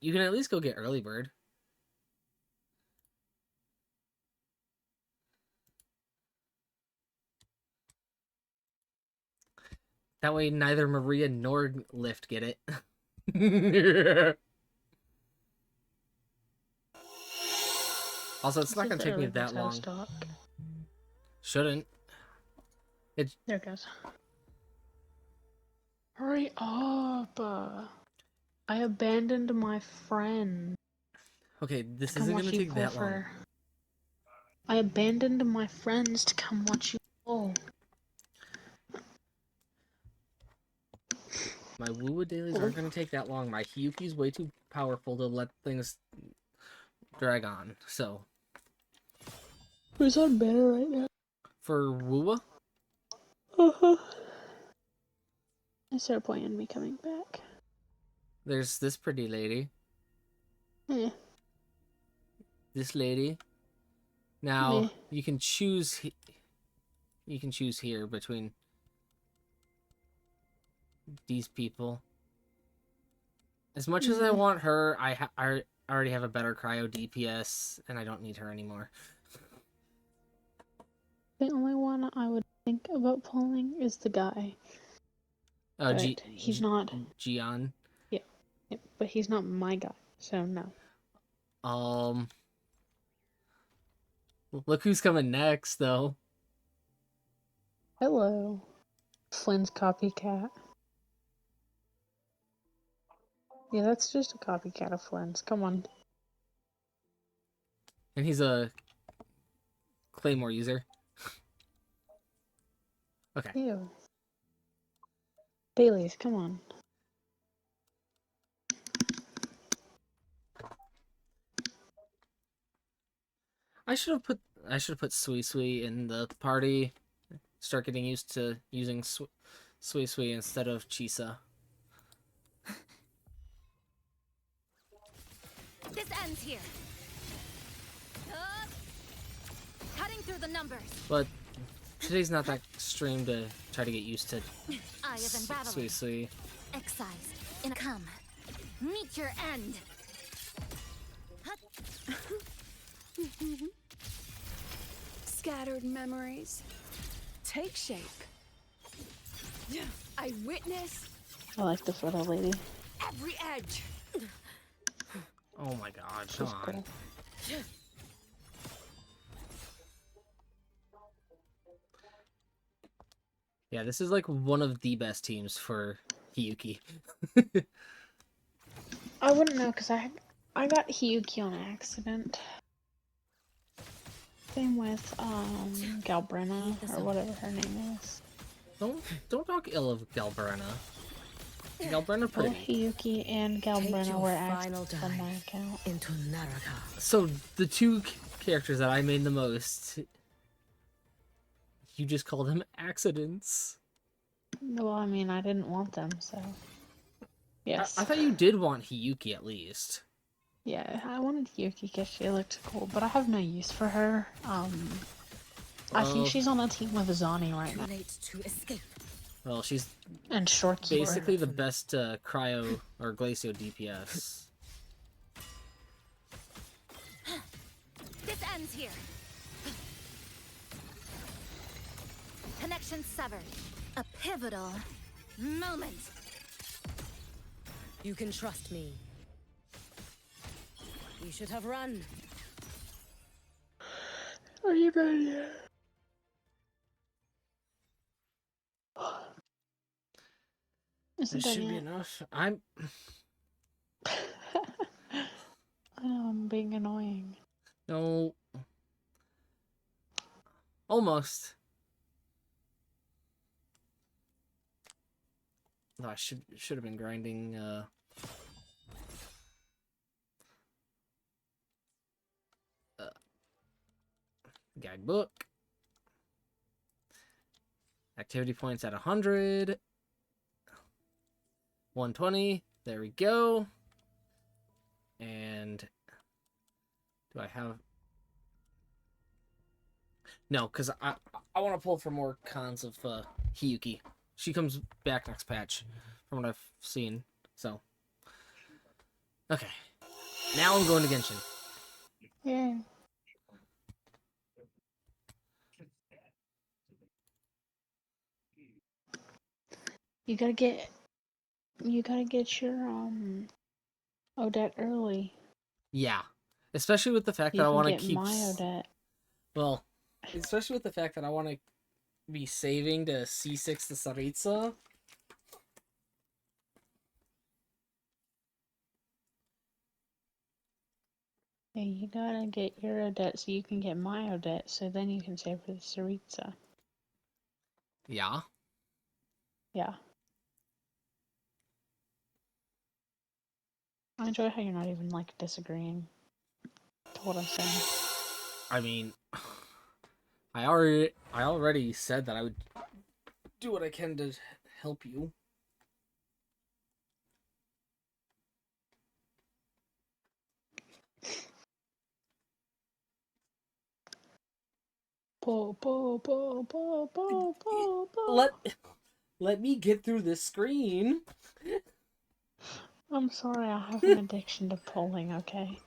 You can at least go get early bird. That way neither Maria nor Lift get it. Also, it's not going to take me that long. Shouldn't. There it goes. Hurry up! I abandoned my friend. Okay, this isn't going to take that long. I abandoned my friends to come watch you fall. My Woowa dailies aren't going to take that long. My Hiyuki's way too powerful to let things drag on, so. Who's on better right now? For Woowa? Is there a point in me coming back? There's this pretty lady. Yeah. This lady. Now, you can choose... You can choose here between these people. As much as I want her, I already have a better cryo DPS, and I don't need her anymore. The only one I would think about pulling is the guy. He's not. Gian. Yeah, but he's not my guy, so no. Look who's coming next, though. Hello. Flynn's copycat. Yeah, that's just a copycat of Flynn's. Come on. And he's a Claymore user. Okay. Ew. Bailey's, come on. I should have put Sui Sui in the party. Start getting used to using Sui Sui instead of Chisa. This ends here. Cutting through the numbers. But today's not that stream to try to get used to Sui Sui. Excised in a come. Meet your end. Scattered memories take shape. I witness. I like the photo lady. Every edge. Oh my god, come on. Cool. Yeah, this is like one of the best teams for Hiyuki. I wouldn't know because I got Hiyuki on accident. Same with Galbrenna or whatever her name is. Don't talk ill of Galbrenna. Galbrenna pretty. Both Hiyuki and Galbrenna were accidents on my account. Into Naraka. So the two characters that I made the most, you just call them accidents. Well, I mean, I didn't want them, so yes. I thought you did want Hiyuki at least. Yeah, I wanted Hiyuki because she looked cool, but I have no use for her. I think she's on a team with Zani right now. To escape. Well, she's and short basically the best cryo or glacio DPS. This ends here. Connection severed. A pivotal moment. You can trust me. You should have run. Are you ready? This should be enough. I know I'm being annoying. No. Almost. No, I should have been grinding guidebook. Activity points at 100. 120. There we go. And do I have... No, because I want to pull for more cons of Hiyuki. She comes back next patch, from what I've seen. So, okay. Now I'm going to Genshin. Yeah. You gotta get your Odette early. Yeah. Especially with the fact You that I can want to get keep... my Odette. Well, especially with the fact that I want to be saving to C6 to Saritsa. Yeah, you gotta get your Odette so you can get my Odette, so then you can save for the Saritsa. Yeah. Yeah. I enjoy how you're not even, like, disagreeing to what I'm saying. I mean, I already said that I would do what I can to help you. Let me get through this screen. I'm sorry, I have an addiction to pulling, okay?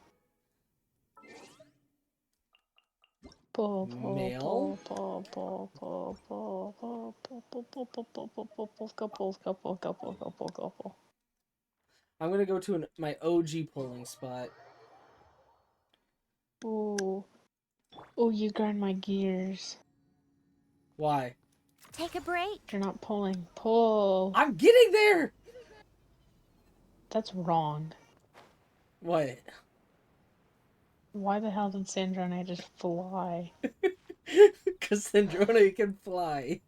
Pull, pull, Male. pull, pull, pull, pull, pull, pull, pull, pull, pull, pull, pull, pull, pull, pull, couple, couple, couple, couple, couple. I'm gonna go to my OG polling spot. Ooh. Oh, you grind my gears. Why? Take a break. You're not pulling. Pull. I'm getting there! That's wrong. What? Why the hell did Sandra and I just fly? Because Sandrona can fly.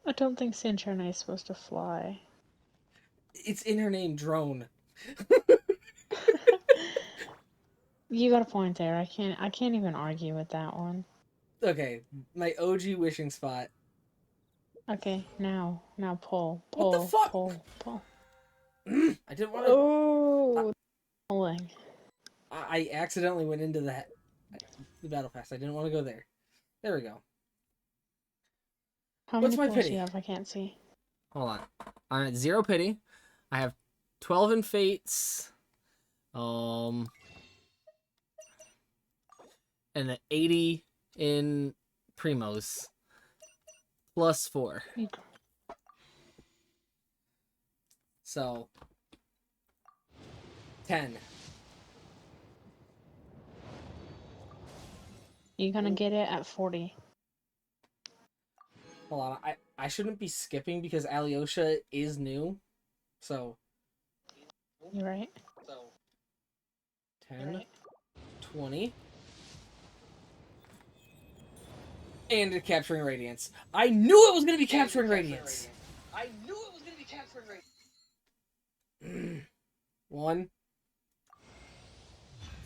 I don't think Sandra and I is supposed to fly. It's in her name, Drone. You got a point there. I can't even argue with that one. Okay, my OG wishing spot. Okay, now pull, What the pull, fuck? pull, pull. I didn't want to. Oh, pulling. I accidentally went into the battle pass. I didn't want to go there. There we go. How What's many my pulls do pity? you have? I can't see. Hold on. I'm at 0 pity. I have 12 in fates. And an 80 in primos. Plus 4. So 10. You're gonna get it at 40. Hold on. I shouldn't be skipping because Alyosha is new. So You right? 10, 20. And capturing Radiance. I knew it was going to be capturing Radiance. I knew it was going to be capturing Radiance. 1.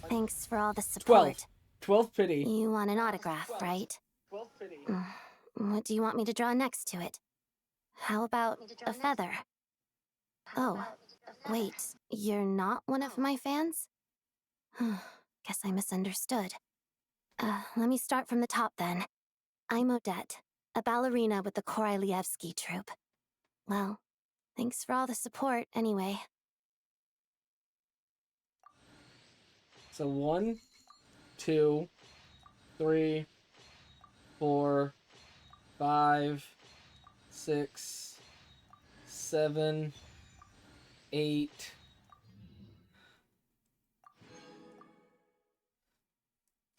Thanks for all the 12. support. 12 pity. You want an autograph, right? 12 pity. What do you want me to draw next to it? How about a feather? Oh, wait, you're not one of my fans? Guess I misunderstood. Let me start from the top then. I'm Odette, a ballerina with the Korolyevsky troupe. Well, thanks for all the support anyway. So 1, 2, 3, 4, 5, 6, 7, 8.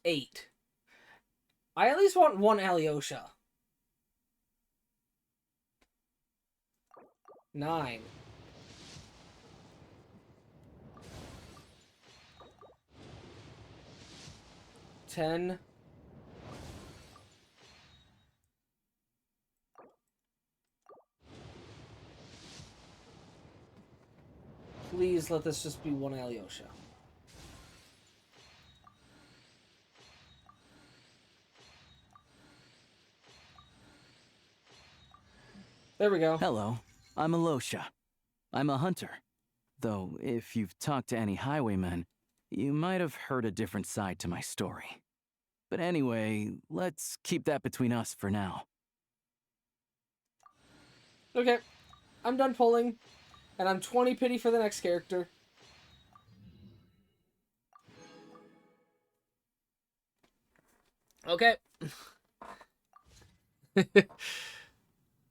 8. I at least want one Alyosha. 9. 10. 'Please let this just be one Alyosha. There we go. Hello, I'm Alosha. I'm a hunter. Though, if you've talked to any highwaymen, you might have heard a different side to my story. But anyway, let's keep that between us for now. Okay, I'm done pulling, and I'm 20 pity for the next character. Okay.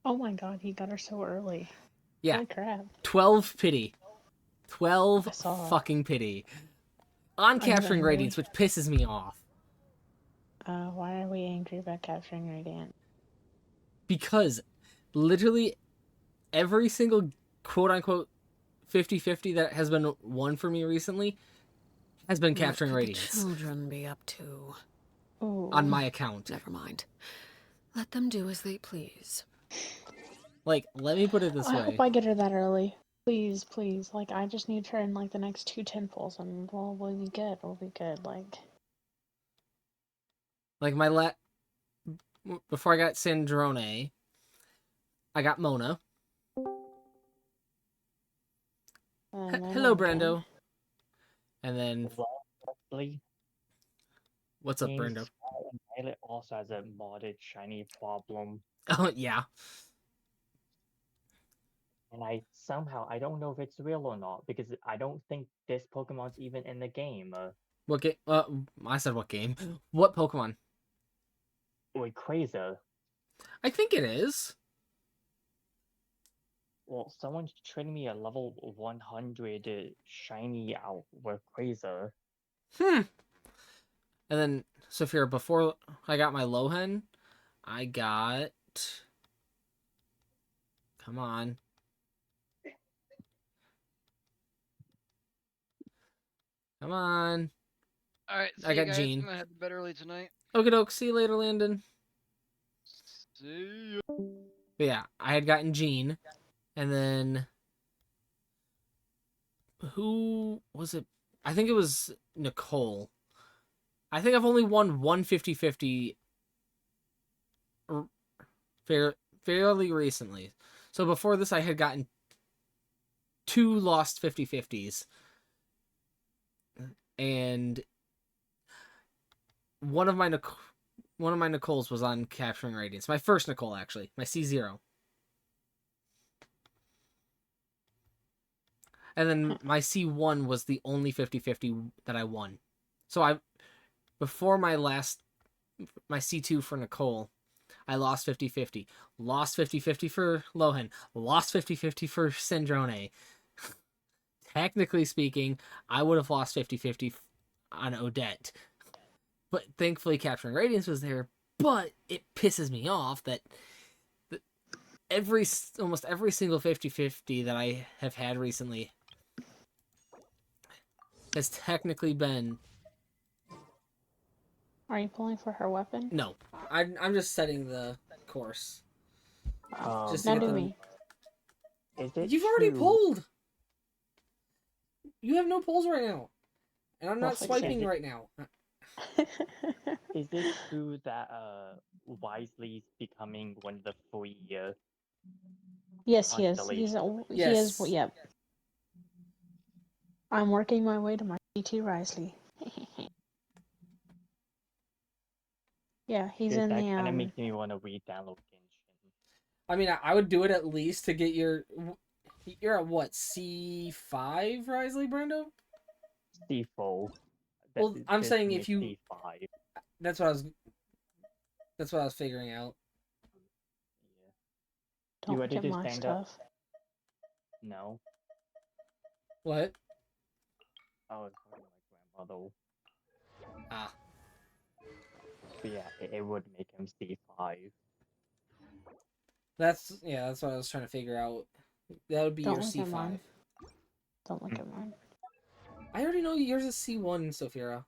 Oh my god, he got her so early. Yeah. Holy crap. 12 pity. 12 I saw. fucking pity. On Are you capturing angry? radiance, which pisses me off. Why are we angry about capturing Radiant? Because literally every single quote unquote 50-50 that has been won for me recently has been capturing What could radiance the children be up to? Ooh. on my account. Never mind. Let them do as they please. Like, let me put it this I way. hope I get her that early. Please, please. Like, I just need her in, like, the next 2 temples, and we'll be good. We'll be good. Like, before I got Sandrone, I got Mona. Hello, Brando. And then, Lee what's up, means Brando? Violet also has a modded shiny problem, Oh, yeah. and I don't know if it's real or not because I don't think this Pokemon's even in the game. What game? I said what game? What Pokemon? Rayquaza. I think it is. Well, someone's trading me a level 100 shiny out Rayquaza. And then, Sophia, before I got my Lohen, I got... Come on. Come on. Alright, see I you got guys. Jean. I'm gonna head to bed early tonight. Okie doke. See you later, Landon. See ya. But yeah, I had gotten Jean. And then... Who was it? I think it was Nicole. I think I've only won one 50-50 fairly recently. So before this, I had gotten 2 lost 50-50s. And one of my Nicoles was on capturing radiance. My first Nicole, actually, my C0. And then my C1 was the only 50-50 that I won. So before my C2 for Nicole, I lost 50-50. Lost 50-50 for Lohen. Lost 50-50 for Sandrone. Technically speaking, I would have lost 50-50 on Odette. But thankfully capturing radiance was there. But it pisses me off that almost every single 50-50 that I have had recently has technically been... Are you pulling for her weapon? No. I'm just setting the course. Just to Now get do them... me. Is it You've already true- pulled! You have no pulls right now. And I'm not Well, swiping right now. Is it true that Wisely's becoming one of the 3 Yes, he is. constellations? He is. Yes. Yep. I'm working my way to my C2 Risley. Yeah, he's in That the kind of makes me want to re-download Genshin. I mean, I would do it at least to get your... You're at what, C5, Risley, Brando? C4. Well, I'm This saying is if you... C5. That's what I was figuring out. Yeah. Don't You look ready at to my stand up? stuff. No. What? I was talking to my grandmother. Ah. But yeah, it would make him C5. That's what I was trying to figure out. That would be Don't your look at C5. mine. Don't look at mine. I already know yours is C1, Sophia.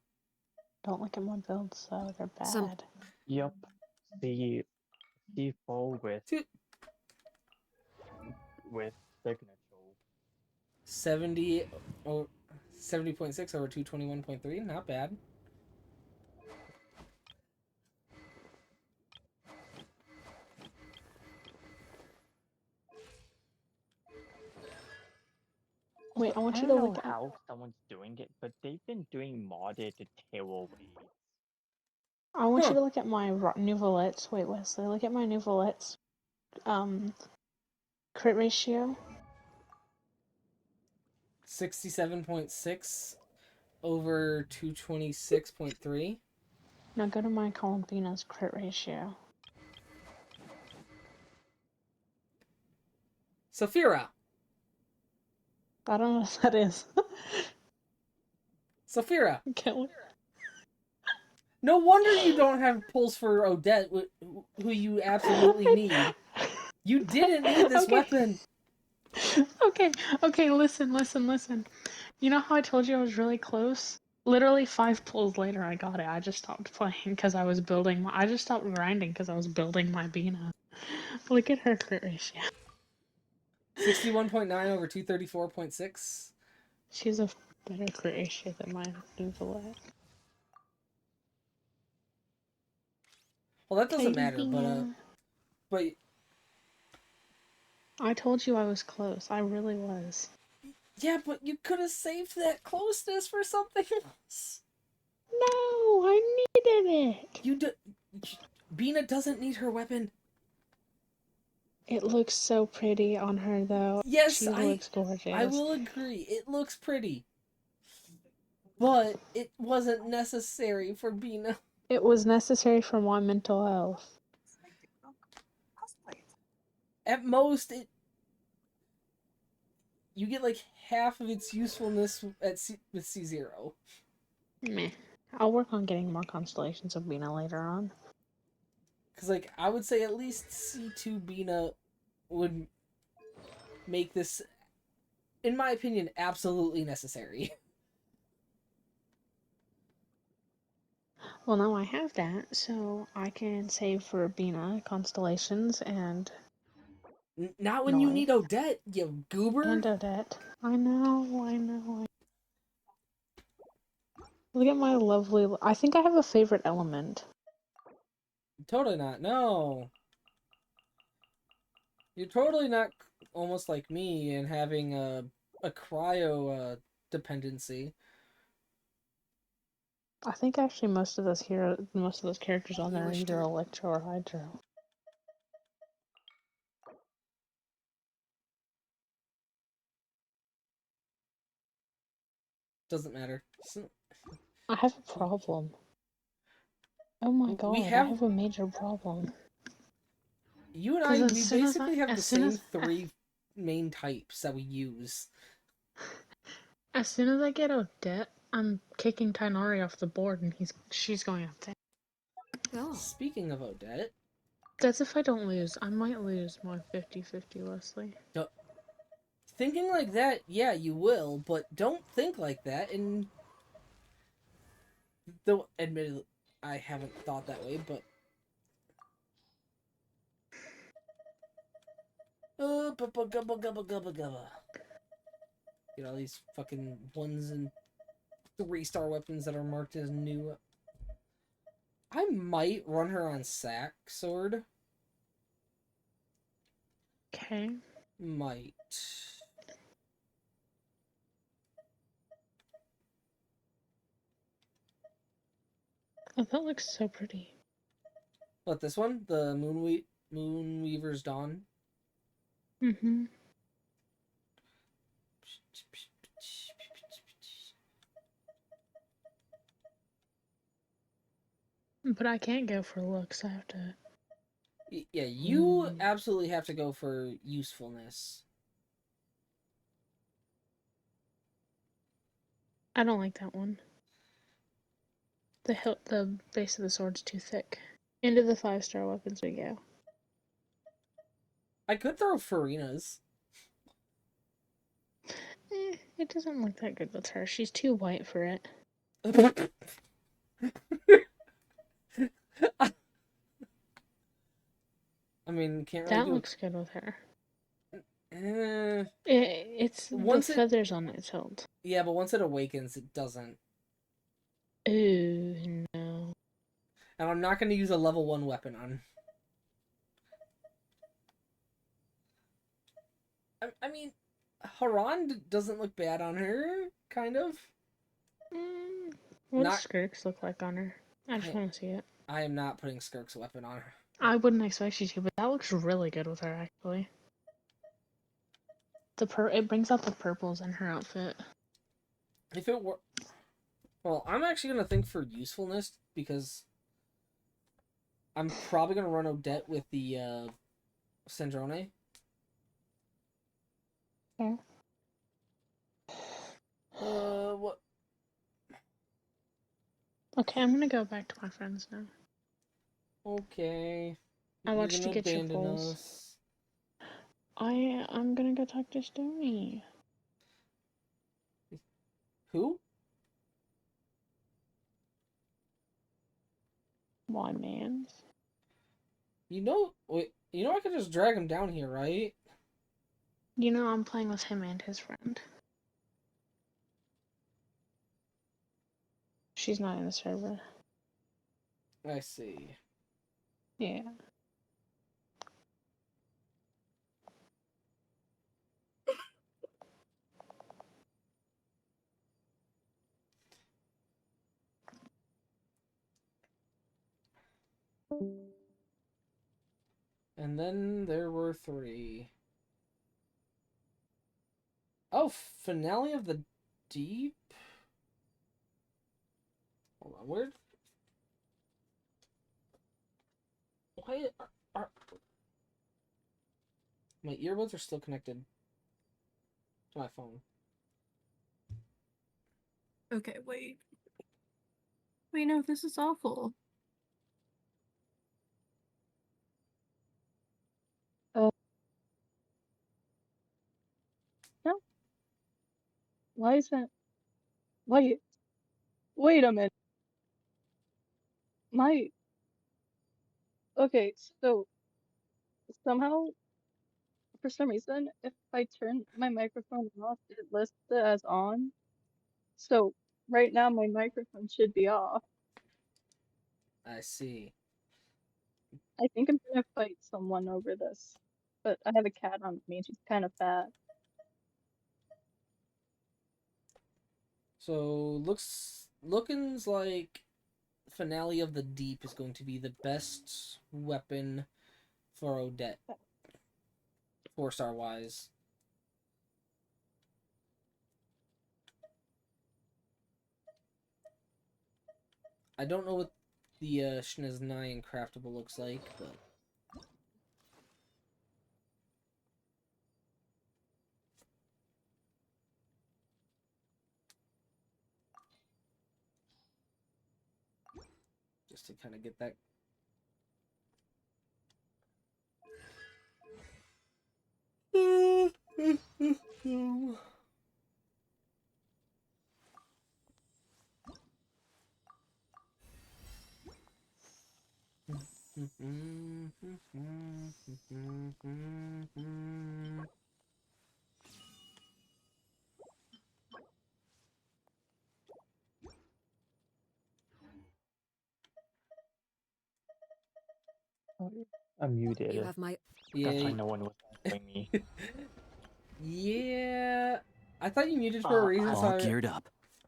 Don't look at my builds, though. They're bad. Some- Yup. C4 with signature. 70 or 70.6 over 221.3, not bad. Wait, I want I you don't to know look at. how someone's doing it, but they've been doing modded tailways. I want Huh. you to look at my Nouvelets. Wait, Wesley, look at my Nouvelets. Crit ratio. 67.6 over 226.3. Now go to my column Bina's crit ratio. Saphira. I don't know what that is. Saphira. Can't No wonder you don't have pulls for Odette, who you absolutely need. You didn't need this weapon. Okay, listen. You know how I told you I was really close? Literally 5 pulls later, I got it. I just stopped playing because I was building my. I just stopped grinding because I was building my Bina. Look at her crit ratio. 61.9 over 234.6. She has a better crit ratio than my Invalid. Well, that doesn't Katie matter, Bina. but I told you I was close. I really was. yeah, but you could have saved that closeness for something else. No, I needed it. Bina doesn't need her weapon. It looks so pretty on her, though. Yes, She looks gorgeous. I will agree. It looks pretty. But it wasn't necessary for Bina. It was necessary for my mental health. At most, you get like half of its usefulness with C0. Meh. I'll work on getting more constellations of Bina later on. Because, like, I would say at least C2 Bina would make this, in my opinion, absolutely necessary. Well, now I have that, so I can save for Bina constellations and Not when you need Odette, you goober. and Odette. I know. Look at my lovely. I think I have a favorite element. Totally not. No. You're totally not almost like me and having a cryo dependency. I think actually most of those characters on there are either Electro or Hydro. Doesn't matter. I have a problem. Oh my god, I have a major problem. You and I, we basically have the same 3 main types that we use. As soon as I get Odette, I'm kicking Tighnari off the board and she's going up there. Oh. Speaking of Odette... That's if I don't lose. I might lose my 50-50, Leslie. Thinking like that, yeah, you will, but don't think like that, and... Though, admittedly, I haven't thought that way, but... Gubba gubba. Get all these fucking 1s and 3-star weapons that are marked as new. I might run her on Sack Sword. Okay. Might. Oh, that looks so pretty. What, this one? The Moonweaver's Dawn? Mm-hmm. But I can't go for looks. I have to... Yeah, you absolutely have to go for usefulness. I don't like that one. The base of the sword's too thick. Into the 5-star weapons we go. I could throw Farina's. It doesn't look that good with her. She's too white for it. I mean, can't really That looks good with her. It's once the feathers on its hilt. Yeah, but once it awakens, it doesn't. Ooh, no. And I'm not going to use a level 1 weapon on. I mean, Haran doesn't look bad on her, kind of. What does Skirks look like on her? I just want to see it. I am not putting Skirk's weapon on her. I wouldn't expect you to, but that looks really good with her, actually. It brings out the purples in her outfit. If it were... Well, I'm actually going to think for usefulness, because I'm probably gonna run Odette with the Sandrone. Okay. What? Okay, I'm gonna go back to my friends now. Okay. I You're watched gonna you get your abandon polls. us. I'm gonna go talk to Stony. Who? Why, mans? Wait, I could just drag him down here, right? You know I'm playing with him and his friend. She's not in the server. I see. Yeah. And then there were 3. Oh, Finale of the Deep? Hold on, where? Why are... My earbuds are still connected to my phone. Okay, wait. Wait, no, this is awful. No. Why is that? Wait. Wait a minute. My. Okay, so somehow, for some reason, if I turn my microphone off, it lists it as on. So right now, my microphone should be off. I see. I think I'm gonna fight someone over this. But I have a cat on me, and she's kind of fat. So, looking's like Finale of the Deep is going to be the best weapon for Odette. 4-star wise. I don't know what the Schneznayan craftable looks like, but just to kind of get that. I'm muted. You have my. That's why Yeah. no one was answering me. Yeah. I thought you muted for a reason, I, so All geared up.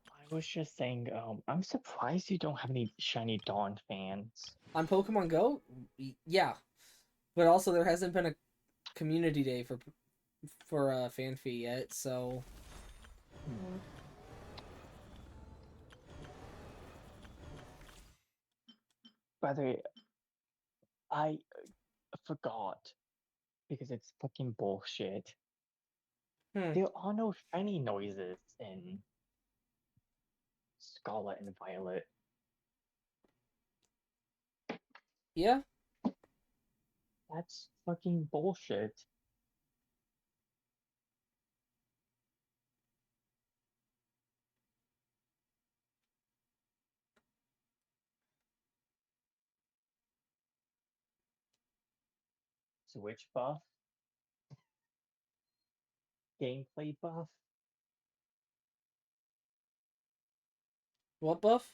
I was just saying, I'm surprised you don't have any Shiny Dawn fans. on Pokemon Go, yeah, but also there hasn't been a community day for Fanfi yet, so By the way, I forgot because it's fucking bullshit. There are no shiny noises in Scarlet and Violet. yeah. That's fucking bullshit. Switch buff? Gameplay buff? What buff?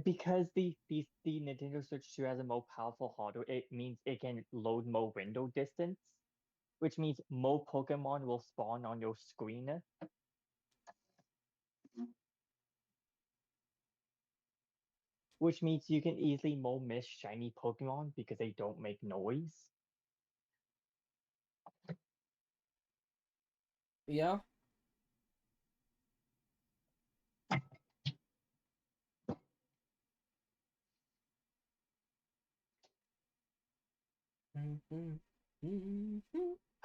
Because the Nintendo Switch 2 has a more powerful hardware, it means it can load more window distance, which means more Pokemon will spawn on your screen. Which means you can easily more miss shiny Pokemon because they don't make noise. Yeah.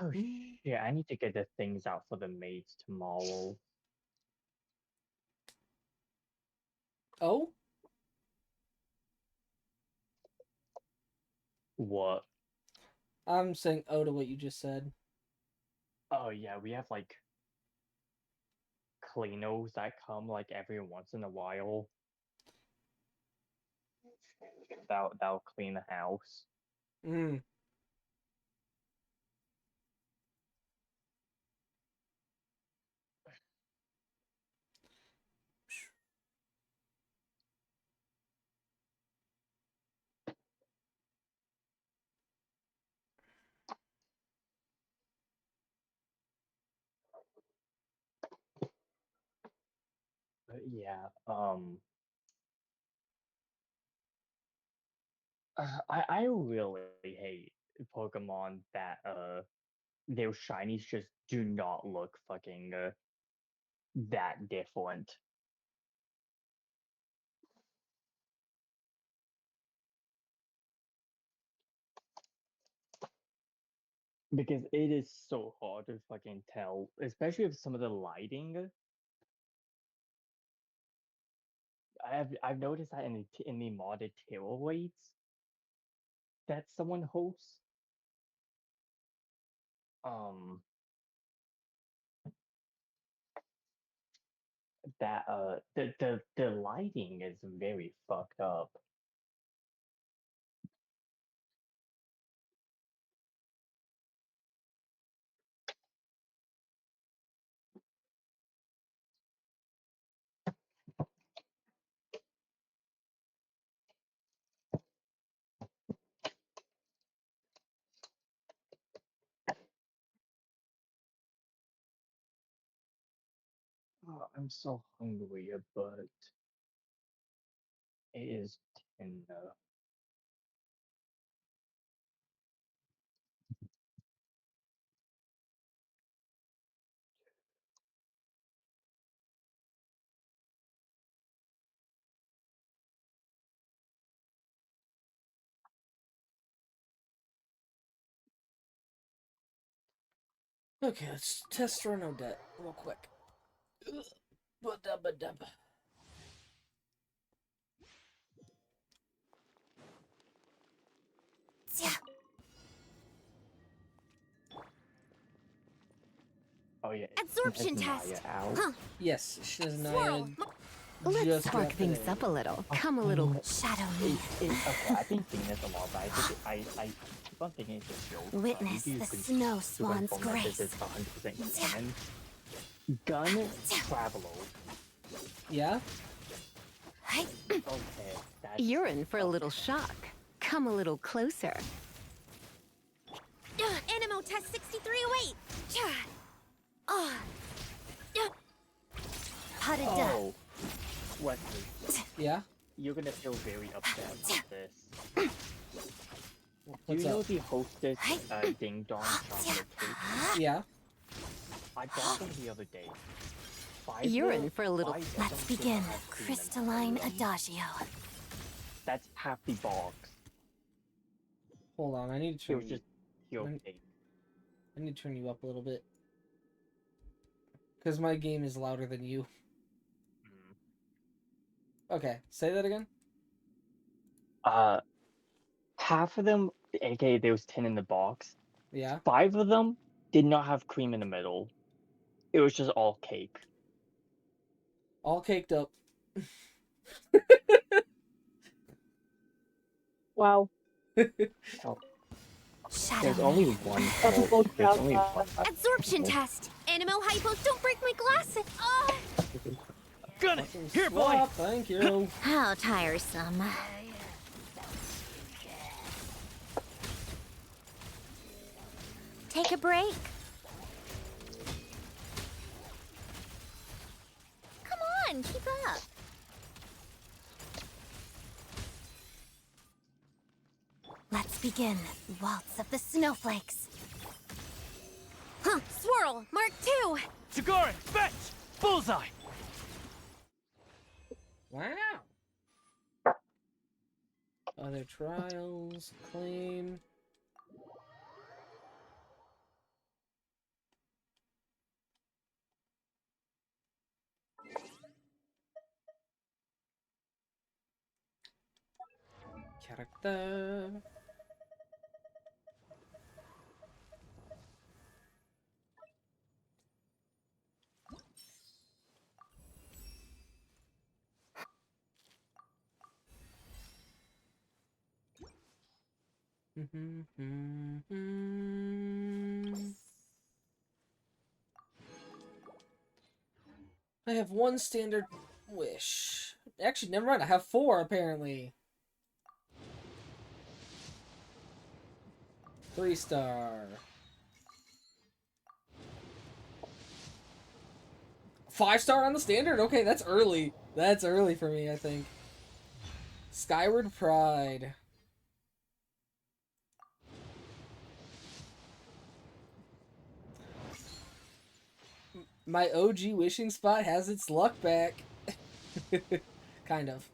Oh shit! I need to get the things out for the maids tomorrow. Oh, What? I'm saying oh to what you just said. Oh yeah, we have like cleanos that come like every once in a while. That'll clean the house. Mm. But yeah, I really hate Pokemon that their shinies just do not look fucking that different. Because it is so hard to fucking tell, especially with some of the lighting. I've noticed that in the modded tail rates that someone hosts. Um, that the lighting is very fucked up. Oh, I'm so hungry, but it is tender. Okay, let's test run Odette real quick. Ba-dubba-dub. Oh yeah, Absorption is test. Naya out? Huh. Yes, Shazanaya Swirl. just Let's got spark things today. up a little. Come a little shadow me. Okay, I've been seeing this a lot, but I keep on thinking it's a joke. Witness You the can snow swan's confirm that grace. this is 100% canon. Gun Travelo. Yeah? Hey, Okay, that's you're in for a okay. little shock. Come a little closer. Animo test 6308. Potted duck. Oh, Wesley, Yeah? you're gonna feel very upset about this. Do What's you know up? the Hostess Ding Dong chocolate cake? Yeah? I bought them the other day. You're in for a little. 5 of Let's them did begin. not have cream in them. Crystalline Adagio. That's half the box. Hold on, I need to It was turn just pure Mm. cake. I need to turn you up a little bit. Because my game is louder than you. Okay, say that again? Half of them, aka there was 10 in the box. Yeah? 5 of them did not have cream in the middle. It was just all cake. All caked up. Wow. So, Shadow there's me. only one Double hole. There's crowd only laugh. one. Absorption test. Animo hypos. Don't break my glasses. Oh. Gun it! Fucking Here, boy! swap, thank you. How tiresome. Take a break. Come on, keep up. Let's begin. Waltz of the snowflakes. Huh, swirl, mark 2. Chigaren! Fetch! Bullseye! Wow. Other trials, claim. Character. I have one standard wish. Actually, never mind. I have 4 apparently. 3-star. 5-star on the standard? Okay, that's early. That's early for me, I think. Skyward Pride. My OG wishing spot has its luck back. Kind of.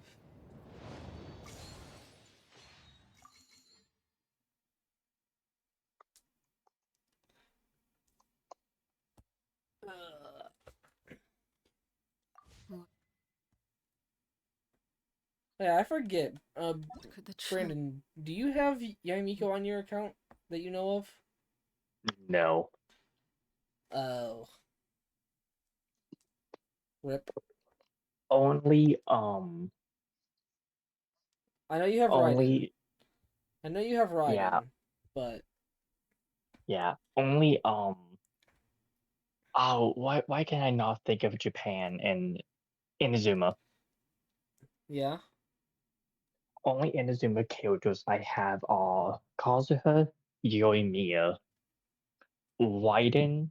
Yeah, I forget. Could the Brandon, do you have Yamiko on your account that you know of? No. Oh. Rip. Only I know you have Raiden. only I know you have Raiden, yeah, but yeah. Only oh, why can I not think of Japan and Inazuma? yeah. Only Inazuma characters I have are Kazuha, Yoimiya, Raiden,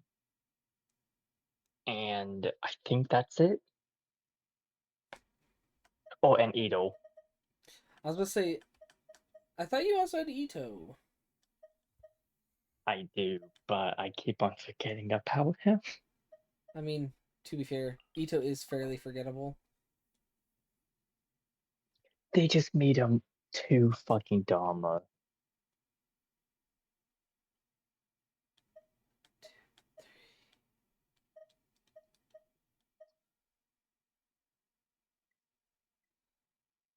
and I think that's it. Oh, and Ito. I was gonna say, I thought you also had Ito. I do, but I keep on forgetting about him. I mean, to be fair, Ito is fairly forgettable. They just made him too fucking dumb.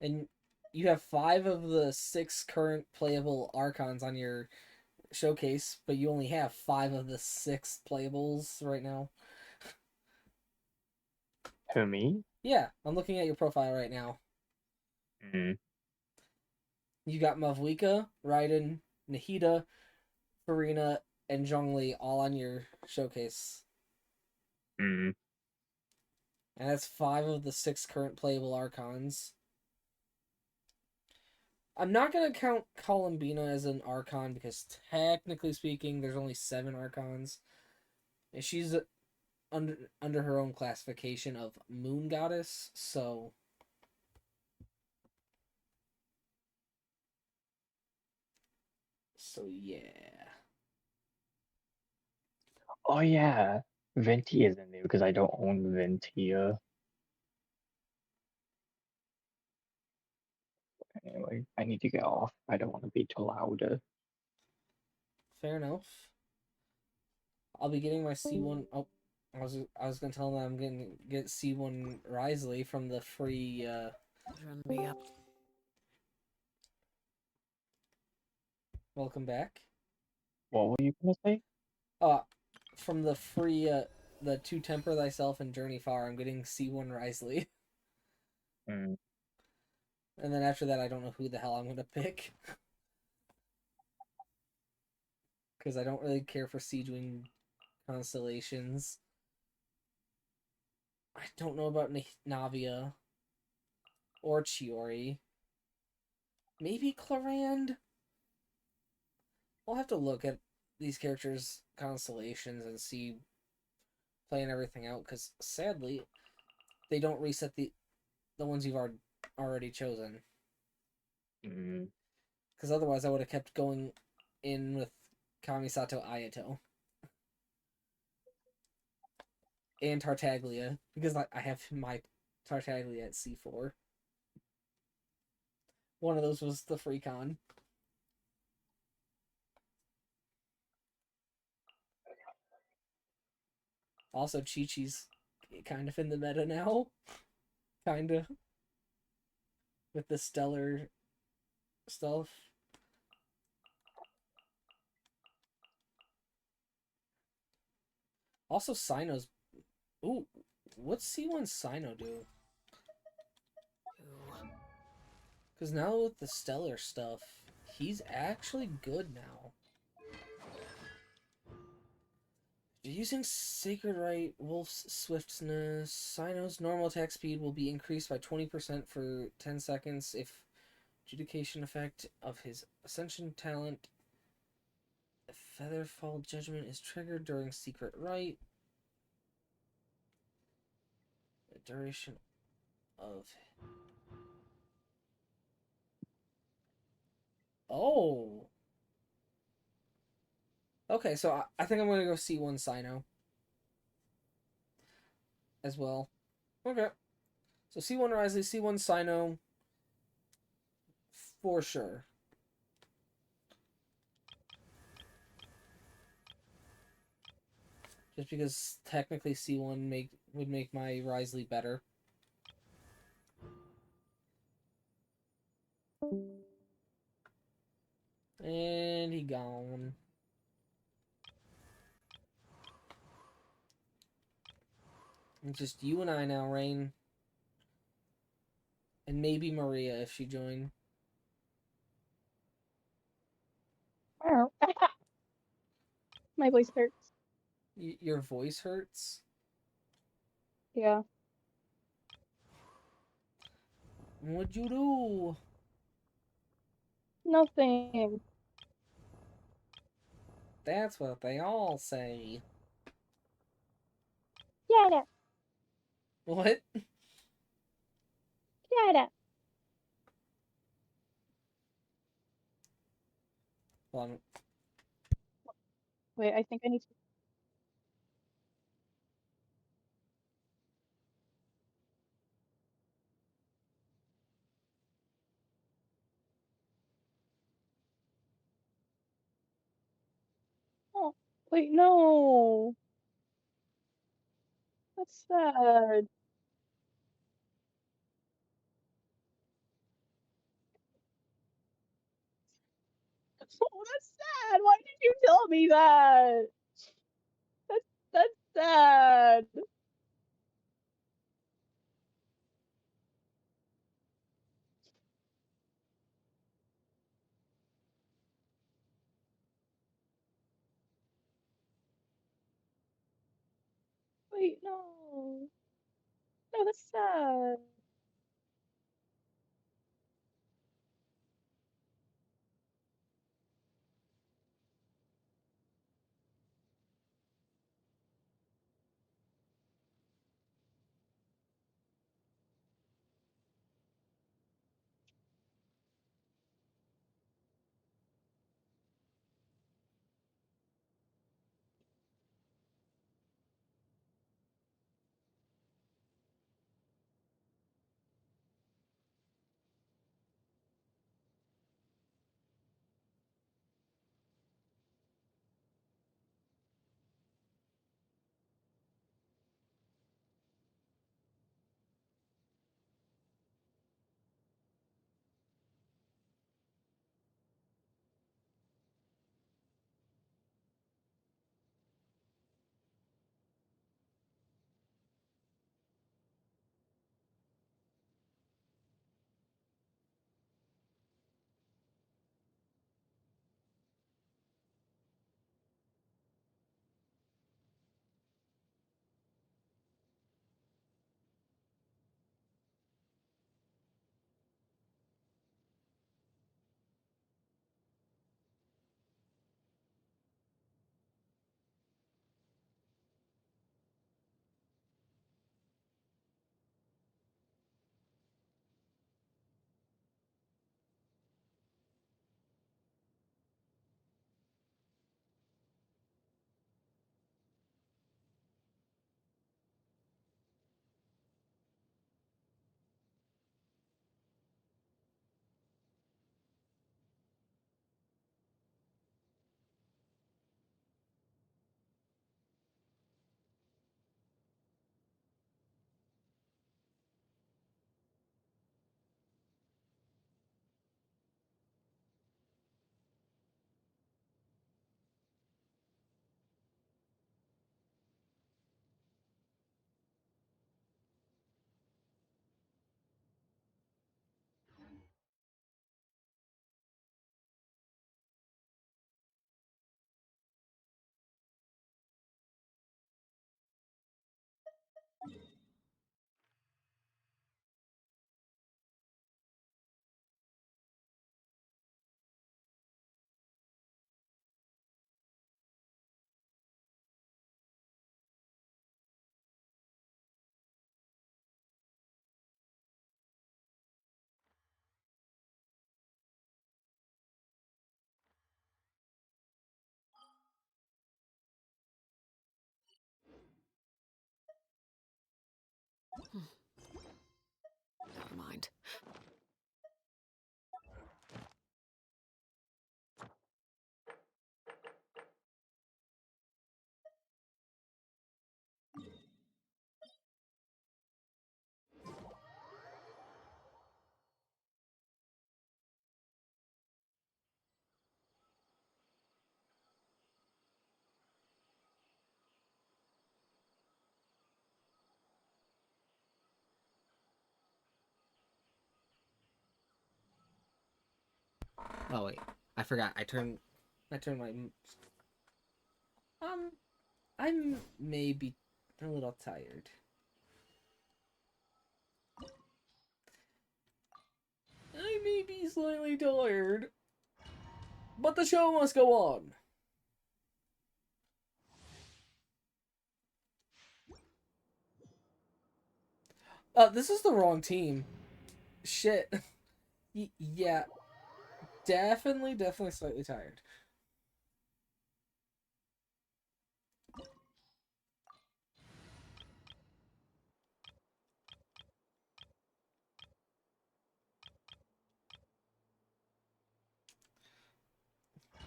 And you have 5 of the 6 current playable Archons on your showcase, but you only have 5 of the 6 playables right now. Who, me? Yeah, I'm looking at your profile right now. Mm. You got Mavlika, Raiden, Nahida, Farina, and Zhongli all on your showcase. Mm. And that's 5 of the 6 current playable Archons. I'm not going to count Columbina as an Archon because technically speaking, there's only 7 Archons. And she's under her own classification of Moon Goddess, so... So, yeah. Oh yeah, Venti isn't new because I don't own Ventia. Anyway, I need to get off. I don't want to be too loud. Fair enough. I'll be getting my C1... Oh, I was gonna tell them I'm gonna get C1 Risley from the free, run me up? Welcome back. What were you gonna say? From the free, the To Temper Thyself and Journey Far, I'm getting C1 Risley. Mm. And then after that, I don't know who the hell I'm gonna pick. Because I don't really care for Siegewing constellations. I don't know about Navia. Or Chiori. Maybe Clarand? I'll have to look at these characters' constellations and see, playing everything out, because sadly, they don't reset the ones you've already chosen. Mm. Because otherwise I would have kept going in with Kamisato Ayato. And Tartaglia, because I have my Tartaglia at C4. One of those was the free con. Also, Chi-Chi's kind of in the meta now. Kind of. With the stellar stuff. Also, Sino's. Ooh, what's C1 Sino do? Because now with the Stellar stuff, he's actually good now. Using Sacred Rite, Wolf's Swiftness, Sino's normal attack speed will be increased by 20% for 10 seconds if Adjudication effect of his Ascension talent. Featherfall Judgment is triggered during Secret Rite. The duration of... Oh! Okay, so I think I'm going to go C1 Sino as well. Okay. So C1 Risley, C1 Sino, for sure. Just because technically C1 would make my Risley better. And he gone. It's just you and I now, Rain. And maybe Maria if she joined. My voice hurts. Your voice hurts? Yeah. What'd you do? Nothing. That's what they all say. Shut up. What? Shut up. Hold on. Wait, I think I need to. Oh, wait, no. That's sad. Oh, that's sad. Why did you tell me that? That's sad. Wait, no. No, that's sad. kind. Oh wait, I forgot. I turned my. I'm maybe a little tired. I may be slightly tired, but the show must go on. This is the wrong team. Shit. Yeah. Definitely slightly tired.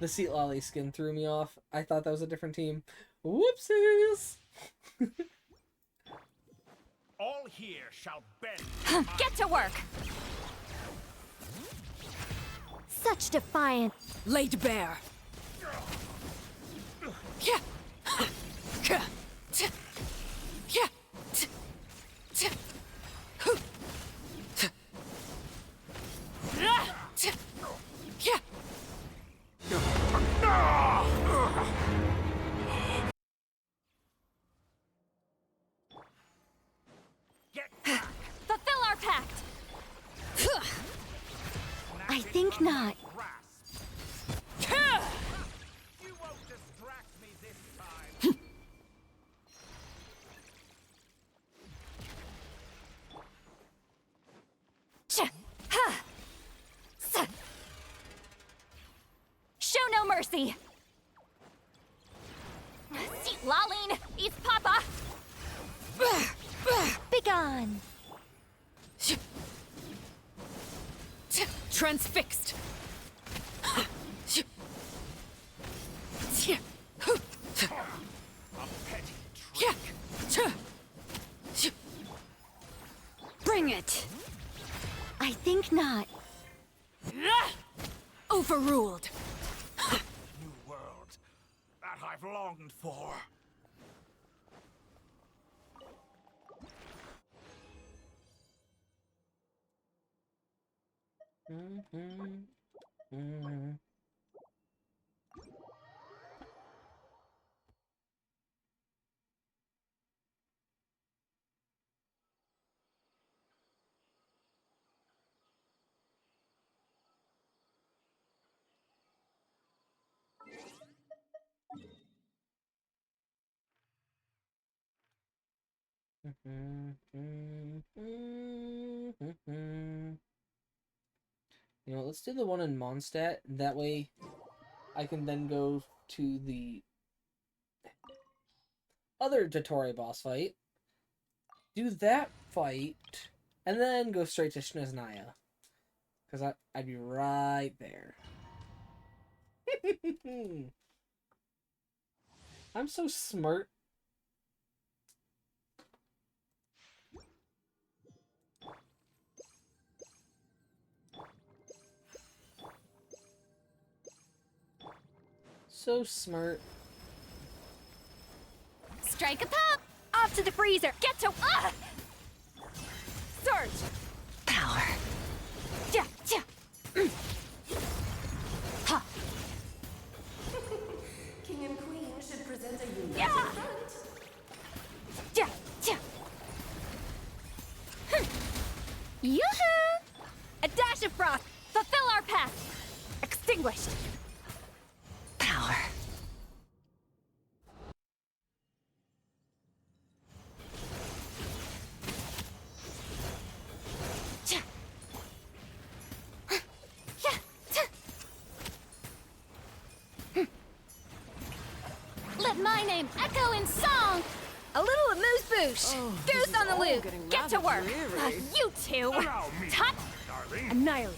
The Seat Lolly skin threw me off. I thought that was a different team. Whoopsies! All here shall bend. Get to work! Such defiance. Laid bare. Yeah. Yeah. Yeah. Yeah. Fulfill our pact. I think not. You won't distract me this time. Show no mercy. Seat Laline, eats Papa. Begone. Transfixed. Bring it. I think not. Overruled. New world that I've longed for. You know, let's do the one in Mondstadt. That way, I can then go to the other Dottore boss fight, do that fight, and then go straight to Snezhnaya. Because I'd be right there. I'm so smart. So smart. Strike a pop. Off to the freezer. Get to Surge. Power. Yeah, yeah. Ha. King and Queen should present a united Yeah. front. Yeah, yeah. Yoo-hoo! A dash of frost. Fulfill our path. Extinguished. Power. Let my name echo in song! A little amuse-bouche. Goose on the loop. Get to work. You two. Allow me, Touch. darling. Annihilated.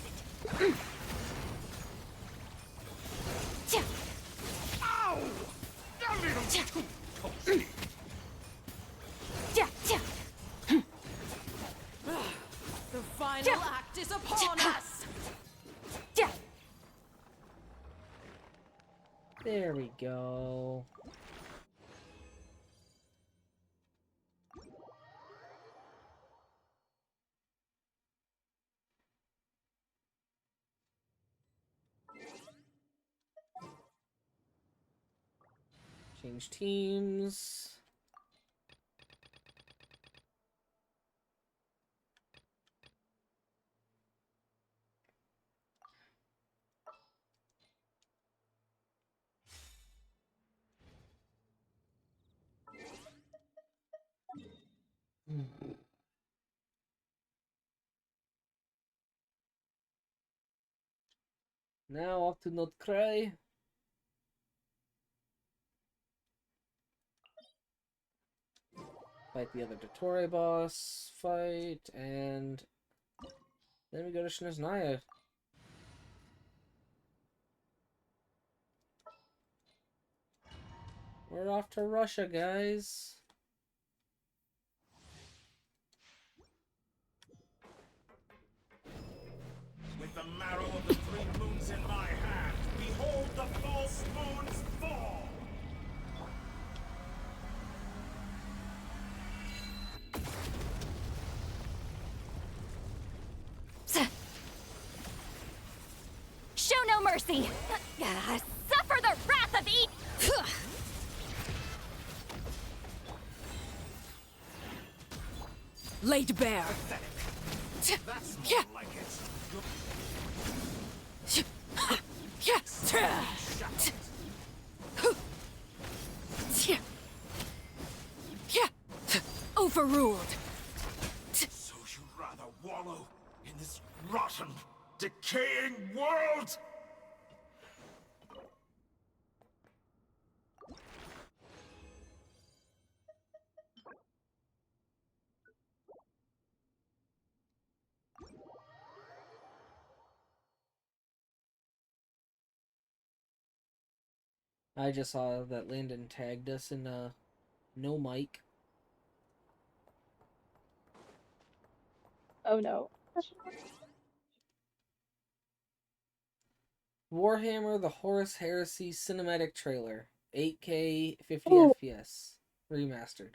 Ow! A little too toasty. The final act is upon us! There we go. Change teams. Now off to not cry. Fight the other Dottore boss fight, and then we go to Snezhnaya. We're off to Russia, guys. With the marrow of the three moons in my hand, behold the false moon's fall! Show no mercy. Suffer the wrath of each. Laid bare. That's more like it. Overruled. So you'd rather wallow in this rotten, decaying world? I just saw that Landon tagged us in no mic. Oh no. Warhammer: The Horus Heresy cinematic trailer, 8K 50 Oh. FPS remastered.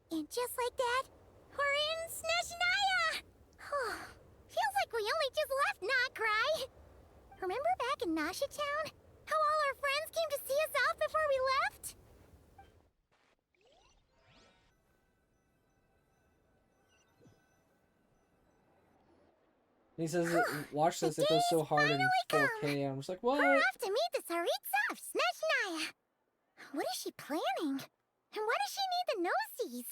And just like that, we're in Snezhnaya! Feels like we only just left Notcry. Remember back in Nasha Town? How all our friends came to see us off before we left? And he says, watch this, it goes so hard in 4K. I'm just like, what? We're off to meet the Tsaritsa of Snezhnaya. What is she planning? And why does she need the Gnosies?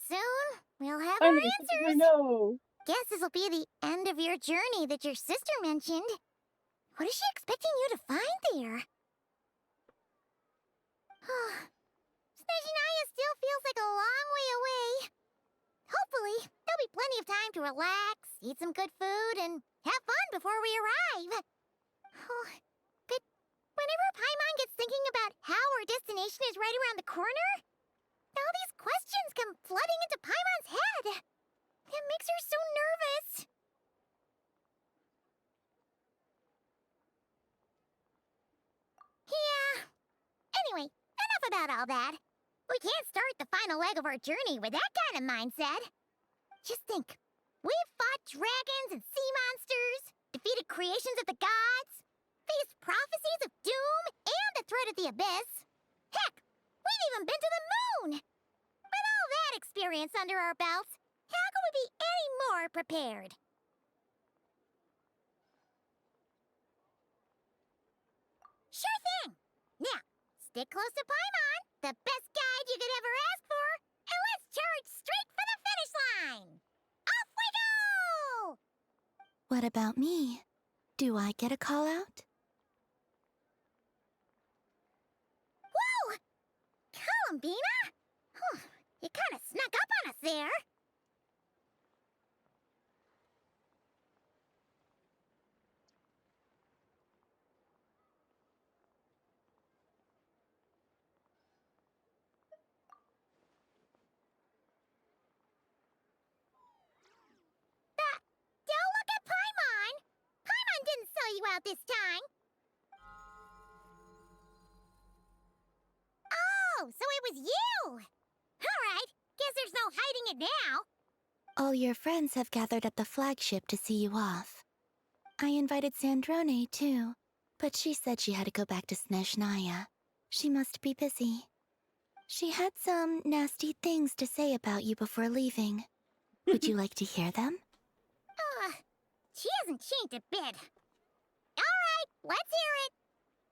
Soon, we'll have our answers. No. Guess this'll be the end of your journey that your sister mentioned. What is she expecting you to find there? Snezhnaya still feels like a long way away. Hopefully, there'll be plenty of time to relax, eat some good food, and have fun before we arrive. But whenever Paimon gets thinking about how our destination is right around the corner, all these questions come flooding into Paimon's head. It makes her so nervous. Yeah. Anyway, enough about all that. We can't start the final leg of our journey with that kind of mindset. Just think. We've fought dragons and sea monsters, defeated creations of the gods, faced prophecies of doom and the threat of the abyss. Heck, we've even been to the moon! With all that experience under our belts, how could we be any more prepared? Sure thing! Now, stick close to Paimon, the best guide you could ever ask for, and let's charge straight for the finish line! Off we go! What about me? Do I get a call out? Whoa! Columbina? Huh, you kind of snuck up on us there. Don't look at Paimon! Paimon didn't sell you out this time! Oh, so it was you! Alright, guess there's no hiding it now. All your friends have gathered at the flagship to see you off. I invited Sandrone, too, but she said she had to go back to Snezhnaya. She must be busy. She had some nasty things to say about you before leaving. Would you like to hear them? She hasn't changed a bit. Alright, let's hear it!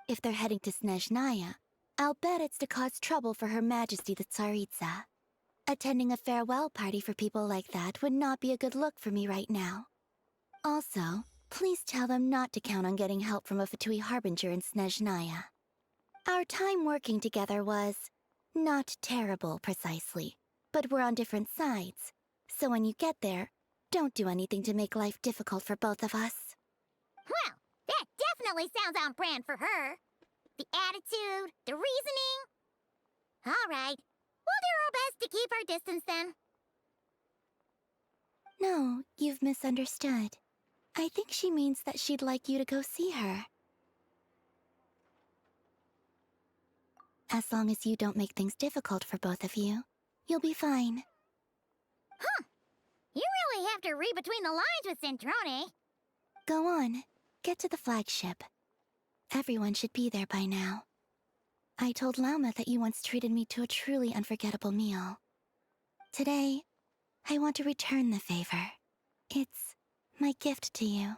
If they're heading to Snezhnaya, I'll bet it's to cause trouble for Her Majesty the Tsaritsa. Attending a farewell party for people like that would not be a good look for me right now. Also, please tell them not to count on getting help from a Fatui Harbinger in Snezhnaya. Our time working together was not terrible, precisely, but we're on different sides. So when you get there, don't do anything to make life difficult for both of us. Well, that definitely sounds on brand for her. The attitude, the reasoning. Alright, we'll do our best to keep our distance then. No, you've misunderstood. I think she means that she'd like you to go see her. As long as you don't make things difficult for both of you, you'll be fine. Huh. You really have to read between the lines with Centrone. Go on, get to the flagship. Everyone should be there by now. I told Lauma that you once treated me to a truly unforgettable meal. Today, I want to return the favor. It's my gift to you.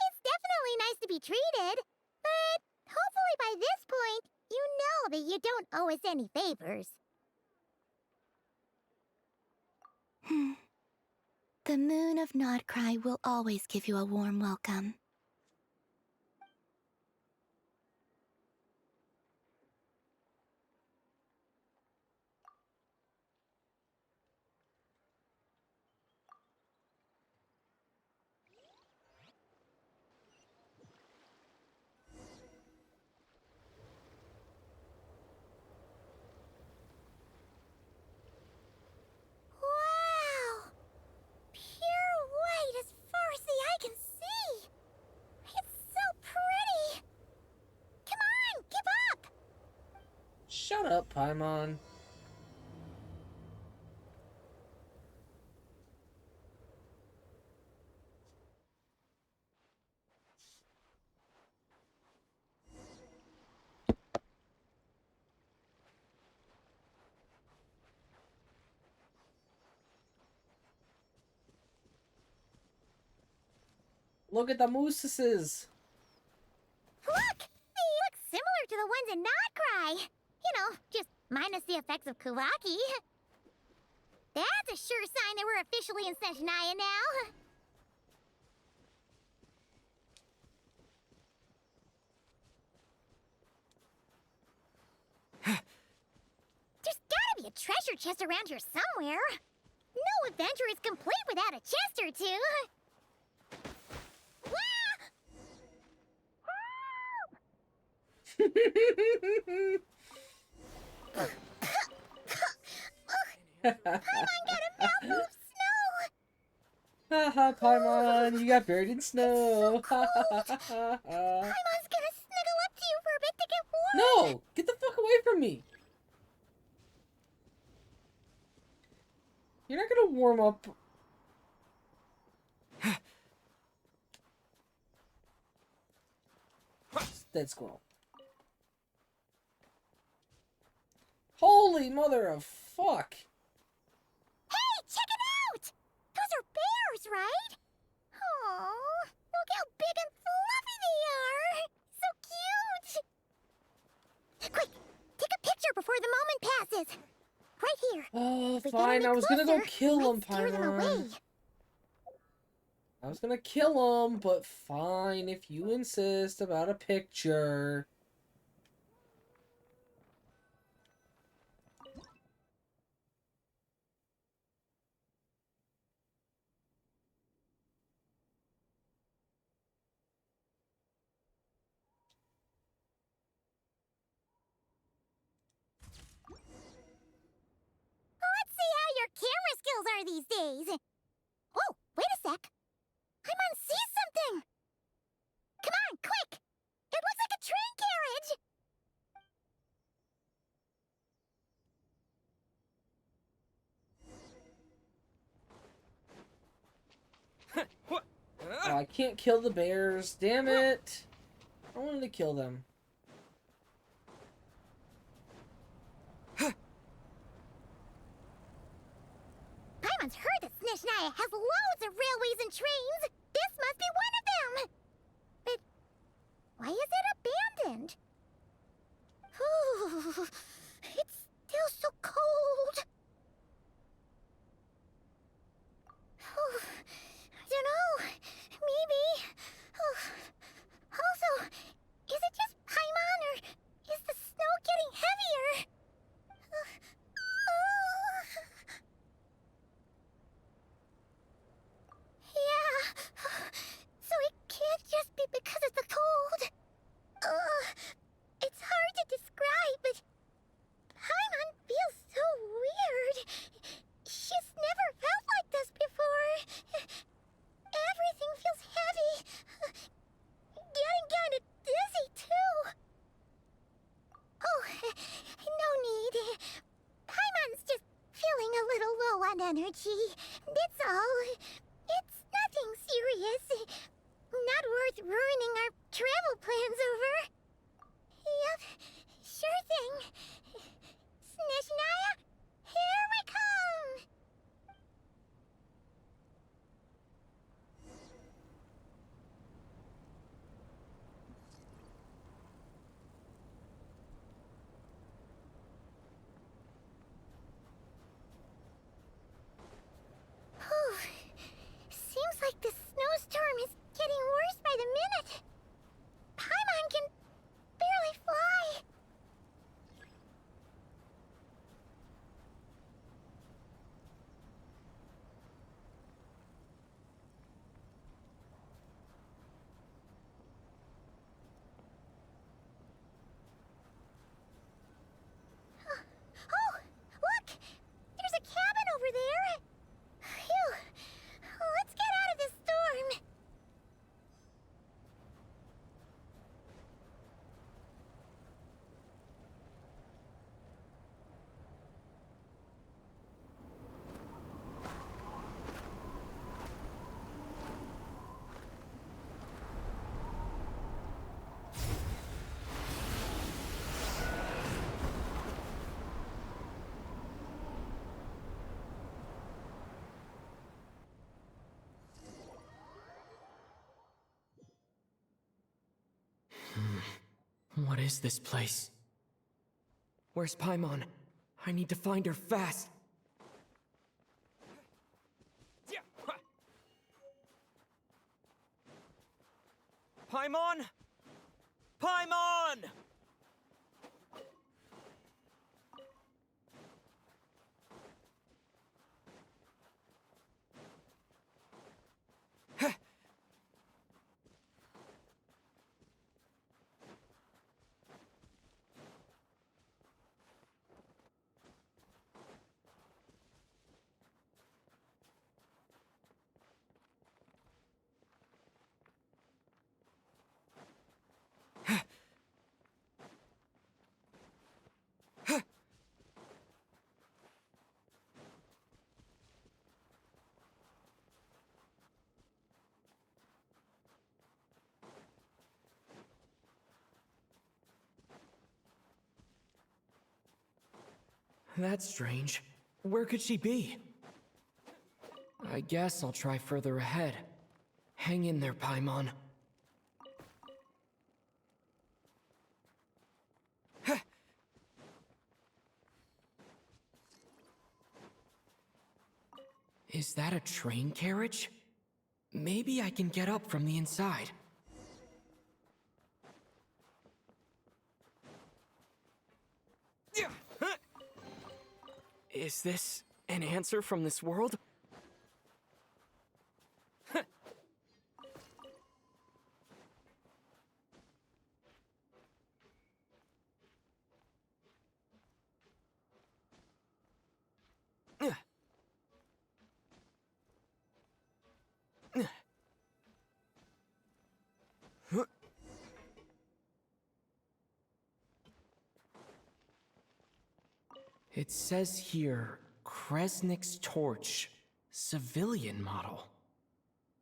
It's definitely nice to be treated, but hopefully by this point, you know that you don't owe us any favors. The moon of Nodcry will always give you a warm welcome. Wow! Pure white as far as the eye can see! It's so pretty! Come on, keep up! Shut up, Paimon. Look at the mooses. Look! They look similar to the ones in Nodcry! You know, just minus the effects of Kuvaki. That's a sure sign that we're officially in Snezhnaya now. There's gotta be a treasure chest around here somewhere. No adventure is complete without a chest or two. Paimon got a mouthful of snow! Haha, Paimon, you got buried in snow. Paimon's gonna snuggle up to you for a bit to get warm! No! Get the fuck away from me! You're not gonna warm up. Dead squirrel. Holy mother of fuck! Hey, check it out! Those are bears, right? Oh, look how big and fluffy they are! So cute! Quick, take a picture before the moment passes! Right it here. Oh, If we get fine. any I was gonna go closer, kill we him, might scare them Paimon. away. I was gonna kill him, but fine if you insist about a picture. Let's see how your camera skills are these days. Oh, wait a sec. Paimon sees something. Come on, quick! It looks like a train carriage! Oh, I can't kill the bears. Damn it. I wanted to kill them. Paimon's heard that Snezhnaya has loads of railways and trains. This must be one of them. But why is it abandoned? Ooh, it's still so cold. Oh, I don't know. Maybe. Oh. Also, is it just Paimon or is the snow getting heavier? Yeah. So it can't just be because of the cold. It's hard to describe, but Paimon feels so weird. She's never felt like this before. Everything feels heavy. Getting kind of dizzy, too. Oh, no need. Paimon's just feeling a little low on energy. That's all. It's nothing serious. Not worth ruining our travel plans over. Yep, sure thing. Snezhnaya, here we come! Whew. Seems like the snowstorm is getting worse by the minute. Paimon can barely fly. Oh, look! There's a cabin over there. Phew. Let's get out of this storm. What is this place? Where's Paimon? I need to find her fast. Paimon! Paimon! That's strange. Where could she be? I guess I'll try further ahead. Hang in there, Paimon. Is that a train carriage? Maybe I can get up from the inside. Is this an answer from this world? It says here, Kresnik's torch, civilian model.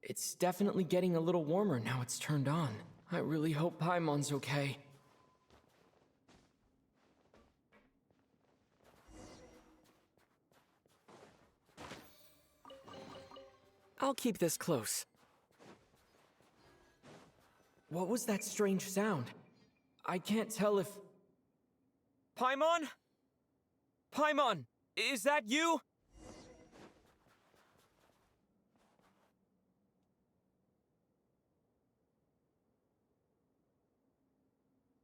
It's definitely getting a little warmer now it's turned on. I really hope Paimon's okay. I'll keep this close. What was that strange sound? I can't tell if... Paimon? Paimon, is that you?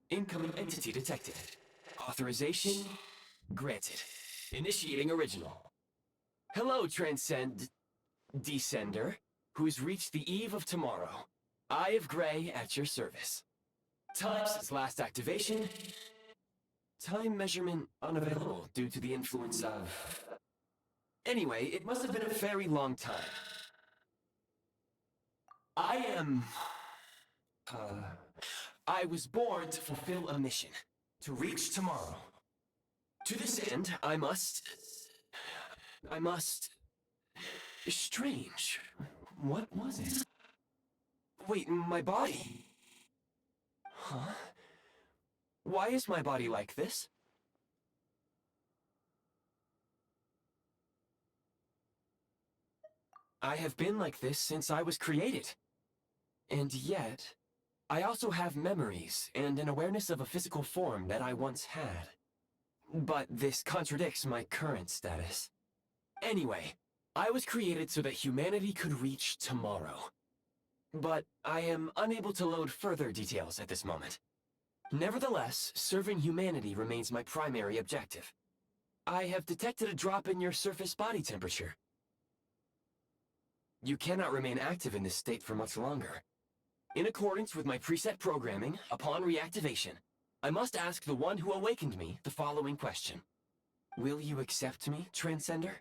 Incoming entity detected. Authorization granted. Initiating original. Hello, Descender, who's reached the eve of tomorrow. Eye of Grey at your service. Time since last activation. Time measurement unavailable due to the influence of... Anyway, it must have been a very long time. I was born to fulfill a mission. To reach tomorrow. To this end, I must... Strange. What was it? Wait, my body? Huh? Why is my body like this? I have been like this since I was created. And yet, I also have memories and an awareness of a physical form that I once had. But this contradicts my current status. Anyway, I was created so that humanity could reach tomorrow. But I am unable to load further details at this moment. Nevertheless, serving humanity remains my primary objective. I have detected a drop in your surface body temperature. You cannot remain active in this state for much longer. In accordance with my preset programming, upon reactivation, I must ask the one who awakened me the following question. Will you accept me, Transcender?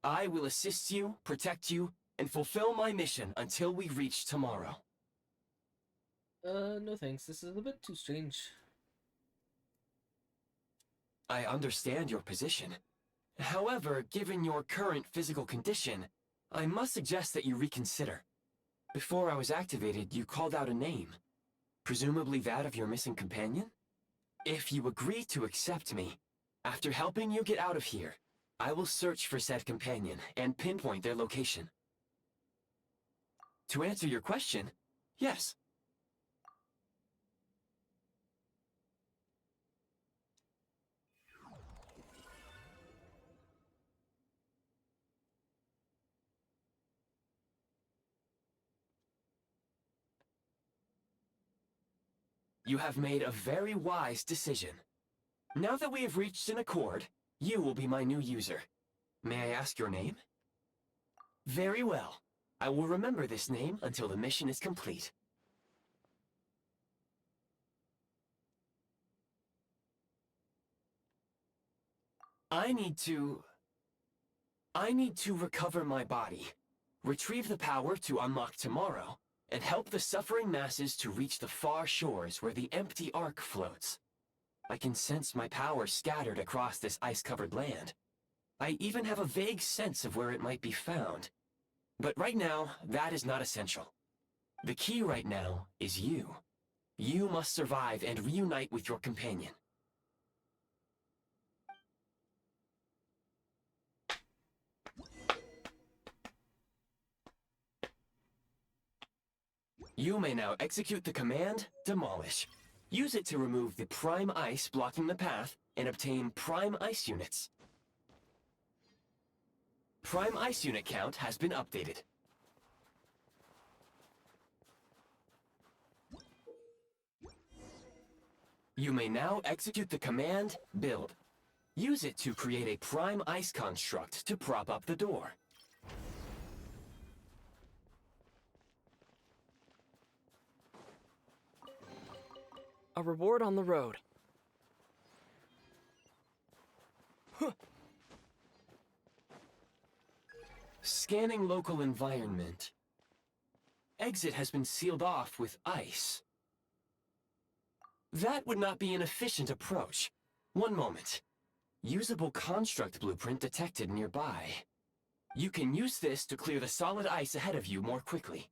I will assist you, protect you, and fulfill my mission until we reach tomorrow. No thanks. This is a bit too strange. I understand your position. However, given your current physical condition, I must suggest that you reconsider. Before I was activated, you called out a name. Presumably that of your missing companion? If you agree to accept me, after helping you get out of here, I will search for said companion and pinpoint their location. To answer your question, yes. You have made a very wise decision. Now that we have reached an accord, you will be my new user. May I ask your name? Very well. I will remember this name until the mission is complete. I need to recover my body, retrieve the power to unlock tomorrow, and help the suffering masses to reach the far shores where the empty Ark floats. I can sense my power scattered across this ice-covered land. I even have a vague sense of where it might be found. But right now, that is not essential. The key right now is you. You must survive and reunite with your companion. You may now execute the command, Demolish. Use it to remove the prime ice blocking the path and obtain prime ice units. Prime Ice unit count has been updated. You may now execute the command, Build. Use it to create a Prime Ice construct to prop up the door. A reward on the road. Scanning local environment. Exit has been sealed off with ice. That would not be an efficient approach. One moment. Usable construct blueprint detected nearby. You can use this to clear the solid ice ahead of you more quickly.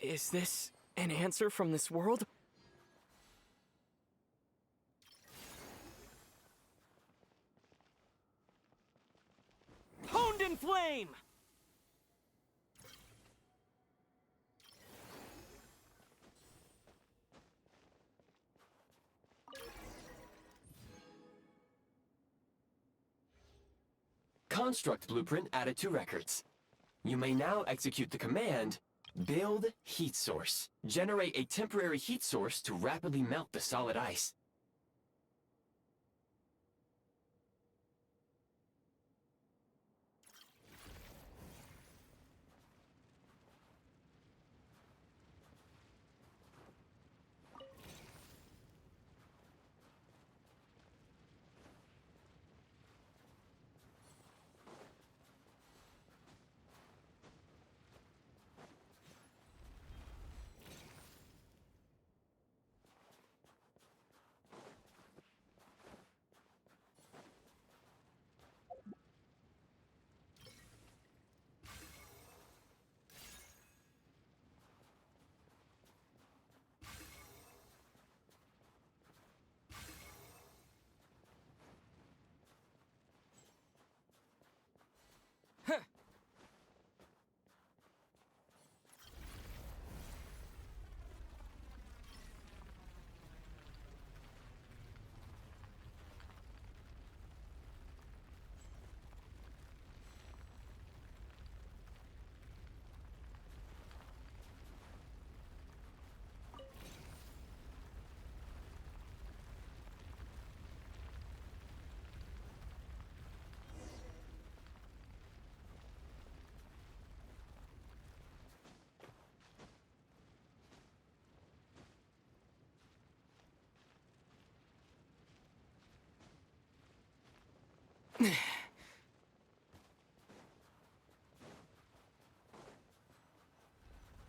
Is this an answer from this world? Honed in flame! Construct blueprint added to records. You may now execute the command, Build Heat Source. Generate a temporary heat source to rapidly melt the solid ice.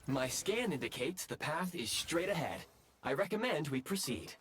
My scan indicates the path is straight ahead. I recommend we proceed.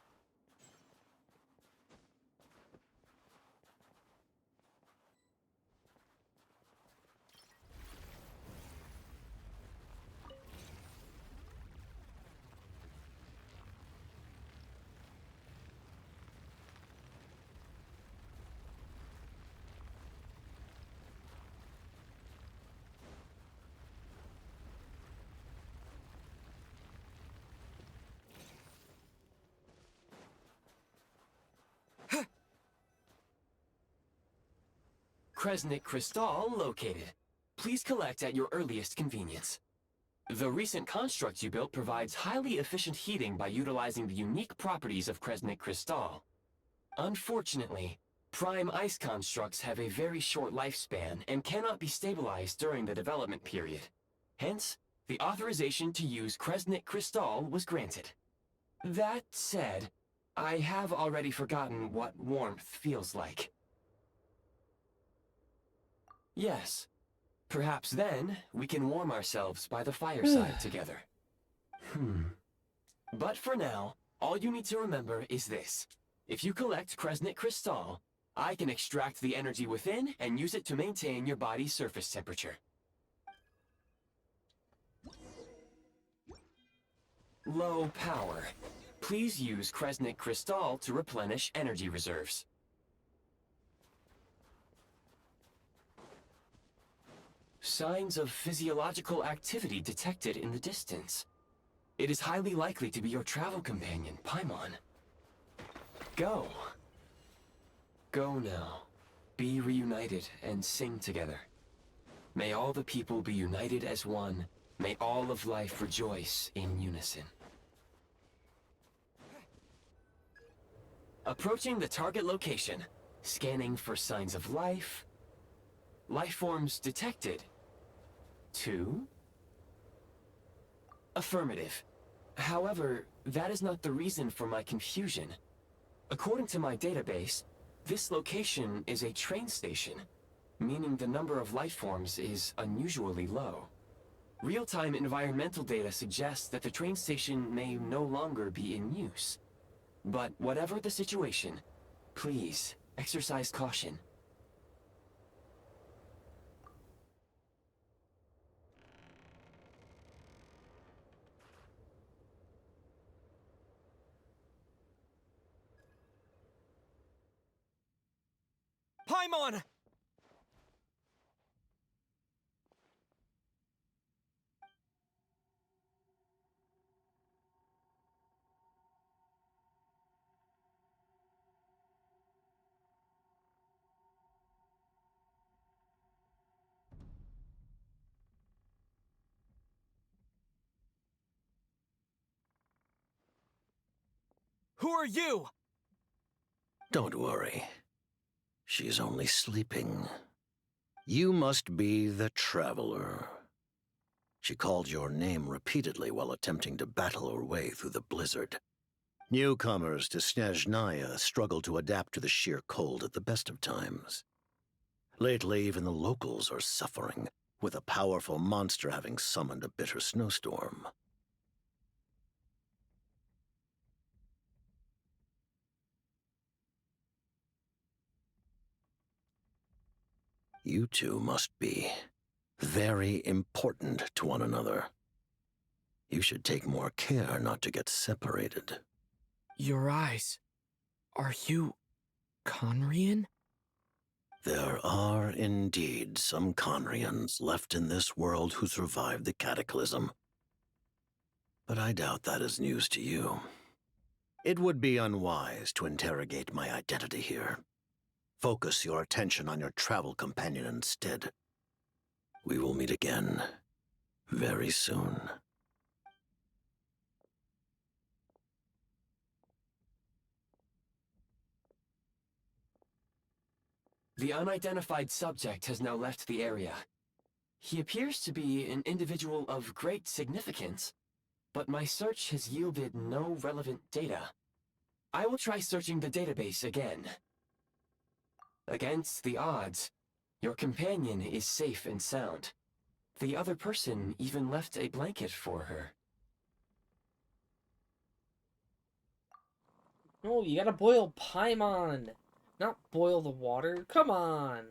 Kresnik Crystal located. Please collect at your earliest convenience. The recent construct you built provides highly efficient heating by utilizing the unique properties of Kresnik Crystal. Unfortunately, Prime Ice constructs have a very short lifespan and cannot be stabilized during the development period. Hence, the authorization to use Kresnik Crystal was granted. That said, I have already forgotten what warmth feels like. Yes. Perhaps then, we can warm ourselves by the fireside together. But for now, all you need to remember is this. If you collect Kresnik Crystal, I can extract the energy within and use it to maintain your body's surface temperature. Low power. Please use Kresnik Crystal to replenish energy reserves. Signs of physiological activity detected in the distance. It is highly likely to be your travel companion, Paimon. Go. Go now. Be reunited and sing together. May all the people be united as one. May all of life rejoice in unison. Approaching the target location. Scanning for signs of life. Life forms detected. 2. Affirmative. However, that is not the reason for my confusion. According to my database, this location is a train station, meaning the number of life forms is unusually low. Real-time environmental data suggests that the train station may no longer be in use. But whatever the situation, please exercise caution. Paimon! Who are you? Don't worry. She's only sleeping. You must be the Traveler. She called your name repeatedly while attempting to battle her way through the blizzard. Newcomers to Snezhnaya struggle to adapt to the sheer cold at the best of times. Lately, even the locals are suffering, with a powerful monster having summoned a bitter snowstorm. You two must be very important to one another. You should take more care not to get separated. Your eyes. Are you Conrian? There are indeed some Conrians left in this world who survived the cataclysm. But I doubt that is news to you. It would be unwise to interrogate my identity here. Focus your attention on your travel companion instead. We will meet again very soon. The unidentified subject has now left the area. He appears to be an individual of great significance, but my search has yielded no relevant data. I will try searching the database again. Against the odds, your companion is safe and sound. The other person even left a blanket for her. No, you gotta boil Paimon, not boil the water. Come on.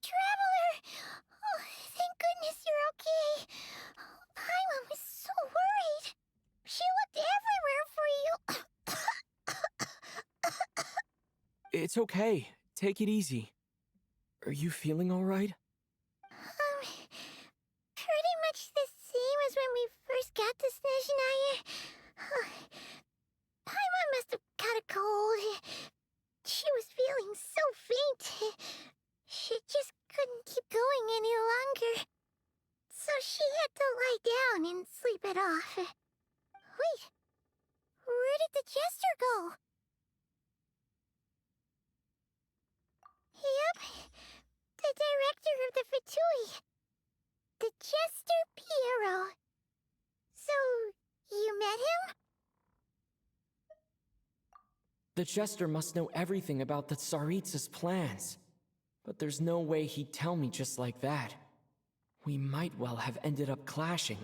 Traveler! Oh, thank goodness you're okay. Paimon was so worried. She looked everywhere for you. It's okay. Take it easy. Are you feeling all right? Pretty much the same as when we first got to Snezhnaya. Paimon must have caught a cold. She was feeling so faint. She just couldn't keep going any longer. So she had to lie down and sleep it off. Wait, where did the jester go? Yep, the director of the Fatui. The Jester Piero. So, you met him? The Jester must know everything about the Tsaritsa's plans. But there's no way he'd tell me just like that. We might well have ended up clashing.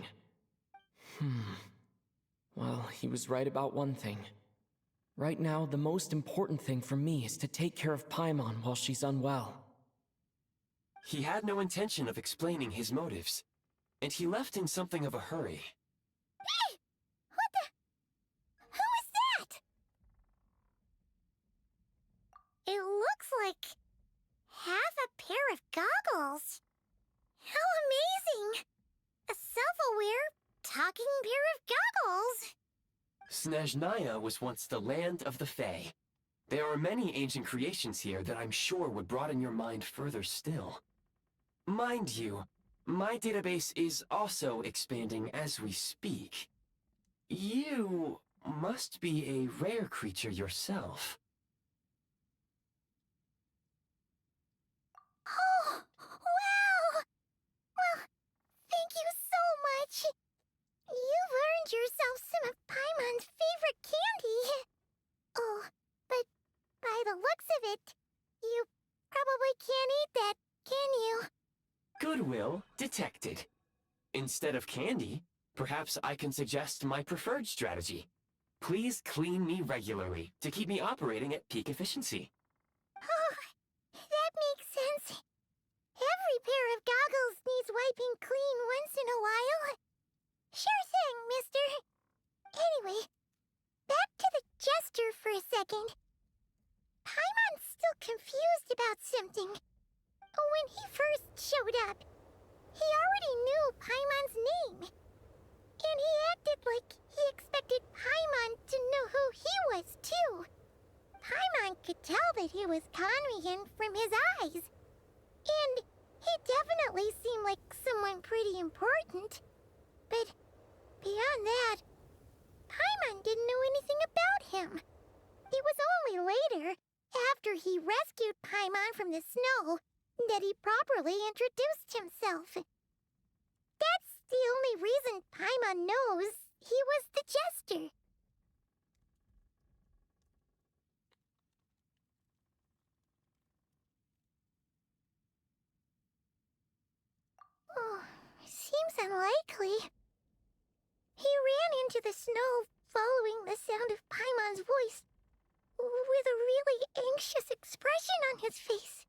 Well, he was right about one thing. Right now, the most important thing for me is to take care of Paimon while she's unwell. He had no intention of explaining his motives, and he left in something of a hurry. Hey! What the? Who is that? It looks like half a pair of goggles. How amazing! A self-aware, talking pair of goggles! Snezhnaya was once the land of the Fae. There are many ancient creations here that I'm sure would broaden your mind further still. Mind you, my database is also expanding as we speak. You must be a rare creature yourself. Oh, wow! Well, thank you so much. You've earned yourself some of Paimon's favorite candy. Oh, but by the looks of it, you probably can't eat that, can you? Goodwill detected. Instead of candy, perhaps I can suggest my preferred strategy. Please clean me regularly to keep me operating at peak efficiency. Oh, that makes sense. Every pair of goggles needs wiping clean once in a while. Sure thing, mister. Anyway, back to the jester for a second. Paimon's still confused about something. When he first showed up, he already knew Paimon's name. And he acted like he expected Paimon to know who he was, too. Paimon could tell that he was Conrian from his eyes. And he definitely seemed like someone pretty important. But beyond that, Paimon didn't know anything about him. It was only later, after he rescued Paimon from the snow, that he properly introduced himself. That's the only reason Paimon knows he was the jester. Oh, seems unlikely. He ran into the snow following the sound of Paimon's voice, with a really anxious expression on his face.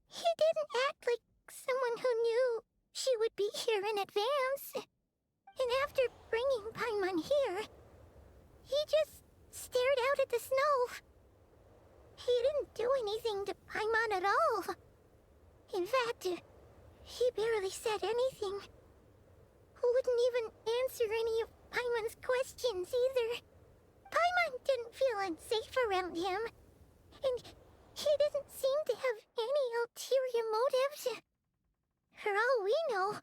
He didn't act like someone who knew she would be here in advance. And after bringing Paimon here, he just stared out at the snow. He didn't do anything to Paimon at all. In fact, he barely said anything. Wouldn't even answer any of Paimon's questions either. Paimon didn't feel unsafe around him, and he didn't seem to have any ulterior motives. For all we know,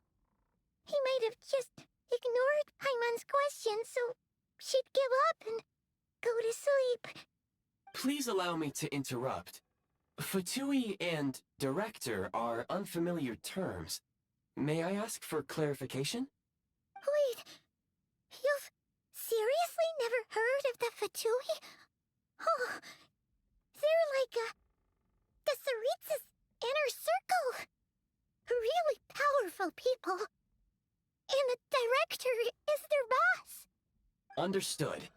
he might have just ignored Paimon's questions so she'd give up and go to sleep. Please allow me to interrupt. Fatui and director are unfamiliar terms. May I ask for clarification? Wait, you've seriously never heard of the Fatui? Oh, they're like the Tsaritsa's inner circle. Really powerful people. And the director is their boss. Understood.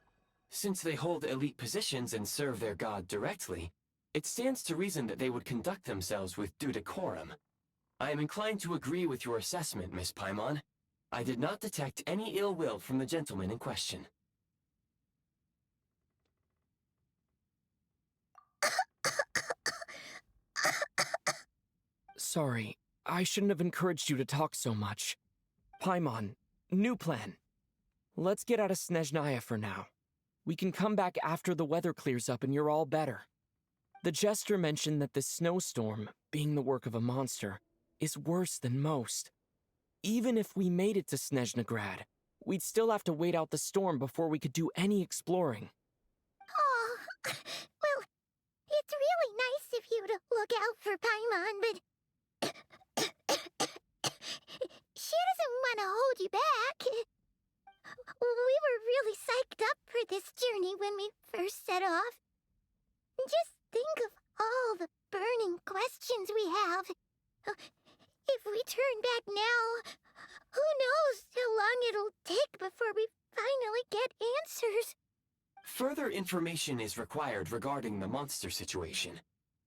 Since they hold elite positions and serve their god directly, it stands to reason that they would conduct themselves with due decorum. I am inclined to agree with your assessment, Miss Paimon. I did not detect any ill will from the gentleman in question. Sorry, I shouldn't have encouraged you to talk so much. Paimon, new plan. Let's get out of Snezhnaya for now. We can come back after the weather clears up and you're all better. The jester mentioned that this snowstorm, being the work of a monster, is worse than most. Even if we made it to Snezhnegrad, we'd still have to wait out the storm before we could do any exploring. Oh, well, it's really nice of you to look out for Paimon, but she doesn't want to hold you back. We were really psyched up for this journey when we first set off. Just think of all the burning questions we have. If we turn back now, who knows how long it'll take before we finally get answers. Further information is required regarding the monster situation.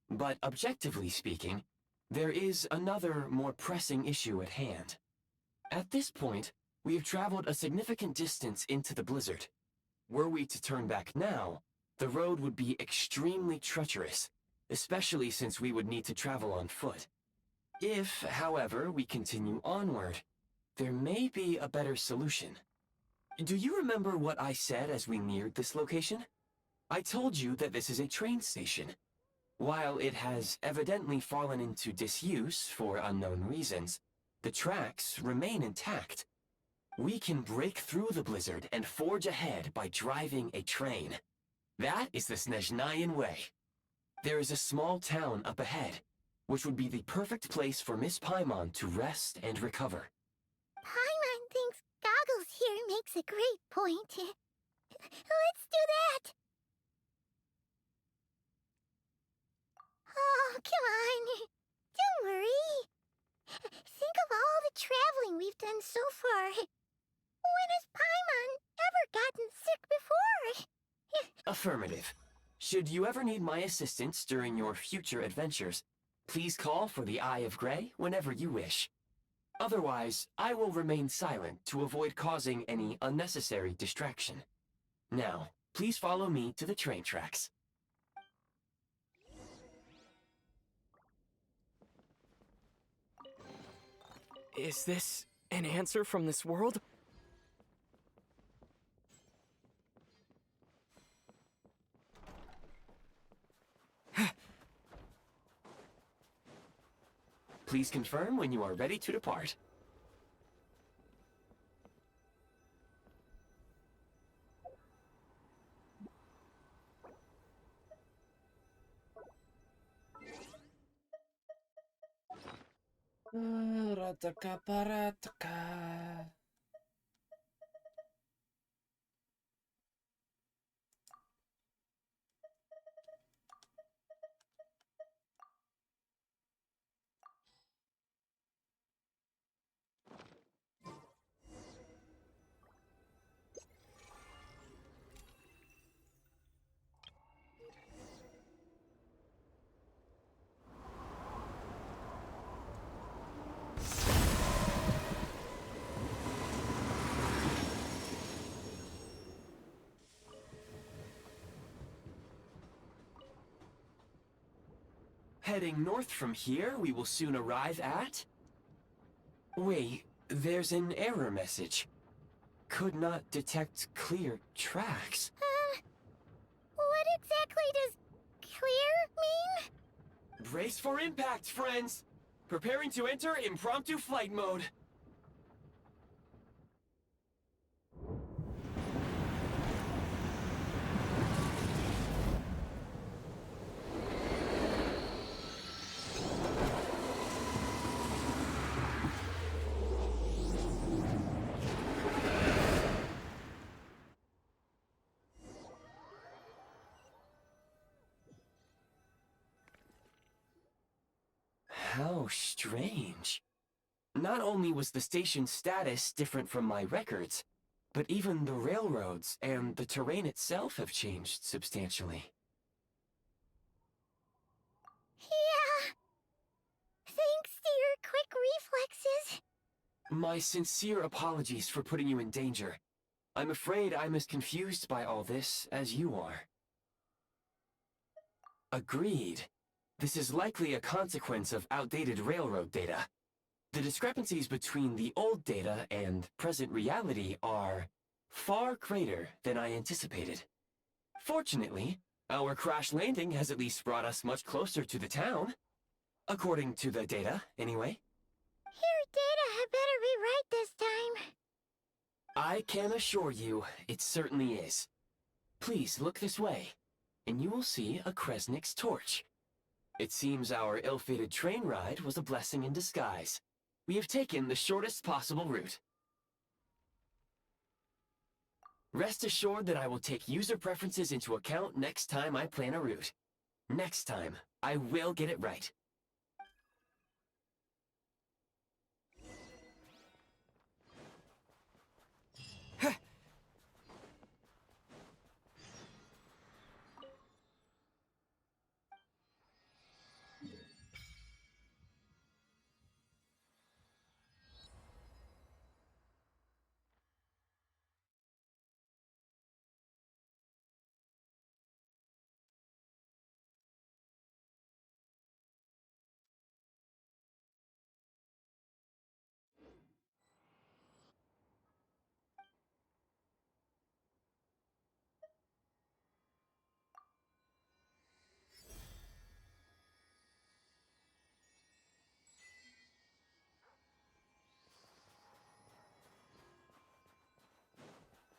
But objectively speaking, there is another, more pressing issue at hand. At this point, we have traveled a significant distance into the blizzard. Were we to turn back now, the road would be extremely treacherous, especially since we would need to travel on foot. If, however, we continue onward, there may be a better solution. Do you remember what I said as we neared this location? I told you that this is a train station. While it has evidently fallen into disuse for unknown reasons, the tracks remain intact. We can break through the blizzard and forge ahead by driving a train. That is the Snezhnayan way. There is a small town up ahead, which would be the perfect place for Miss Paimon to rest and recover. Paimon thinks Goggles here makes a great point. Let's do that! Oh, come on. Don't worry. Think of all the traveling we've done so far. When has Paimon ever gotten sick before? Affirmative. Should you ever need my assistance during your future adventures, please call for the Eye of Grey whenever you wish. Otherwise, I will remain silent to avoid causing any unnecessary distraction. Now, please follow me to the train tracks. Is this an answer from this world? Please confirm when you are ready to depart. Rataka parataka. Heading north from here, we will soon arrive at... Wait, there's an error message. Could not detect clear tracks. What exactly does clear mean? Brace for impact, friends! Preparing to enter impromptu flight mode. How strange. Not only was the station's status different from my records, but even the railroads and the terrain itself have changed substantially. Yeah. Thanks to your quick reflexes. My sincere apologies for putting you in danger. I'm afraid I'm as confused by all this as you are. Agreed. This is likely a consequence of outdated railroad data. The discrepancies between the old data and present reality are far greater than I anticipated. Fortunately, our crash landing has at least brought us much closer to the town. According to the data, anyway. Your data had better be right this time. I can assure you, it certainly is. Please look this way, and you will see a Kresnik's torch. It seems our ill-fated train ride was a blessing in disguise. We have taken the shortest possible route. Rest assured that I will take user preferences into account next time I plan a route. Next time, I will get it right.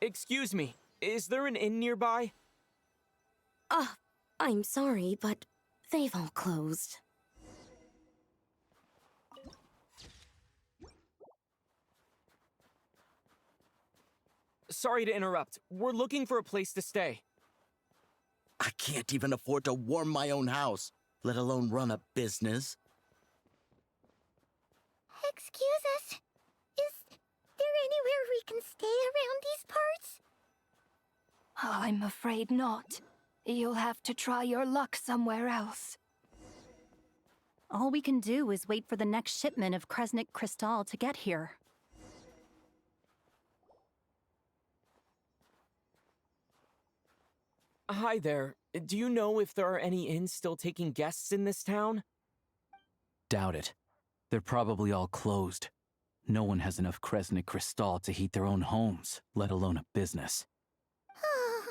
Excuse me, is there an inn nearby? I'm sorry, but they've all closed. Sorry to interrupt. We're looking for a place to stay. I can't even afford to warm my own house, let alone run a business. Excuse us. Is there anywhere we can stay around these parts? I'm afraid not. You'll have to try your luck somewhere else. All we can do is wait for the next shipment of Kresnik Crystal to get here. Hi there. Do you know if there are any inns still taking guests in this town? Doubt it. They're probably all closed. No one has enough Kresnik Crystal to heat their own homes, let alone a business. Oh,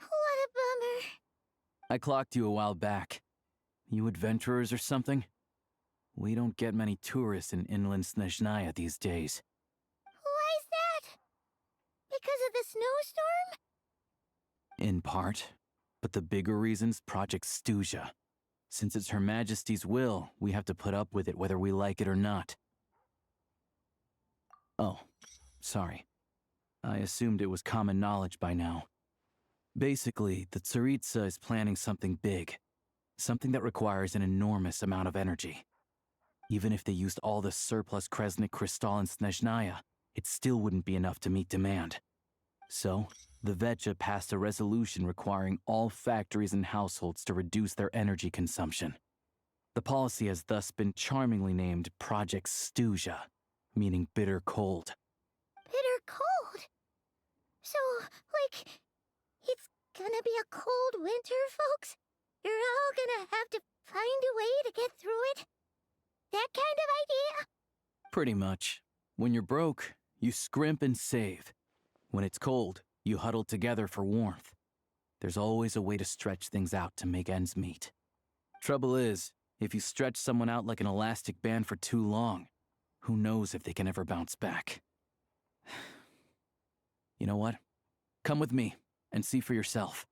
what a bummer. I clocked you a while back. You adventurers or something? We don't get many tourists in inland Snezhnaya these days. Why is that? Because of the snowstorm? In part. But the bigger reason's Project Stuja. Since it's Her Majesty's will, we have to put up with it whether we like it or not. Oh, sorry. I assumed it was common knowledge by now. Basically, the Tsaritsa is planning something big. Something that requires an enormous amount of energy. Even if they used all the surplus Kresnik Crystal in Snezhnaya, it still wouldn't be enough to meet demand. So, the Vecha passed a resolution requiring all factories and households to reduce their energy consumption. The policy has thus been charmingly named Project Stuja, meaning bitter cold. Bitter cold? So, like, it's gonna be a cold winter, folks? You're all gonna have to find a way to get through it? That kind of idea? Pretty much. When you're broke, you scrimp and save. When it's cold, you huddle together for warmth. There's always a way to stretch things out to make ends meet. Trouble is, if you stretch someone out like an elastic band for too long, who knows if they can ever bounce back. You know what? Come with me and see for yourself.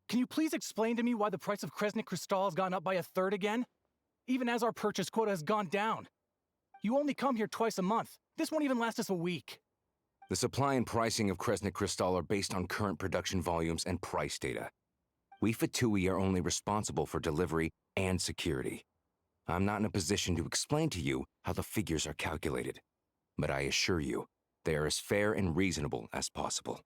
Can you please explain to me why the price of Kresnik Crystal has gone up by 1/3 again? Even as our purchase quota has gone down. You only come here twice a month. This won't even last us a week. The supply and pricing of Kresnik Crystal are based on current production volumes and price data. We Fatui are only responsible for delivery and security. I'm not in a position to explain to you how the figures are calculated, but I assure you, they are as fair and reasonable as possible.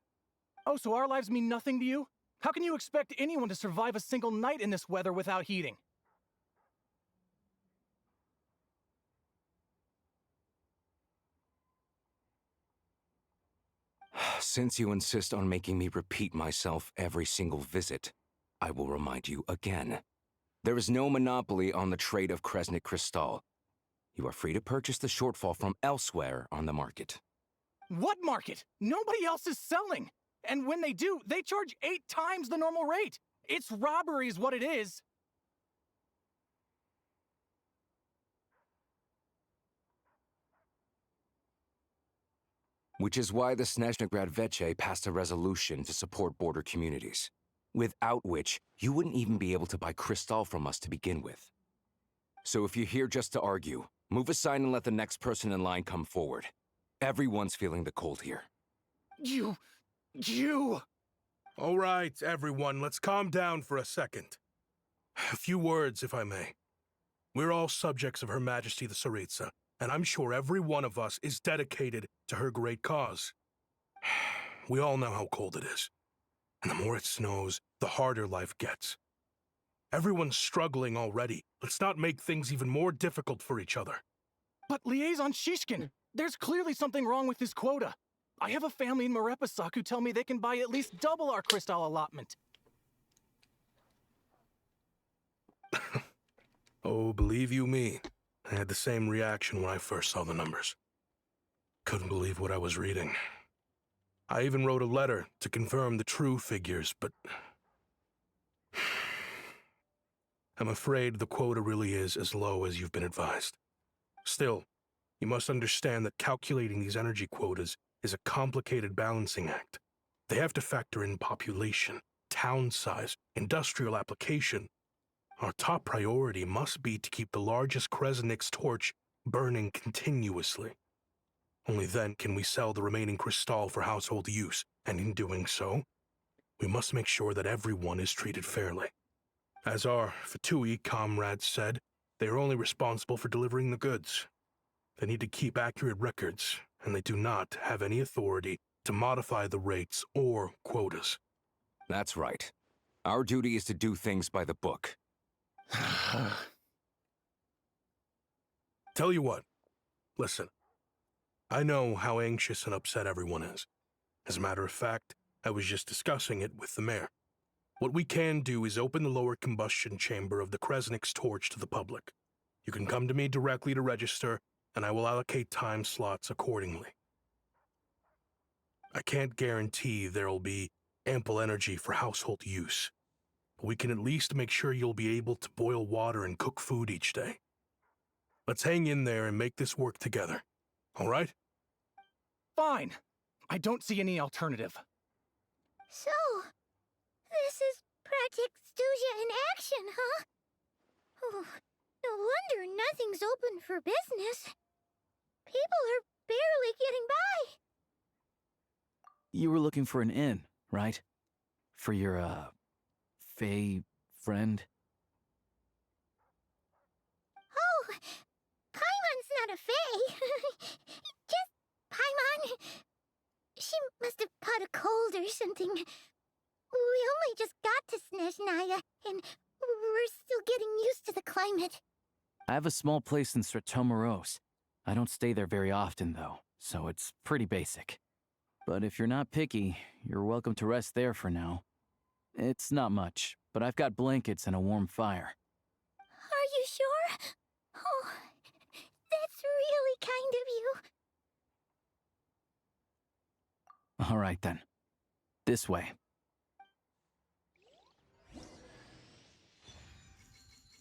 Oh, so our lives mean nothing to you? How can you expect anyone to survive a single night in this weather without heating? Since you insist on making me repeat myself every single visit, I will remind you again. There is no monopoly on the trade of Kresnik Crystal. You are free to purchase the shortfall from elsewhere on the market. What market? Nobody else is selling. And when they do, they charge 8 times the normal rate. It's robbery is what it is. Which is why the Snezhnegrad Veche passed a resolution to support border communities, without which you wouldn't even be able to buy Crystal from us to begin with. So if you're here just to argue, move aside and let the next person in line come forward. Everyone's feeling the cold here. You... All right, everyone, let's calm down for a second. A few words, if I may. We're all subjects of Her Majesty the Tsaritsa, and I'm sure every one of us is dedicated to her great cause. We all know how cold it is. And the more it snows, the harder life gets. Everyone's struggling already. Let's not make things even more difficult for each other. But Liaison Shishkin, there's clearly something wrong with this quota. I have a family in Marepasak who tell me they can buy at least double our Crystal allotment. Oh, believe you me, I had the same reaction when I first saw the numbers. Couldn't believe what I was reading. I even wrote a letter to confirm the true figures, but I'm afraid the quota really is as low as you've been advised. Still, you must understand that calculating these energy quotas is a complicated balancing act. They have to factor in population, town size, industrial application. Our top priority must be to keep the largest Kresnik's torch burning continuously. Only then can we sell the remaining crystal for household use, and in doing so, we must make sure that everyone is treated fairly. As our Fatui comrades said, they are only responsible for delivering the goods. They need to keep accurate records, and they do not have any authority to modify the rates or quotas. That's right. Our duty is to do things by the book. Tell you what, listen. I know how anxious and upset everyone is. As a matter of fact, I was just discussing it with the mayor. What we can do is open the lower combustion chamber of the Kresnik's torch to the public. You can come to me directly to register, and I will allocate time slots accordingly. I can't guarantee there'll be ample energy for household use, but we can at least make sure you'll be able to boil water and cook food each day. Let's hang in there and make this work together, all right? Fine. I don't see any alternative. So, this is Project Stuja in action, huh? Oh, no wonder nothing's open for business. People are barely getting by. You were looking for an inn, right? For your, Fae friend? Oh, Paimon's not a fae. Just Paimon. She must have caught a cold or something. We only just got to Snezhnaya, and we're still getting used to the climate. I have a small place in Stratomaros. I don't stay there very often, though, so it's pretty basic. But if you're not picky, you're welcome to rest there for now. It's not much, but I've got blankets and a warm fire. Are you sure? Oh, that's really kind of you. All right, then. This way.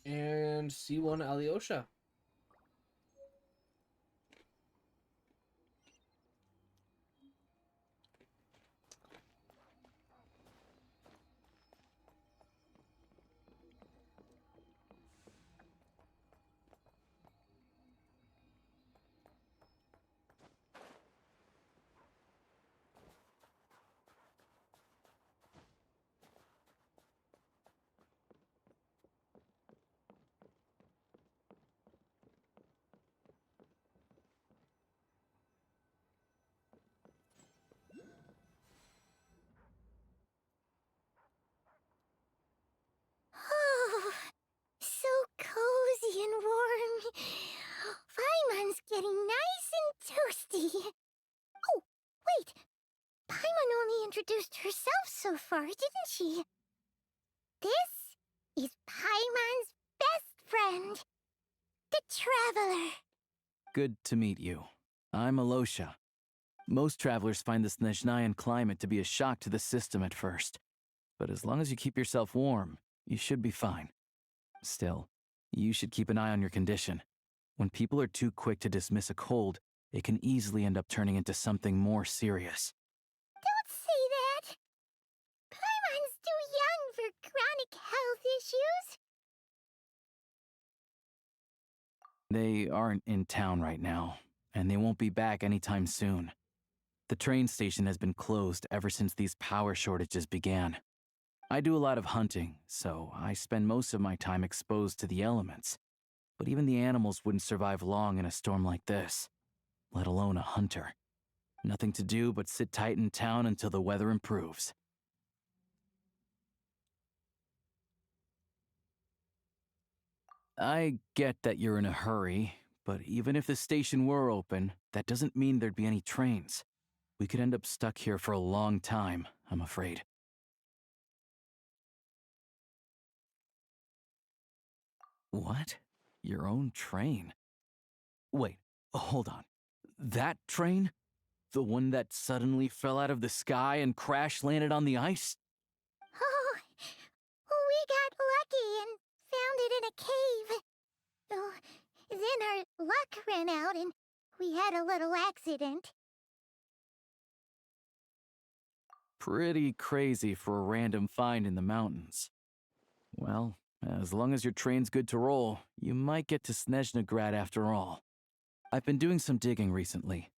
And C1 Alyosha. Oh, so cozy and warm. Paimon's getting nice and toasty. Oh, wait. Paimon only introduced herself so far, didn't she? This is Paimon's best friend, the Traveler. Good to meet you. I'm Alosha. Most travelers find the Snezhnayan climate to be a shock to the system at first. But as long as you keep yourself warm, you should be fine. Still, you should keep an eye on your condition. When people are too quick to dismiss a cold, it can easily end up turning into something more serious. Don't say that. Paimon's too young for chronic health issues. They aren't in town right now, and they won't be back anytime soon. The train station has been closed ever since these power shortages began. I do a lot of hunting, so I spend most of my time exposed to the elements. But even the animals wouldn't survive long in a storm like this, let alone a hunter. Nothing to do but sit tight in town until the weather improves. I get that you're in a hurry, but even if the station were open, that doesn't mean there'd be any trains. We could end up stuck here for a long time, I'm afraid. What? Your own train? Wait, hold on. That train? The one that suddenly fell out of the sky and crash-landed on the ice? Oh, we got lucky and found it cave. Oh, then our luck ran out and we had a little accident. Pretty crazy for a random find in the mountains. Well, as long as your train's good to roll, you might get to Snezhnegrad after all. I've been doing some digging recently.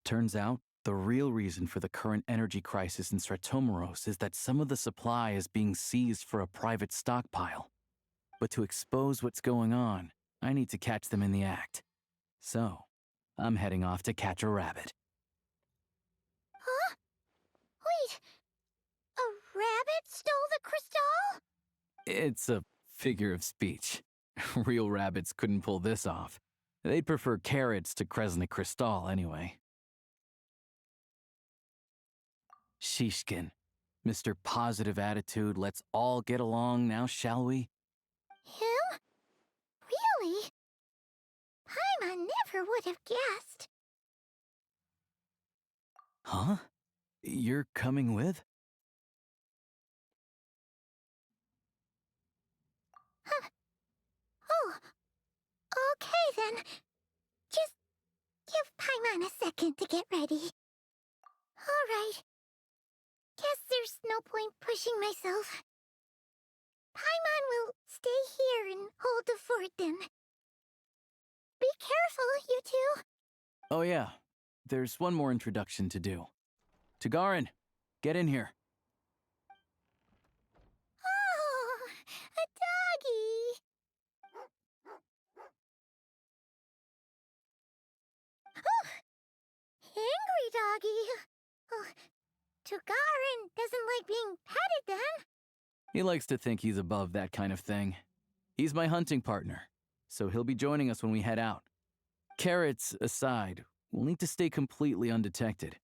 Turns out, the real reason for the current energy crisis in Stratomeros is that some of the supply is being seized for a private stockpile. But to expose what's going on, I need to catch them in the act. So, I'm heading off to catch a rabbit. Huh? Wait, a rabbit stole the crystal? It's a figure of speech. Real rabbits couldn't pull this off. They'd prefer carrots to Kresnik Kristall anyway. Shishkin, Mr. Positive Attitude, let's all get along now, shall we? Him? Really? Paimon never would have guessed. Huh? You're coming with? Huh. Oh, okay then. Just give Paimon a second to get ready. All right. Guess there's no point pushing myself. Paimon will stay here and hold the fort then. Be careful, you two. Oh yeah, there's one more introduction to do. Tagarin, get in here. Oh, a doggy. Oh, angry doggy. Oh, Tagarin doesn't like being petted then. He likes to think he's above that kind of thing. He's my hunting partner, so he'll be joining us when we head out. Carrots aside, we'll need to stay completely undetected.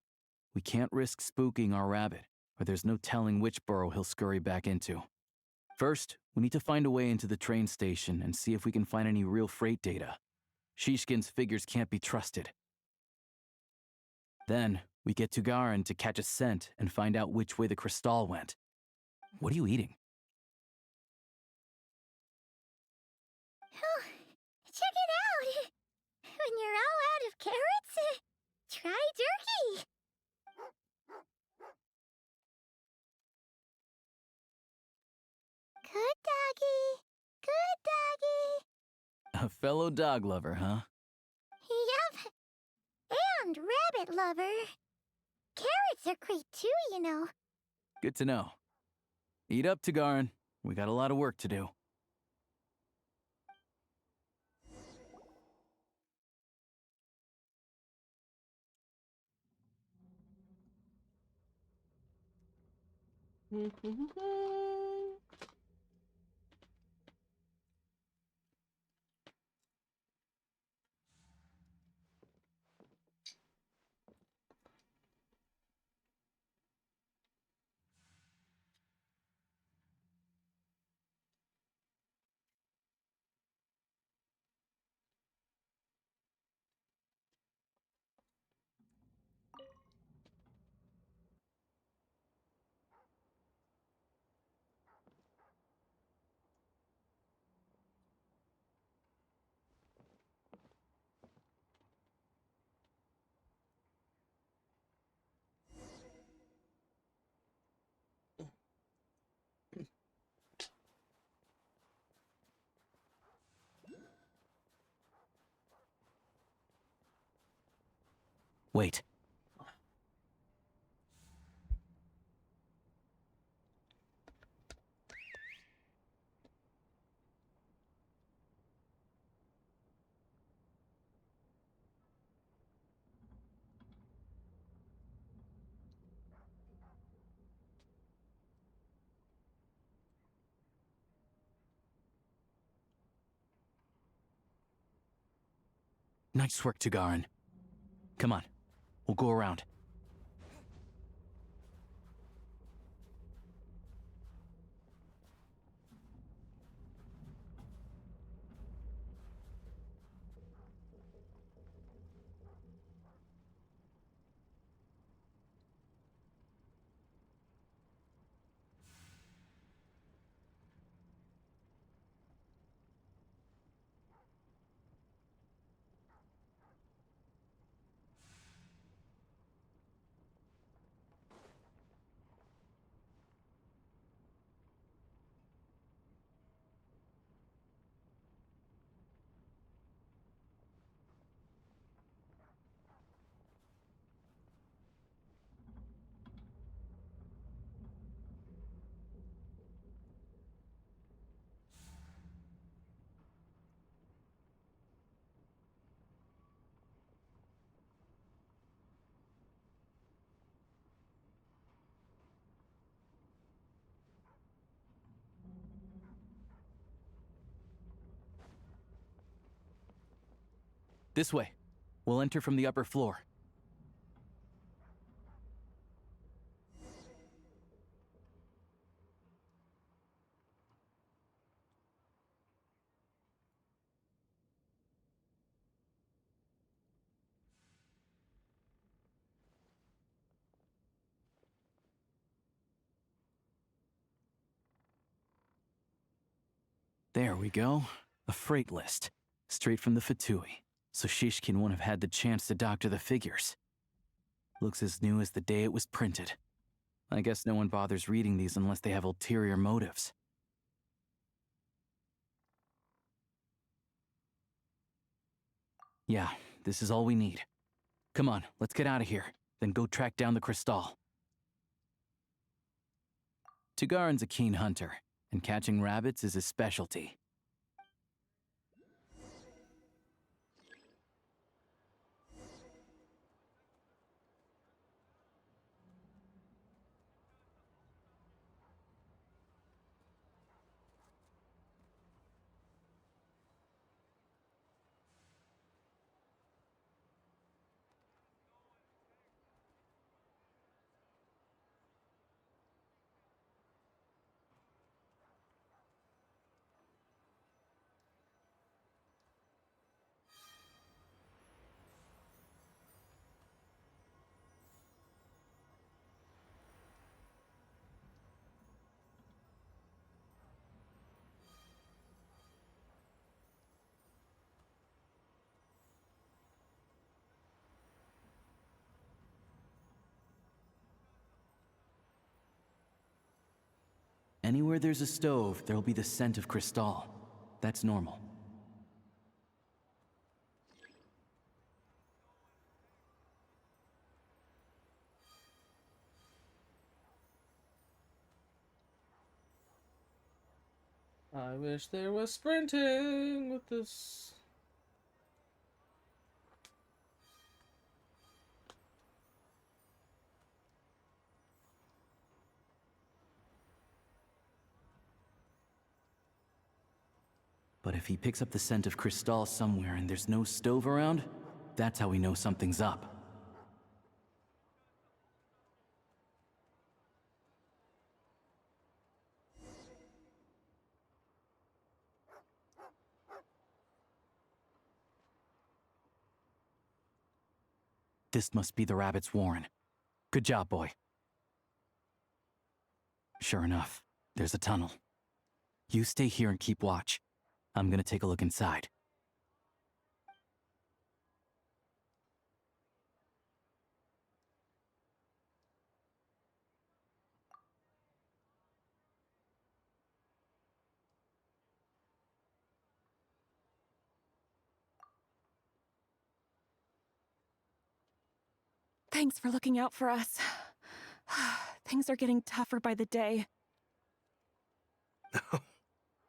We can't risk spooking our rabbit, or there's no telling which burrow he'll scurry back into. First, we need to find a way into the train station and see if we can find any real freight data. Shishkin's figures can't be trusted. Then, we get Tagarin to catch a scent and find out which way the crystal went. What are you eating? Oh, check it out. When you're all out of carrots, try jerky. Good doggy. Good doggy. A fellow dog lover, huh? Yup. And rabbit lover. Carrots are great too, you know. Good to know. Eat up, Tagarin. We got a lot of work to do. Wait. Nice work, Tagarin. Come on, we'll go around. This way. We'll enter from the upper floor. There we go. A freight list. Straight from the Fatui. So Shishkin won't have had the chance to doctor the figures. Looks as new as the day it was printed. I guess no one bothers reading these unless they have ulterior motives. Yeah, this is all we need. Come on, let's get out of here. Then go track down the Crystal. Tugarin's a keen hunter, and catching rabbits is his specialty. Anywhere there's a stove, there'll be the scent of Crystal. That's normal. I wish there was sprinting with this. But if he picks up the scent of Crystal somewhere and there's no stove around, that's how we know something's up. This must be the rabbit's warren. Good job, boy. Sure enough, there's a tunnel. You stay here and keep watch. I'm gonna take a look inside. Thanks for looking out for us. Things are getting tougher by the day.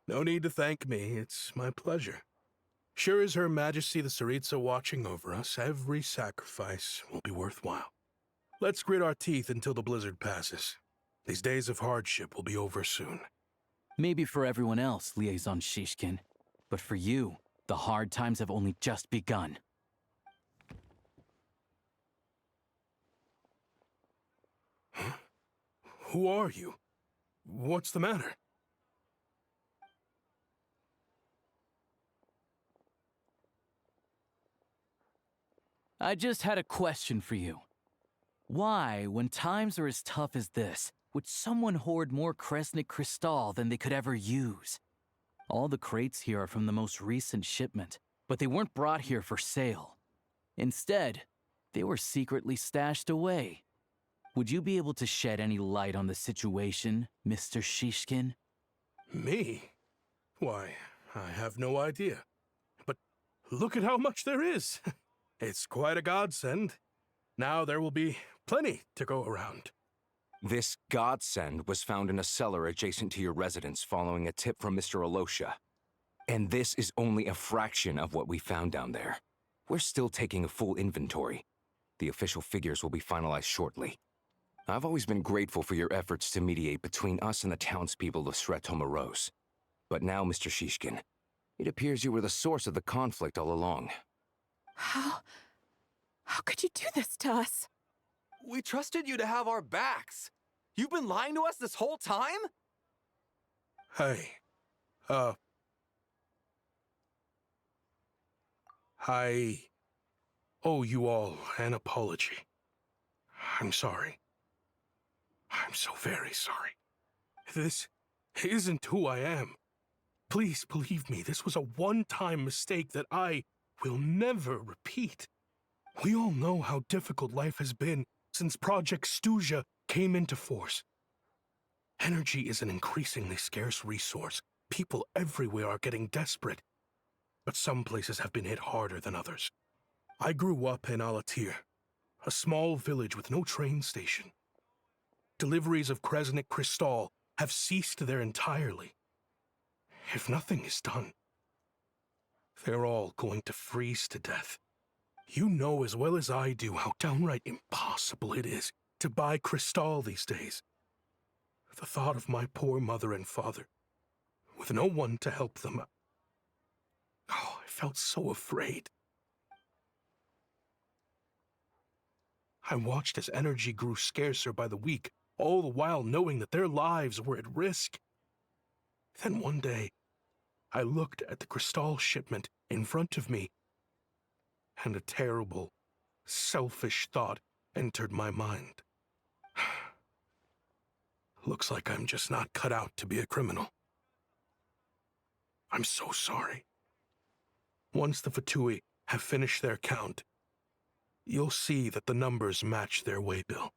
No need to thank me. It's my pleasure. Sure is Her Majesty the Tsaritsa watching over us, every sacrifice will be worthwhile. Let's grit our teeth until the blizzard passes. These days of hardship will be over soon. Maybe for everyone else, Liaison Shishkin. But for you, the hard times have only just begun. Huh? Who are you? What's the matter? I just had a question for you. Why, when times are as tough as this, would someone hoard more Kresnik Crystal than they could ever use? All the crates here are from the most recent shipment, but they weren't brought here for sale. Instead, they were secretly stashed away. Would you be able to shed any light on the situation, Mr. Shishkin? Me? Why, I have no idea. But look at how much there is. It's quite a godsend. Now there will be plenty to go around. This godsend was found in a cellar adjacent to your residence following a tip from Mr. Alosha. And this is only a fraction of what we found down there. We're still taking a full inventory. The official figures will be finalized shortly. I've always been grateful for your efforts to mediate between us and the townspeople of Sretomaros. But now, Mr. Shishkin, it appears you were the source of the conflict all along. How could you do this to us? We trusted you to have our backs. You've been lying to us this whole time? Hey, I owe you all an apology. I'm sorry. I'm so very sorry. This isn't who I am. Please believe me, this was a one-time mistake that I will never repeat. We all know how difficult life has been since Project Stuja came into force. Energy is an increasingly scarce resource. People everywhere are getting desperate. But some places have been hit harder than others. I grew up in Alatir, a small village with no train station. Deliveries of Kresnik Kristall have ceased there entirely. If nothing is done, they're all going to freeze to death. You know as well as I do how downright impossible it is to buy Kristall these days. The thought of my poor mother and father, with no one to help them, oh, I felt so afraid. I watched as energy grew scarcer by the week, all the while knowing that their lives were at risk. Then one day, I looked at the Kristall shipment in front of me, and a terrible, selfish thought entered my mind. Looks like I'm just not cut out to be a criminal. I'm so sorry. Once the Fatui have finished their count, you'll see that the numbers match their waybill.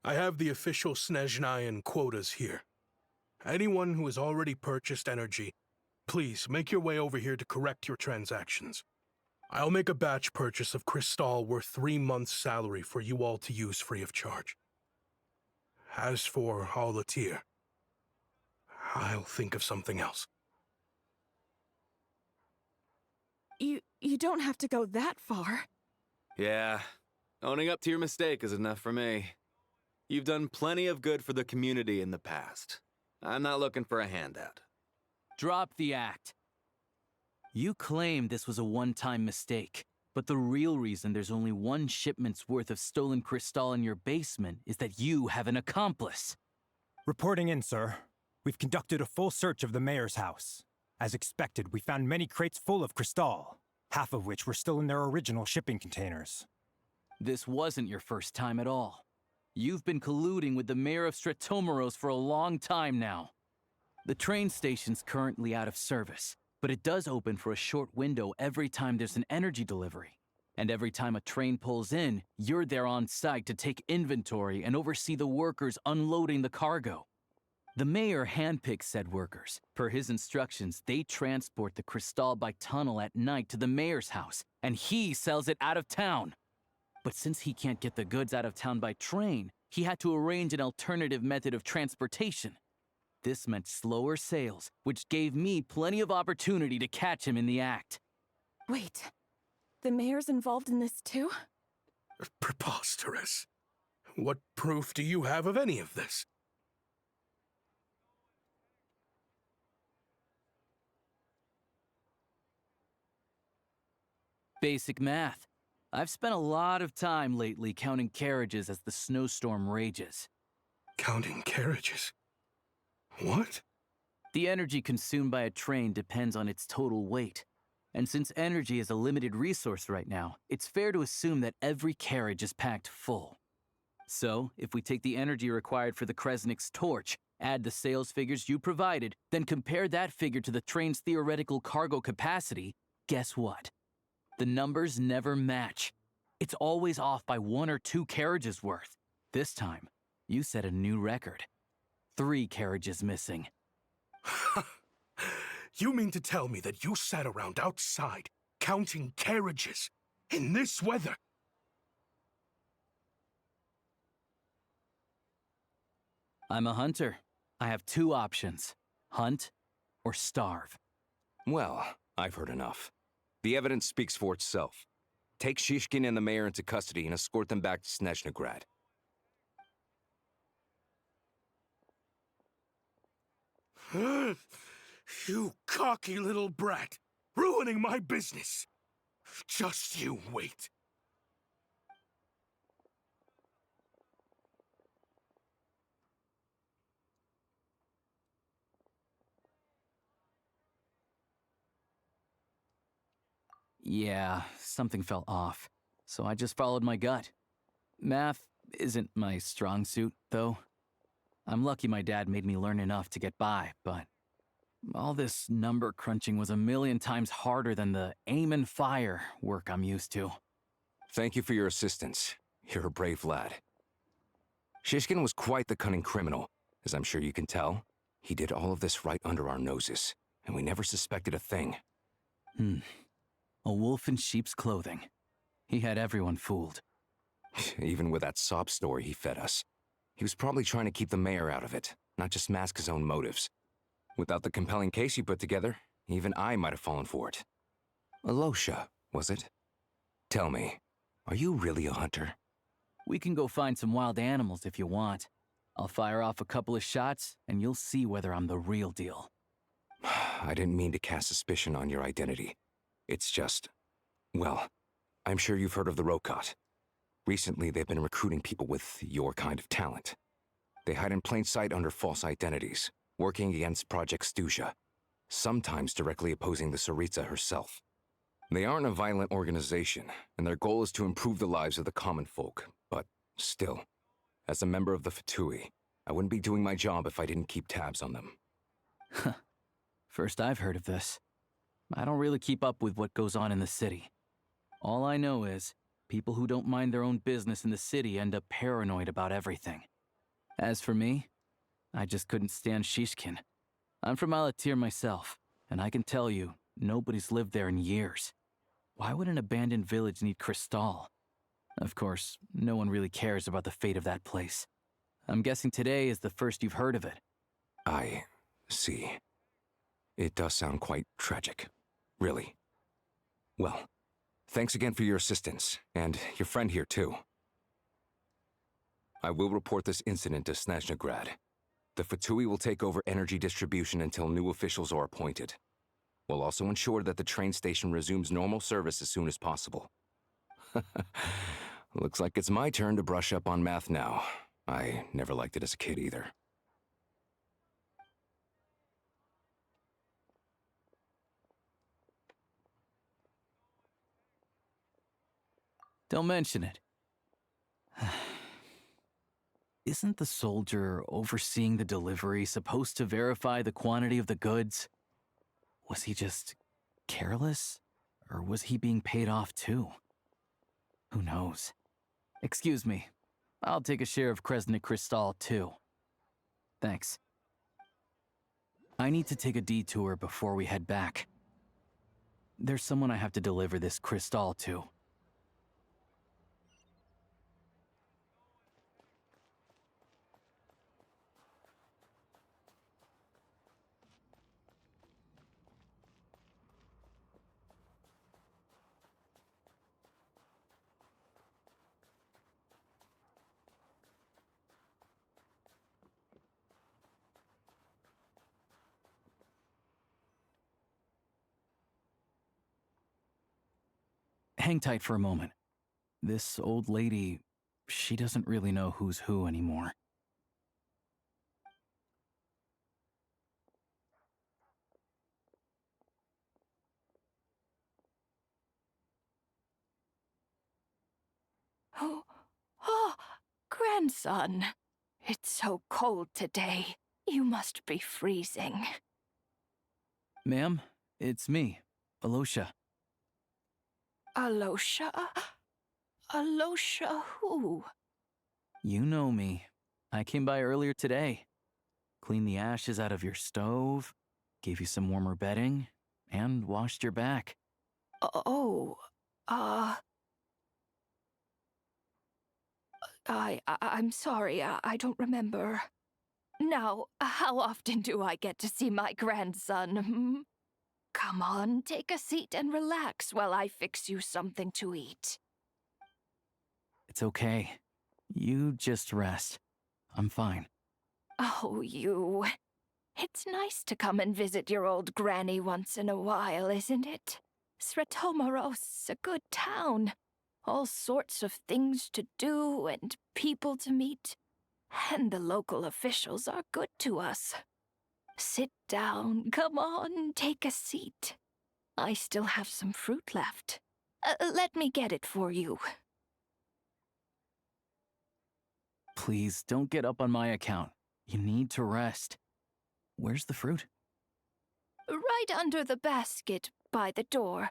I have the official Snezhnayan quotas here. Anyone who has already purchased energy, please make your way over here to correct your transactions. I'll make a batch purchase of Kristall worth 3 months' salary for you all to use free of charge. As for Alatir, I'll think of something else. You don't have to go that far. Yeah, owning up to your mistake is enough for me. You've done plenty of good for the community in the past. I'm not looking for a handout. Drop the act. You claim this was a one-time mistake, but the real reason there's only one shipment's worth of stolen Kristall in your basement is that you have an accomplice. Reporting in, sir. We've conducted a full search of the mayor's house. As expected, we found many crates full of Kristall, half of which were still in their original shipping containers. This wasn't your first time at all. You've been colluding with the mayor of Stratomaros for a long time now. The train station's currently out of service, but it does open for a short window every time there's an energy delivery. And every time a train pulls in, you're there on site to take inventory and oversee the workers unloading the cargo. The mayor handpicks said workers. Per his instructions, they transport the Kristall by tunnel at night to the mayor's house, and he sells it out of town. But since he can't get the goods out of town by train, he had to arrange an alternative method of transportation. This meant slower sales, which gave me plenty of opportunity to catch him in the act. Wait, the mayor's involved in this too? Preposterous. What proof do you have of any of this? Basic math. I've spent a lot of time lately counting carriages as the snowstorm rages. Counting carriages? What? The energy consumed by a train depends on its total weight. And since energy is a limited resource right now, it's fair to assume that every carriage is packed full. So, if we take the energy required for the Kresnik's torch, add the sales figures you provided, then compare that figure to the train's theoretical cargo capacity, guess what? The numbers never match. It's always off by 1 or 2 carriages worth. This time, you set a new record. 3 carriages missing. You mean to tell me that you sat around outside, counting carriages, in this weather? I'm a hunter. I have 2 options. Hunt or starve. Well, I've heard enough. The evidence speaks for itself. Take Shishkin and the mayor into custody and escort them back to Snezhnograd. You cocky little brat! Ruining my business! Just you wait. Yeah, something felt off, so I just followed my gut. Math isn't my strong suit, though. I'm lucky my dad made me learn enough to get by, but all this number crunching was a million times harder than the aim and fire work I'm used to. Thank you for your assistance. You're a brave lad. Shishkin was quite the cunning criminal, as I'm sure you can tell. He did all of this right under our noses, and we never suspected a thing. A wolf in sheep's clothing. He had everyone fooled. Even with that sob story he fed us. He was probably trying to keep the mayor out of it, not just mask his own motives. Without the compelling case you put together, even I might have fallen for it. Alosha, was it? Tell me, are you really a hunter? We can go find some wild animals if you want. I'll fire off a couple of shots, and you'll see whether I'm the real deal. I didn't mean to cast suspicion on your identity. It's just... well, I'm sure you've heard of the Rokot. Recently, they've been recruiting people with your kind of talent. They hide in plain sight under false identities, working against Project Stusha, sometimes directly opposing the Tsaritsa herself. They aren't a violent organization, and their goal is to improve the lives of the common folk, but still, as a member of the Fatui, I wouldn't be doing my job if I didn't keep tabs on them. First I've heard of this. I don't really keep up with what goes on in the city. All I know is, people who don't mind their own business in the city end up paranoid about everything. As for me, I just couldn't stand Shishkin. I'm from Alatir myself, and I can tell you, nobody's lived there in years. Why would an abandoned village need Crystal? Of course, no one really cares about the fate of that place. I'm guessing today is the first you've heard of it. I see. It does sound quite tragic. Really. Well, thanks again for your assistance, and your friend here too. I will report this incident to Snezhnegrad. The Fatui will take over energy distribution until new officials are appointed. We'll also ensure that the train station resumes normal service as soon as possible. Looks like it's my turn to brush up on math now. I never liked it as a kid either. Don't mention it. Isn't the soldier overseeing the delivery supposed to verify the quantity of the goods? Was he just careless? Or was he being paid off too? Who knows? Excuse me. I'll take a share of Kresnik Crystal too. Thanks. I need to take a detour before we head back. There's someone I have to deliver this Crystal to. Hang tight for a moment. This old lady, she doesn't really know who's who anymore. Oh, grandson. It's so cold today. You must be freezing. Ma'am, it's me, Alosha. Alosha? Alosha who? You know me. I came by earlier today. Cleaned the ashes out of your stove, gave you some warmer bedding, and washed your back. I'm sorry, I don't remember. Now, how often do I get to see my grandson? Come on, take a seat and relax while I fix you something to eat. It's okay. You just rest. I'm fine. Oh, you. It's nice to come and visit your old granny once in a while, isn't it? Sretomaros, a good town. All sorts of things to do and people to meet. And the local officials are good to us. Sit down, come on, take a seat. I still have some fruit left. Let me get it for you. Please, don't get up on my account. You need to rest. Where's the fruit? Right under the basket by the door.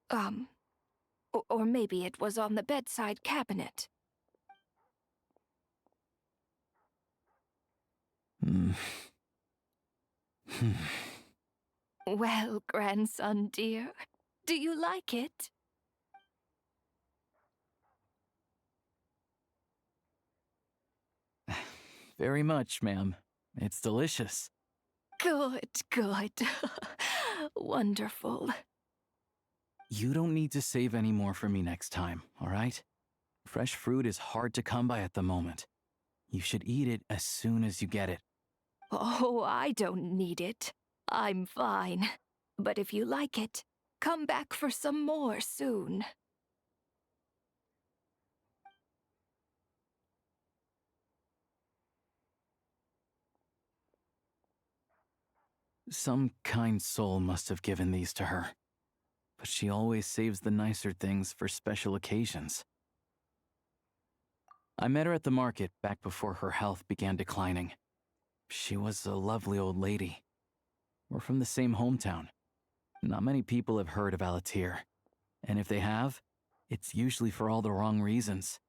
Or maybe it was on the bedside cabinet. Well, grandson dear, do you like it? Very much, ma'am. It's delicious. Good, good. Wonderful. You don't need to save any more for me next time, all right? Fresh fruit is hard to come by at the moment. You should eat it as soon as you get it. Oh, I don't need it. I'm fine. But if you like it, come back for some more soon. Some kind soul must have given these to her. But she always saves the nicer things for special occasions. I met her at the market back before her health began declining. She was a lovely old lady. We're from the same hometown. Not many people have heard of Alatir. And if they have, it's usually for all the wrong reasons.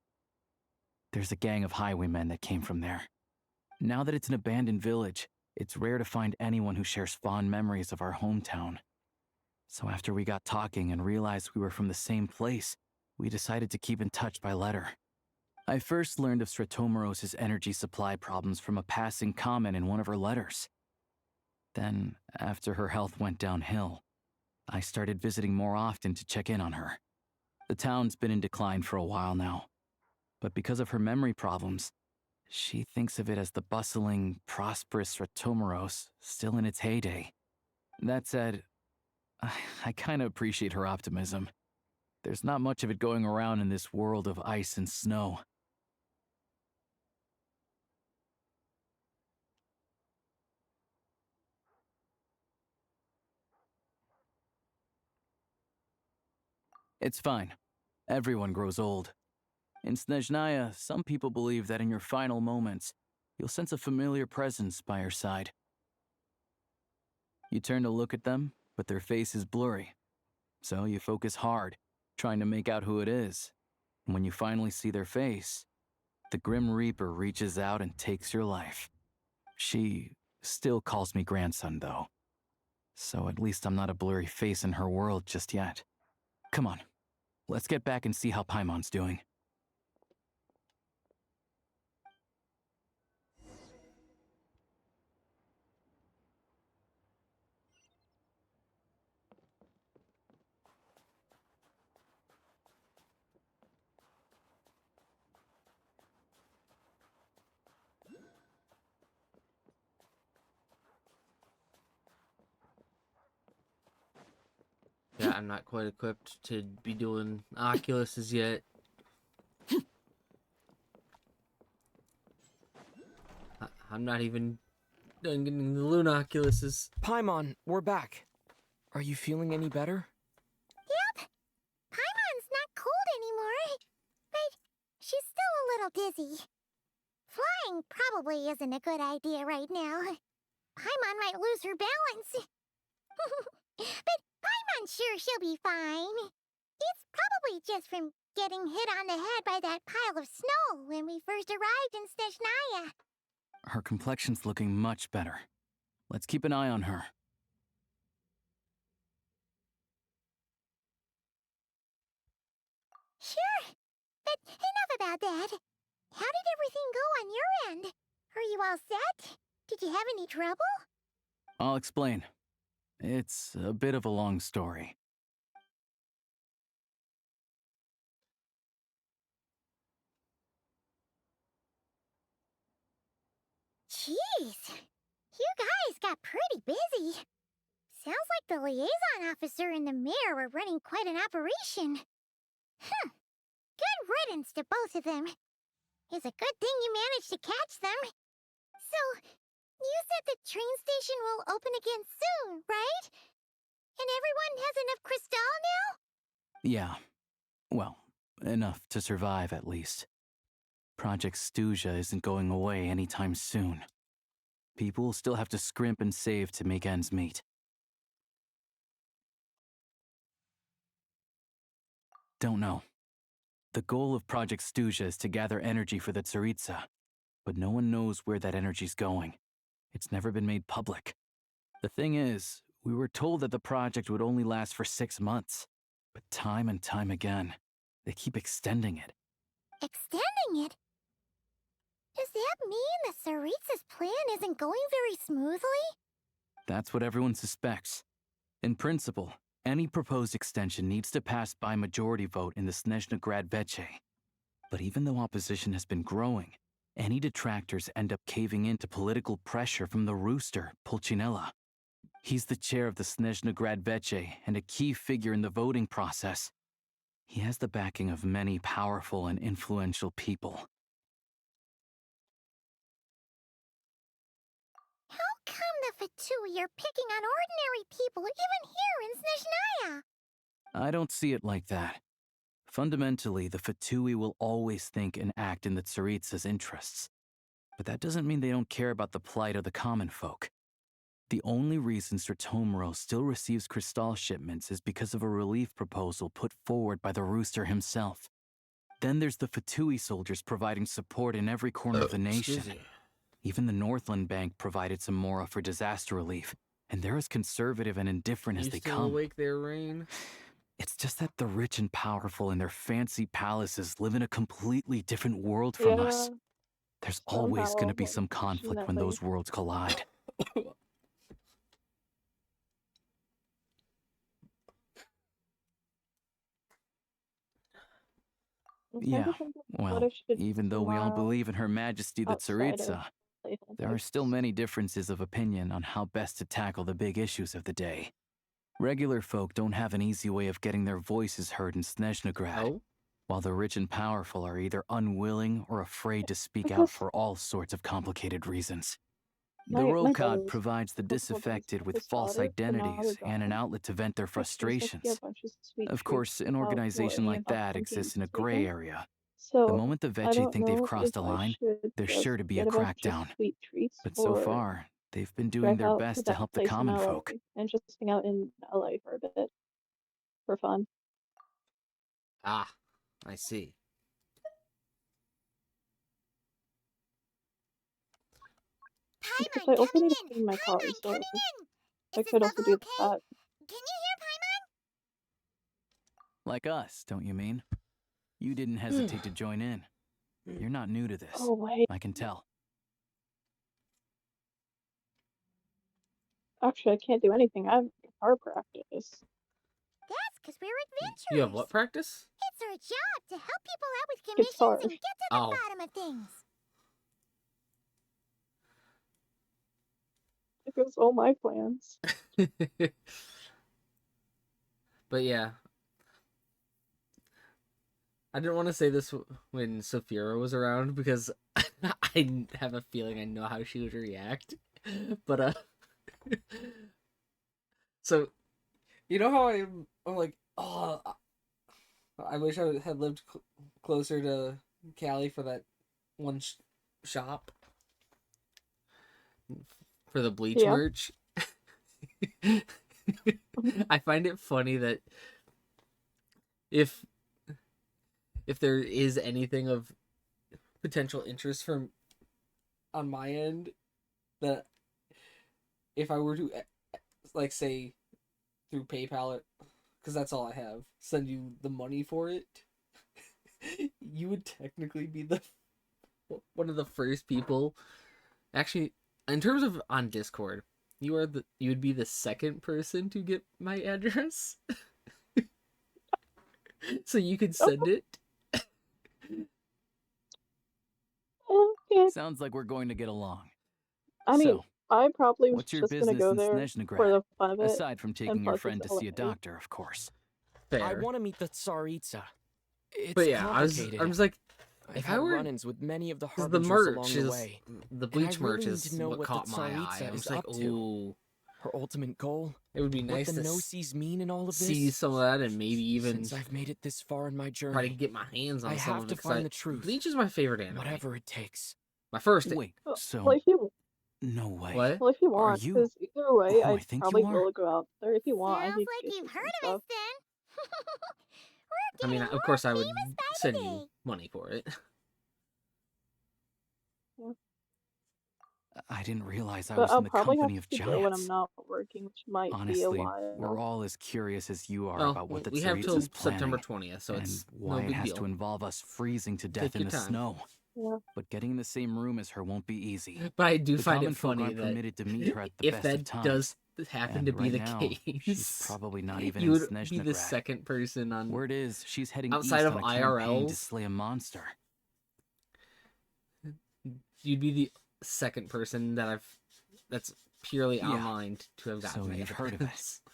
There's a gang of highwaymen that came from there. Now that it's an abandoned village, it's rare to find anyone who shares fond memories of our hometown. So after we got talking and realized we were from the same place, we decided to keep in touch by letter. I first learned of Sretomaros' energy supply problems from a passing comment in one of her letters. Then, after her health went downhill, I started visiting more often to check in on her. The town's been in decline for a while now, but because of her memory problems, she thinks of it as the bustling, prosperous Sretomaros still in its heyday. That said, I kinda appreciate her optimism. There's not much of it going around in this world of ice and snow. It's fine. Everyone grows old. In Snezhnaya, some people believe that in your final moments, you'll sense a familiar presence by your side. You turn to look at them, but their face is blurry. So you focus hard, trying to make out who it is. And when you finally see their face, the Grim Reaper reaches out and takes your life. She still calls me grandson, though. So at least I'm not a blurry face in her world just yet. Come on, let's get back and see how Paimon's doing. Yeah, I'm not quite equipped to be doing Oculuses yet. I'm not even done getting the Lunoculuses. Paimon, we're back. Are you feeling any better? Yep. Paimon's not cold anymore. But she's still a little dizzy. Flying probably isn't a good idea right now. Paimon might lose her balance. But Paimon's sure she'll be fine. It's probably just from getting hit on the head by that pile of snow when we first arrived in Snezhnaya. Her complexion's looking much better. Let's keep an eye on her. Sure. But enough about that. How did everything go on your end? Are you all set? Did you have any trouble? I'll explain. It's a bit of a long story. Jeez. You just got pretty busy. Sounds like the liaison officer and the mayor were running quite an operation. Good riddance to both of them. It's a good thing you managed to catch them. So, you said the train station will open again soon, right? And everyone has enough crystal now? Yeah. Well, enough to survive at least. Project Stuja isn't going away anytime soon. People will still have to scrimp and save to make ends meet. Don't know. The goal of Project Stuja is to gather energy for the Tsaritsa, but no one knows where that energy's going. It's never been made public. The thing is, we were told that the project would only last for 6 months, but time and time again, they keep extending it. Extending it? Does that mean the Tsaritsa's plan isn't going very smoothly? That's what everyone suspects. In principle, any proposed extension needs to pass by majority vote in the Snezhna Grad Veche. But even though opposition has been growing, any detractors end up caving in to political pressure from the rooster, Pulcinella. He's the chair of the Snezhna Grad Veche and a key figure in the voting process. He has the backing of many powerful and influential people. How come the Fatui are picking on ordinary people even here in Snezhnaya? I don't see it like that. Fundamentally, the Fatui will always think and act in the Tsaritsa's interests. But that doesn't mean they don't care about the plight of the common folk. The only reason Sir Tomuro still receives crystal shipments is because of a relief proposal put forward by the Rooster himself. Then there's the Fatui soldiers providing support in every corner of the nation. Even the Northland Bank provided some mora for disaster relief, and they're as conservative and indifferent as they still come. awake there, Rain? It's just that the rich and powerful in their fancy palaces live in a completely different world from us. There's always going to be some conflict when those worlds collide. Yeah, well, even though we all believe in Her Majesty the Tsaritsa, there are still many differences of opinion on how best to tackle the big issues of the day. Regular folk don't have an easy way of getting their voices heard in Snezhnagrad, while the rich and powerful are either unwilling or afraid to speak out for all sorts of complicated reasons. The Rokad provides the disaffected with false identities and an outlet to vent their frustrations. Of course, an organization like that exists in a gray area. The moment the Veche think they've crossed a line, there's sure to be a crackdown. But so far, they've been doing their best to help the common folk. And just hang out in LA for a bit. For fun. Ah, I see. Because I also need to clean my car, so I could also do that. Can you hear Paimon? Like us, don't you mean? You didn't hesitate to join in. You're not new to this. Oh, wait. I can tell. Actually, I can't do anything. I have guitar practice. That's because we're adventurous. You have what practice? It's our job to help people out with commissions and get to the bottom of things. It goes all my plans. But yeah. I didn't want to say this when Saphira was around because I have a feeling I know how she would react. But so you know how I'm like, oh, I wish I had lived closer to Cali for that one shop for the Bleach merch. I find it funny that if there is anything of potential interest from on my end, that if I were to, like, say through PayPal, because that's all I have, send you the money for it, you would technically be one of the first people. Actually, in terms of on Discord, you would be the second person to get my address. So you could send it. Sounds like we're going to get along. I mean, I probably was What's your just gonna business go in there for Snezhnegrad? the fun of it, Aside from and taking your plus friend it's to see a LA. doctor, of course. I Fair. want to meet the Tsaritsa. It's But yeah, I complicated. was like, I've if had I were, run-ins with many of the because the harbingers merch along is the way. the and bleach I merch really need is to know what what caught the my eye. Tsaritsa I was is like, up to. ooh, Her ultimate goal. it would be What nice the to Gnosis mean in all of this. see some of that, and maybe even Since I've made it this far in my journey, try to get my hands on I some have of to it. 'Cause find the truth. Bleach is my favorite anime. Whatever it takes. My first. Wait, Well, so if you no way. What? well, if you Are want, you because either way, who I I think probably you are? will go out there. If you want, I Sounds could like get you've you heard some of us stuff. then. I mean, of course, I would send you money for it. I didn't realize I But was I'll in the probably have company of to go when I'm giants. not working, which might be a Honestly, while. we're all as curious as you are Well, about what the we have till Tsaritsa's planning, September 20th, so and it's why no it big has deal. to involve us freezing to death Take in your the time. snow. Yeah. But getting in the same room as her won't be easy. But I do The find common it folk funny aren't that permitted to meet her at the if best that of times. does happen And to be right the now, case, she's probably not even you in would be the Snezhnegrad. second person on Word is, she's heading outside east of on a campaign to IRLs. slay a monster. You'd be the second person that's purely Yeah. online to have gotten So that you've heard of it. defense A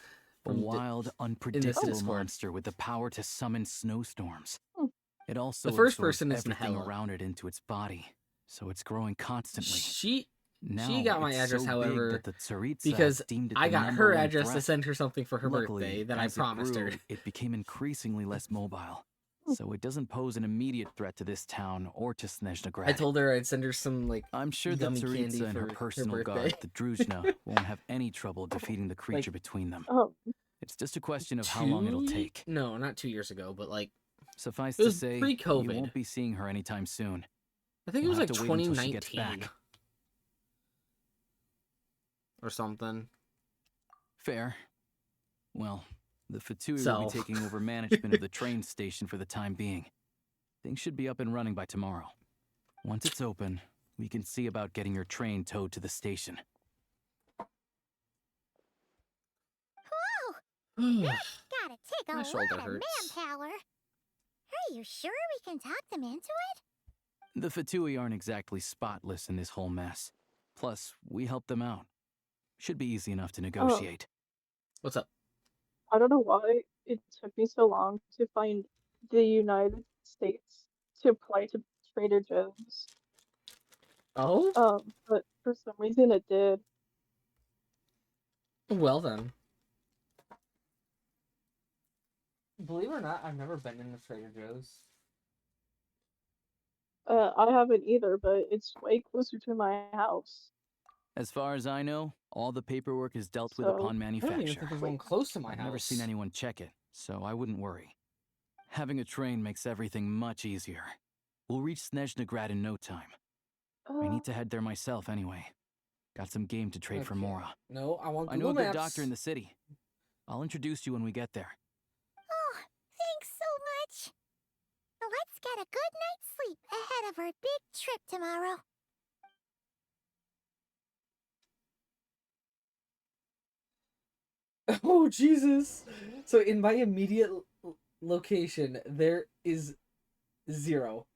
from wild, in this unpredictable Discord. monster with the power to summon snowstorms. Hmm. It also The first absorbs person is everything Nahella. around it into its body, so it's growing constantly. She Now got my it's address, so however, big that the Tsaritsa because deemed it I the got number her one address to threat. send her something for her Luckily, birthday that I as it promised her. grew, it became increasingly less mobile, so it doesn't pose an immediate threat to this town or to Snezhnegrad. I told her I'd send her some like I'm sure the yummy candy Tsaritsa and her for personal her birthday. guard, the Druzhna, won't have any trouble defeating the creature between them. Oh, It's just a question of how long it'll take. No, not 2 years ago, but like Suffice it to was say, you pre-COVID. won't be seeing her anytime soon. I think it You'll was like have to wait until she gets 2019 back. or something. Fair. Well, the Fatui will So- be taking over management of the train station for the time being. Things should be up and running by tomorrow. Once it's open, we can see about getting your train towed to the station. Whoa! Gotta take a My lot shoulder of hurts. manpower. Are you sure we can talk them into it? The Fatui aren't exactly spotless in this whole mess. Plus, we helped them out. Should be easy enough to negotiate. What's up? I don't know why it took me so long to find the United States to apply to Trader Joe's. Oh? But for some reason it did. Well then. Believe it or not, I've never been in the Trader Joe's. I haven't either, but it's way closer to my house. As far as I know, all the paperwork is dealt with So- upon I don't even manufacture. think there's one close to my I've house. never seen anyone check it, so I wouldn't worry. Having a train makes everything much easier. We'll reach Snezhnegrad in no time. I need to head there myself anyway. Got some game to trade for Okay. Mora. No, I want I know a Google good Maps. doctor in the city. I'll introduce you when we get there. Oh, thanks so much. Let's get a good night's sleep ahead of our big trip tomorrow. Oh Jesus! So in my immediate location, there is 0.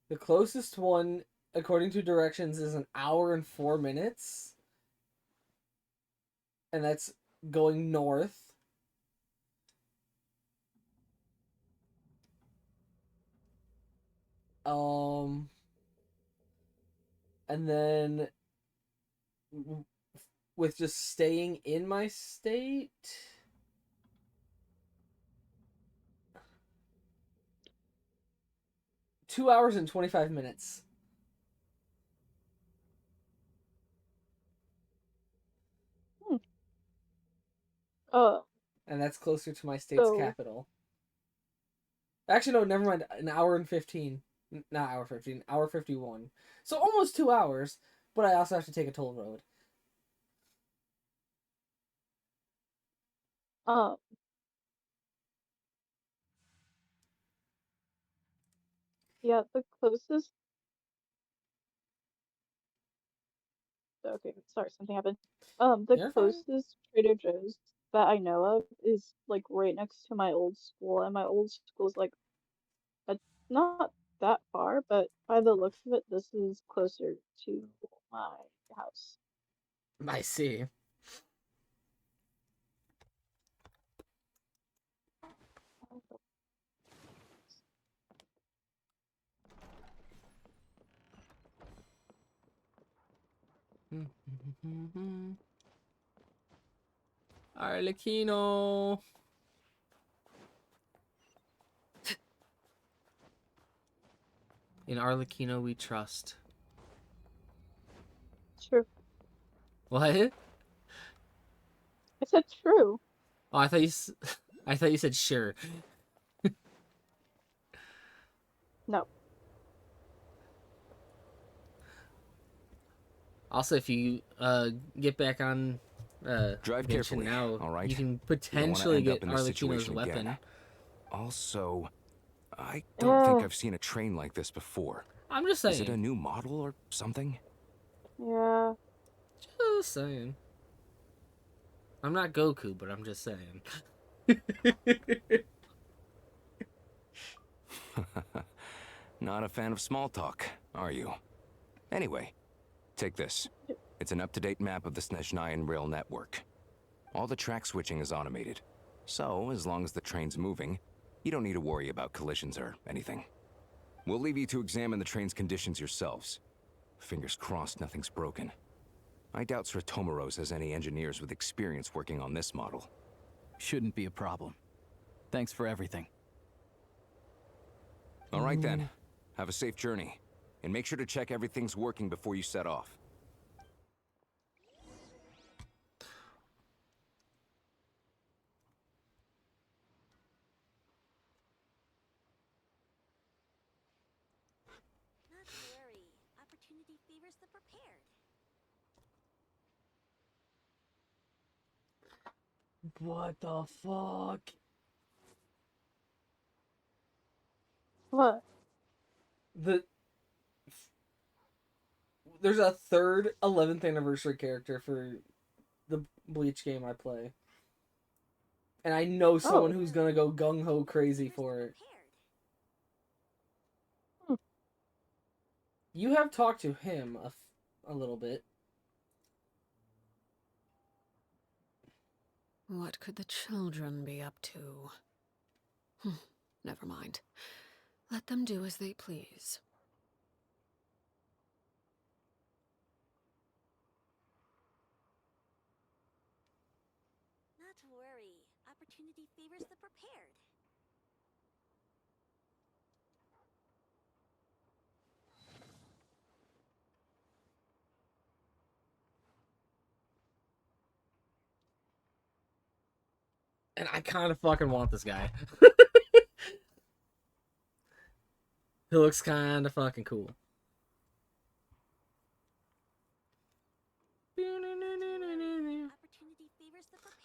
The closest one, according to directions, is 1 hour and 4 minutes, and that's going north. And then with just staying in my state, two hours and 25 minutes. And that's closer to my state's So- capital. Actually, no, never mind. 1 hour and 15. Not hour 15, hour 51. So almost 2 hours, but I also have to take a toll road. Yeah, the closest. Okay, sorry, something happened. The You're fine. closest Trader Joe's that I know of is like right next to my old school, and my old school is like not that far, but by the looks of it, this is closer to my house. I see. Arlecchino. In Arlecchino we trust. True. What? I said true. Oh, I thought I thought you said sure. No. Also, if you get back on Drive Genshin carefully, now, all right? you can You don't wanna potentially end up get in this Arlecchino's situation weapon. again. Also, I don't think I've seen a train like this before. I'm just Is it a saying. new model or something? Yeah. Just saying. I'm not Goku, but I'm just saying. Not a fan of small talk, are you? Anyway, take this. It's an up-to-date map of the Snezhnayan rail network. All the track switching is automated. So, as long as the train's moving, you don't need to worry about collisions or anything. We'll leave you to examine the train's conditions yourselves. Fingers crossed nothing's broken. I doubt Sir Tomoros has any engineers with experience working on this model. Shouldn't be a problem. Thanks for everything. All right then. Have a safe journey. And make sure to check everything's working before you set off. Not to worry. Opportunity favors the prepared. What the fuck? What? There's a third 11th anniversary character for the Bleach game I play. And I know someone who's gonna go gung-ho crazy for it. You have talked to him a little bit. What could the children be up to? Never mind. Let them do as they please. Not to worry. Opportunity favors the prepared. And I kind of fucking want this guy. He looks kind of fucking cool. Opportunity favors the prepared.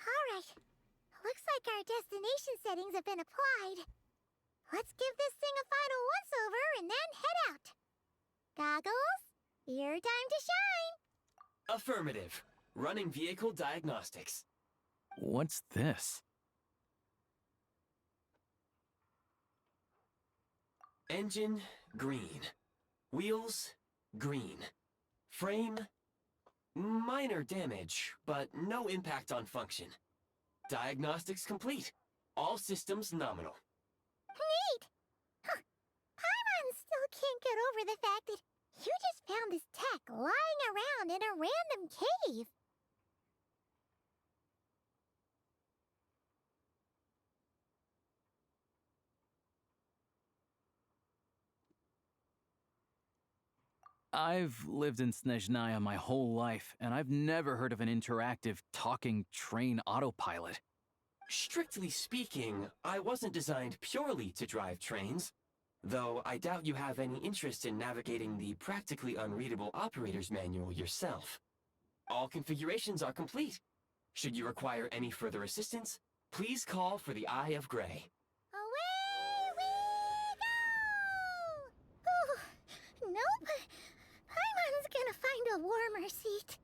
Alright. Looks like our destination settings have been applied. Let's give this thing a final once-over and then head out. Goggles, your time to shine. Affirmative. Running vehicle diagnostics. What's this? Engine, green. Wheels, green. Frame, minor damage, but no impact on function. Diagnostics complete. All systems nominal. Neat! Huh. Paimon still can't get over the fact that you just found this tech lying around in a random cave. I've lived in Snezhnaya my whole life, and I've never heard of an interactive, talking train autopilot. Strictly speaking, I wasn't designed purely to drive trains. Though I doubt you have any interest in navigating the practically unreadable operator's manual yourself. All configurations are complete. Should you require any further assistance, please call for the Eye of Grey. Away we go! Ooh, nope. Paimon's gonna find a warmer seat.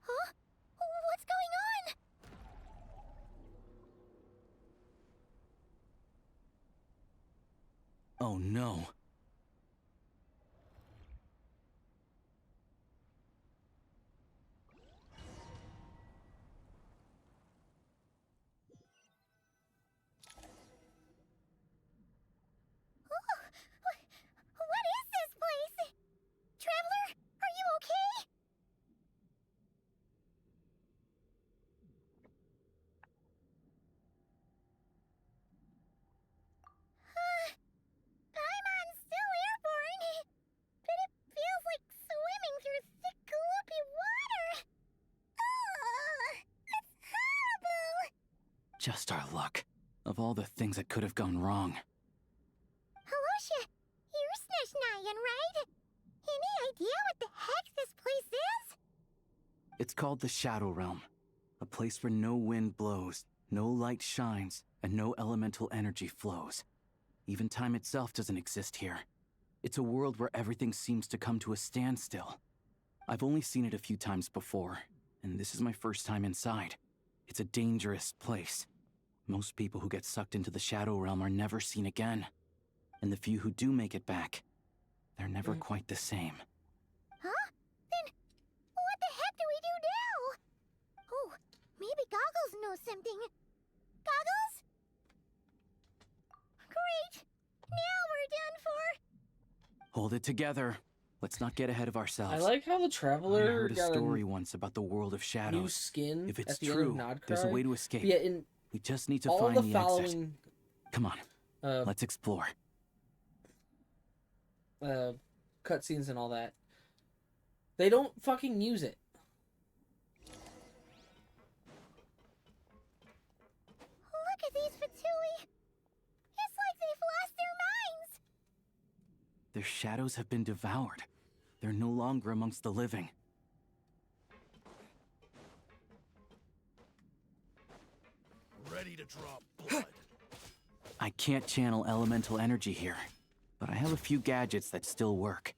Huh? What's going on? Oh no. What is this place? Traveler, are you okay? Paimon's still airborne, but it feels like swimming through thick, gloopy water. It's horrible. Just our luck. Of all the things that could have gone wrong. Halosha, you're Snezhnayan, right? Any idea what the heck this place is? It's called the Shadow Realm. A place where no wind blows, no light shines, and no elemental energy flows. Even time itself doesn't exist here. It's a world where everything seems to come to a standstill. I've only seen it a few times before, and this is my first time inside. It's a dangerous place. Most people who get sucked into the Shadow Realm are never seen again. And the few who do make it back, they're never quite the same. Huh? Then what the heck do we do now? Oh, maybe Goggles knows something. Goggles? Great! Now we're done for. Hold it together. Let's not get ahead of ourselves. I like how the I Traveler heard a got story once about the world of shadows. new skin If it's at the true, end of Nodcry. there's a way to escape. But yeah, in We just need to all find the the following exit. Come on, let's explore. cutscenes and all that, they don't fucking use it. Look at these Fatui. It's like they've lost their minds. Their shadows have been devoured. They're no longer amongst the living. Ready to draw blood. I can't channel elemental energy here, but I have a few gadgets that still work.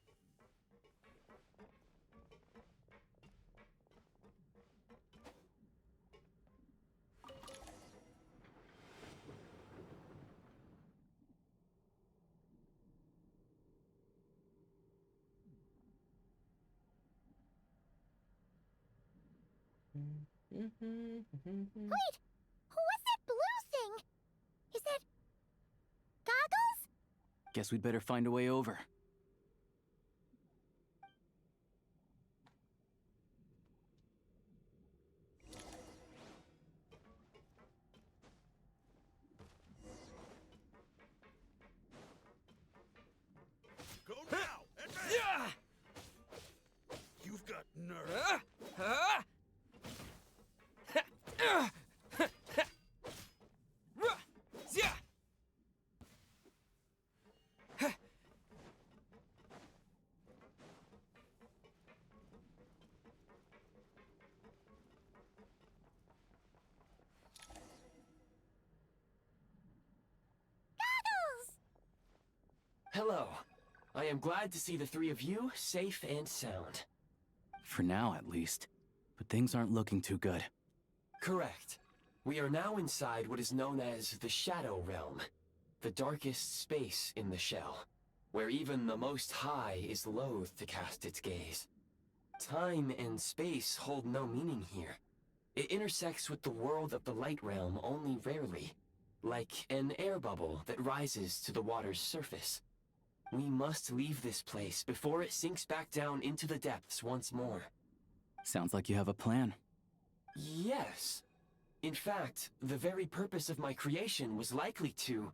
Wait, what's that blue thing? Is that Goggles? Guess we'd better find a way over. Go now! Advance! You've got nerve. Goggles! Hello. I am glad to see the three of you safe and sound. For now, at least. But things aren't looking too good. Correct. We are now inside what is known as the Shadow Realm, the darkest space in the shell, where even the Most High is loath to cast its gaze. Time and space hold no meaning here. It intersects with the world of the Light Realm only rarely, like an air bubble that rises to the water's surface. We must leave this place before it sinks back down into the depths once more. Sounds like you have a plan. Yes. In fact, the very purpose of my creation was likely to...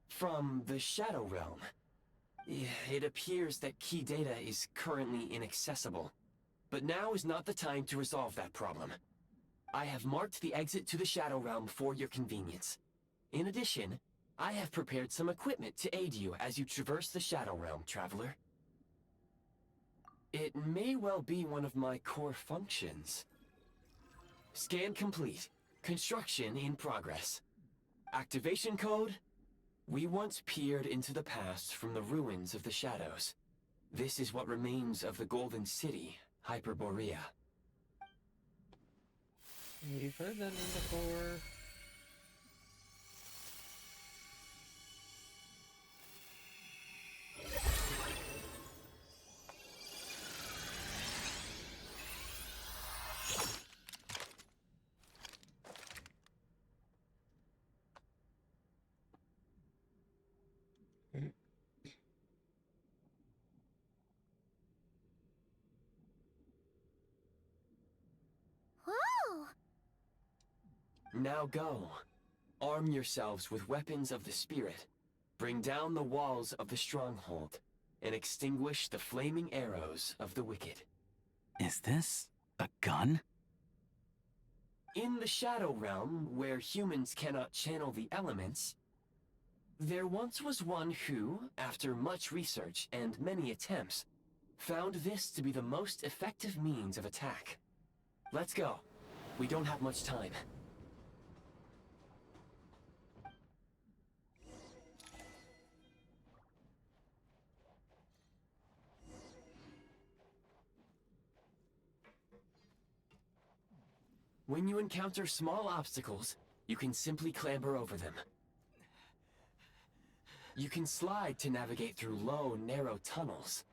from the Shadow Realm. It appears that key data is currently inaccessible, but now is not the time to resolve that problem. I have marked the exit to the Shadow Realm for your convenience. In addition, I have prepared some equipment to aid you as you traverse the Shadow Realm, Traveler. It may well be one of my core functions. Scan complete. Construction in progress. Activation code? We once peered into the past from the ruins of the Shadows. This is what remains of the Golden City, Hyperborea. You've heard that name before. Whoa! Now go. Arm yourselves with weapons of the spirit. Bring down the walls of the stronghold, and extinguish the flaming arrows of the wicked. Is this a gun? In the Shadow Realm, where humans cannot channel the elements, there once was one who, after much research and many attempts, found this to be the most effective means of attack. Let's go. We don't have much time. When you encounter small obstacles, you can simply clamber over them. You can slide to navigate through low, narrow tunnels.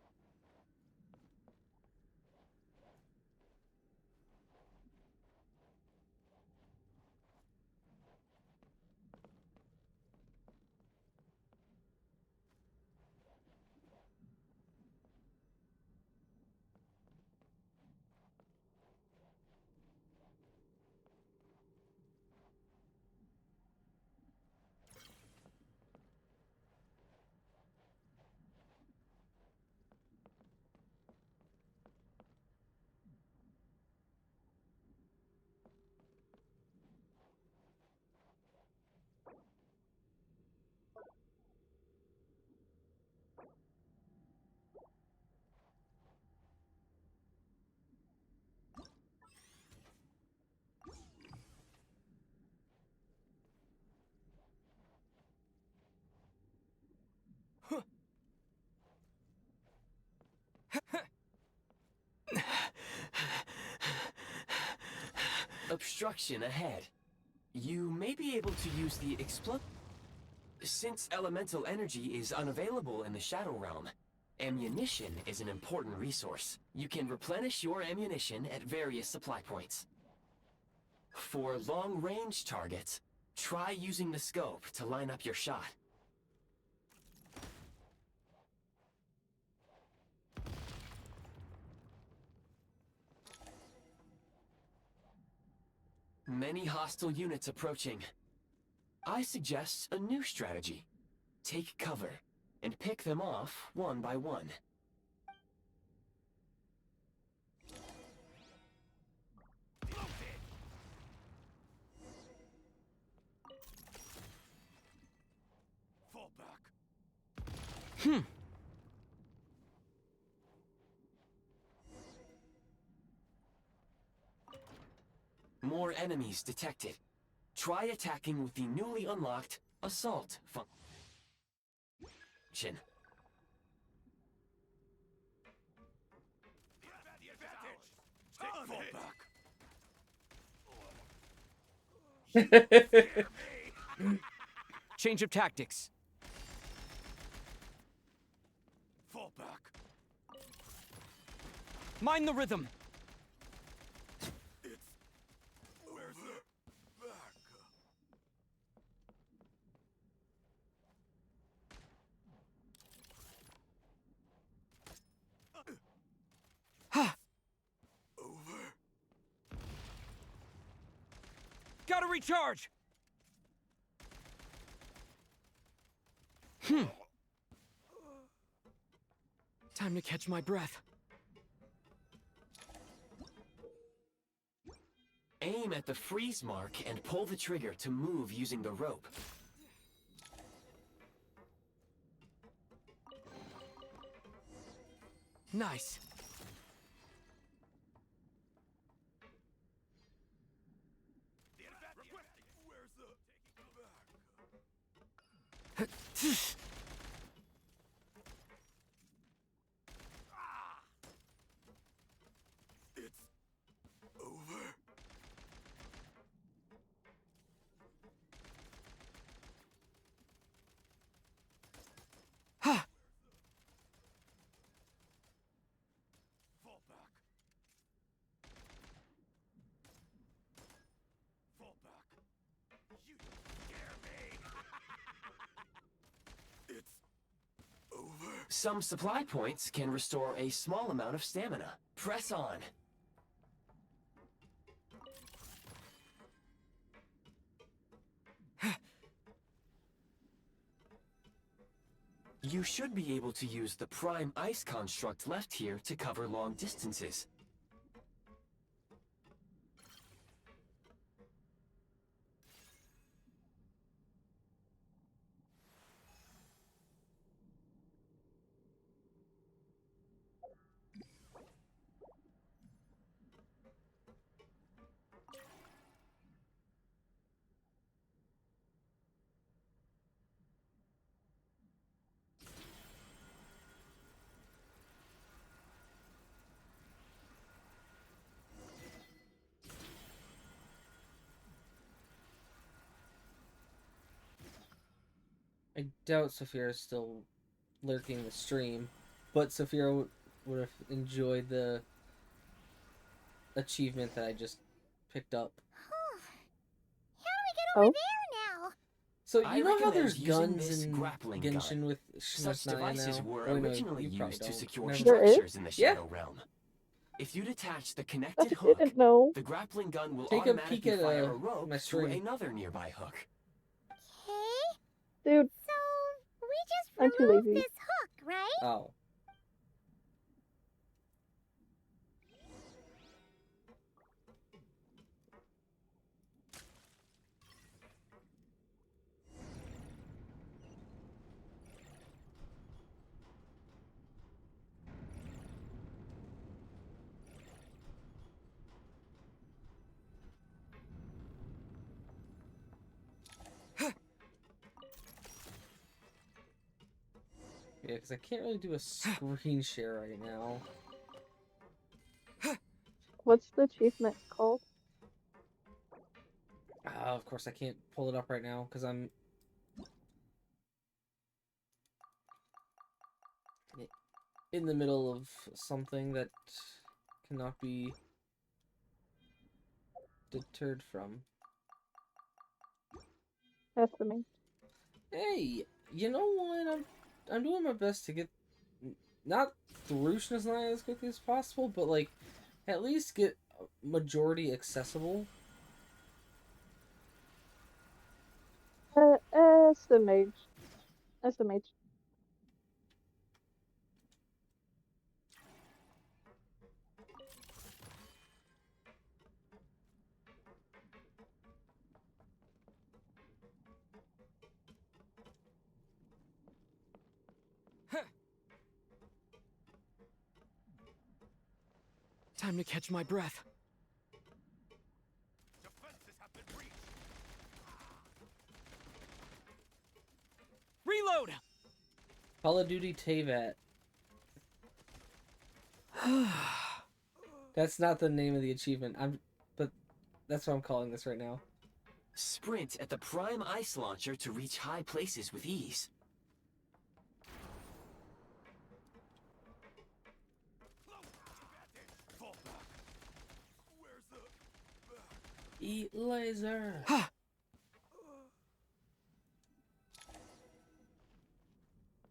Obstruction ahead. You may be able to use the explode. Since elemental energy is unavailable in the Shadow Realm, ammunition is an important resource. You can replenish your ammunition at various supply points. For long-range targets, try using the scope to line up your shot. Many hostile units approaching. I suggest a new strategy. Take cover, and pick them off one by one. Fall back. More enemies detected. Try attacking with the newly unlocked Assault function. Fall back. Change of tactics. Fall back. Mind the rhythm. Where's the back? Over. Gotta recharge. Time to catch my breath. Aim at the freeze mark and pull the trigger to move using the rope. Nice. Some supply points can restore a small amount of stamina. Press on. You should be able to use the Prime Ice construct left here to cover long distances. I doubt Sophia is still lurking the stream, but Sophia would have enjoyed the achievement that I just picked up. How do we get over there now? So I you know how recommend there's using guns this in grappling Genshin gun. with Such Shinnok devices now? were Oh, no, originally you probably used to don't. secure Never There is? structures in the Yeah. Shadow Realm. If you detach the I connected hook, didn't know. the grappling gun will Take a peek automatically at fire a rope my through stream. another nearby hook. Okay. Dude, So we just I'm too removed lazy. this hook, right? Oh. Yeah, because I can't really do a screen share right now. What's the achievement called? Of course, I can't pull it up right now because I'm in the middle of something that cannot be deterred from. Estimate. Hey, you know what? I'm doing my best to get not through Shinnok as quickly as possible, but like at least get majority accessible. Estimate. Estimate. Time to catch my breath. Reload! Call of Duty Teyvat. That's not the name of the achievement. But that's what I'm calling this right now. Sprint at the Prime Ice Launcher to reach high places with ease. Eat laser.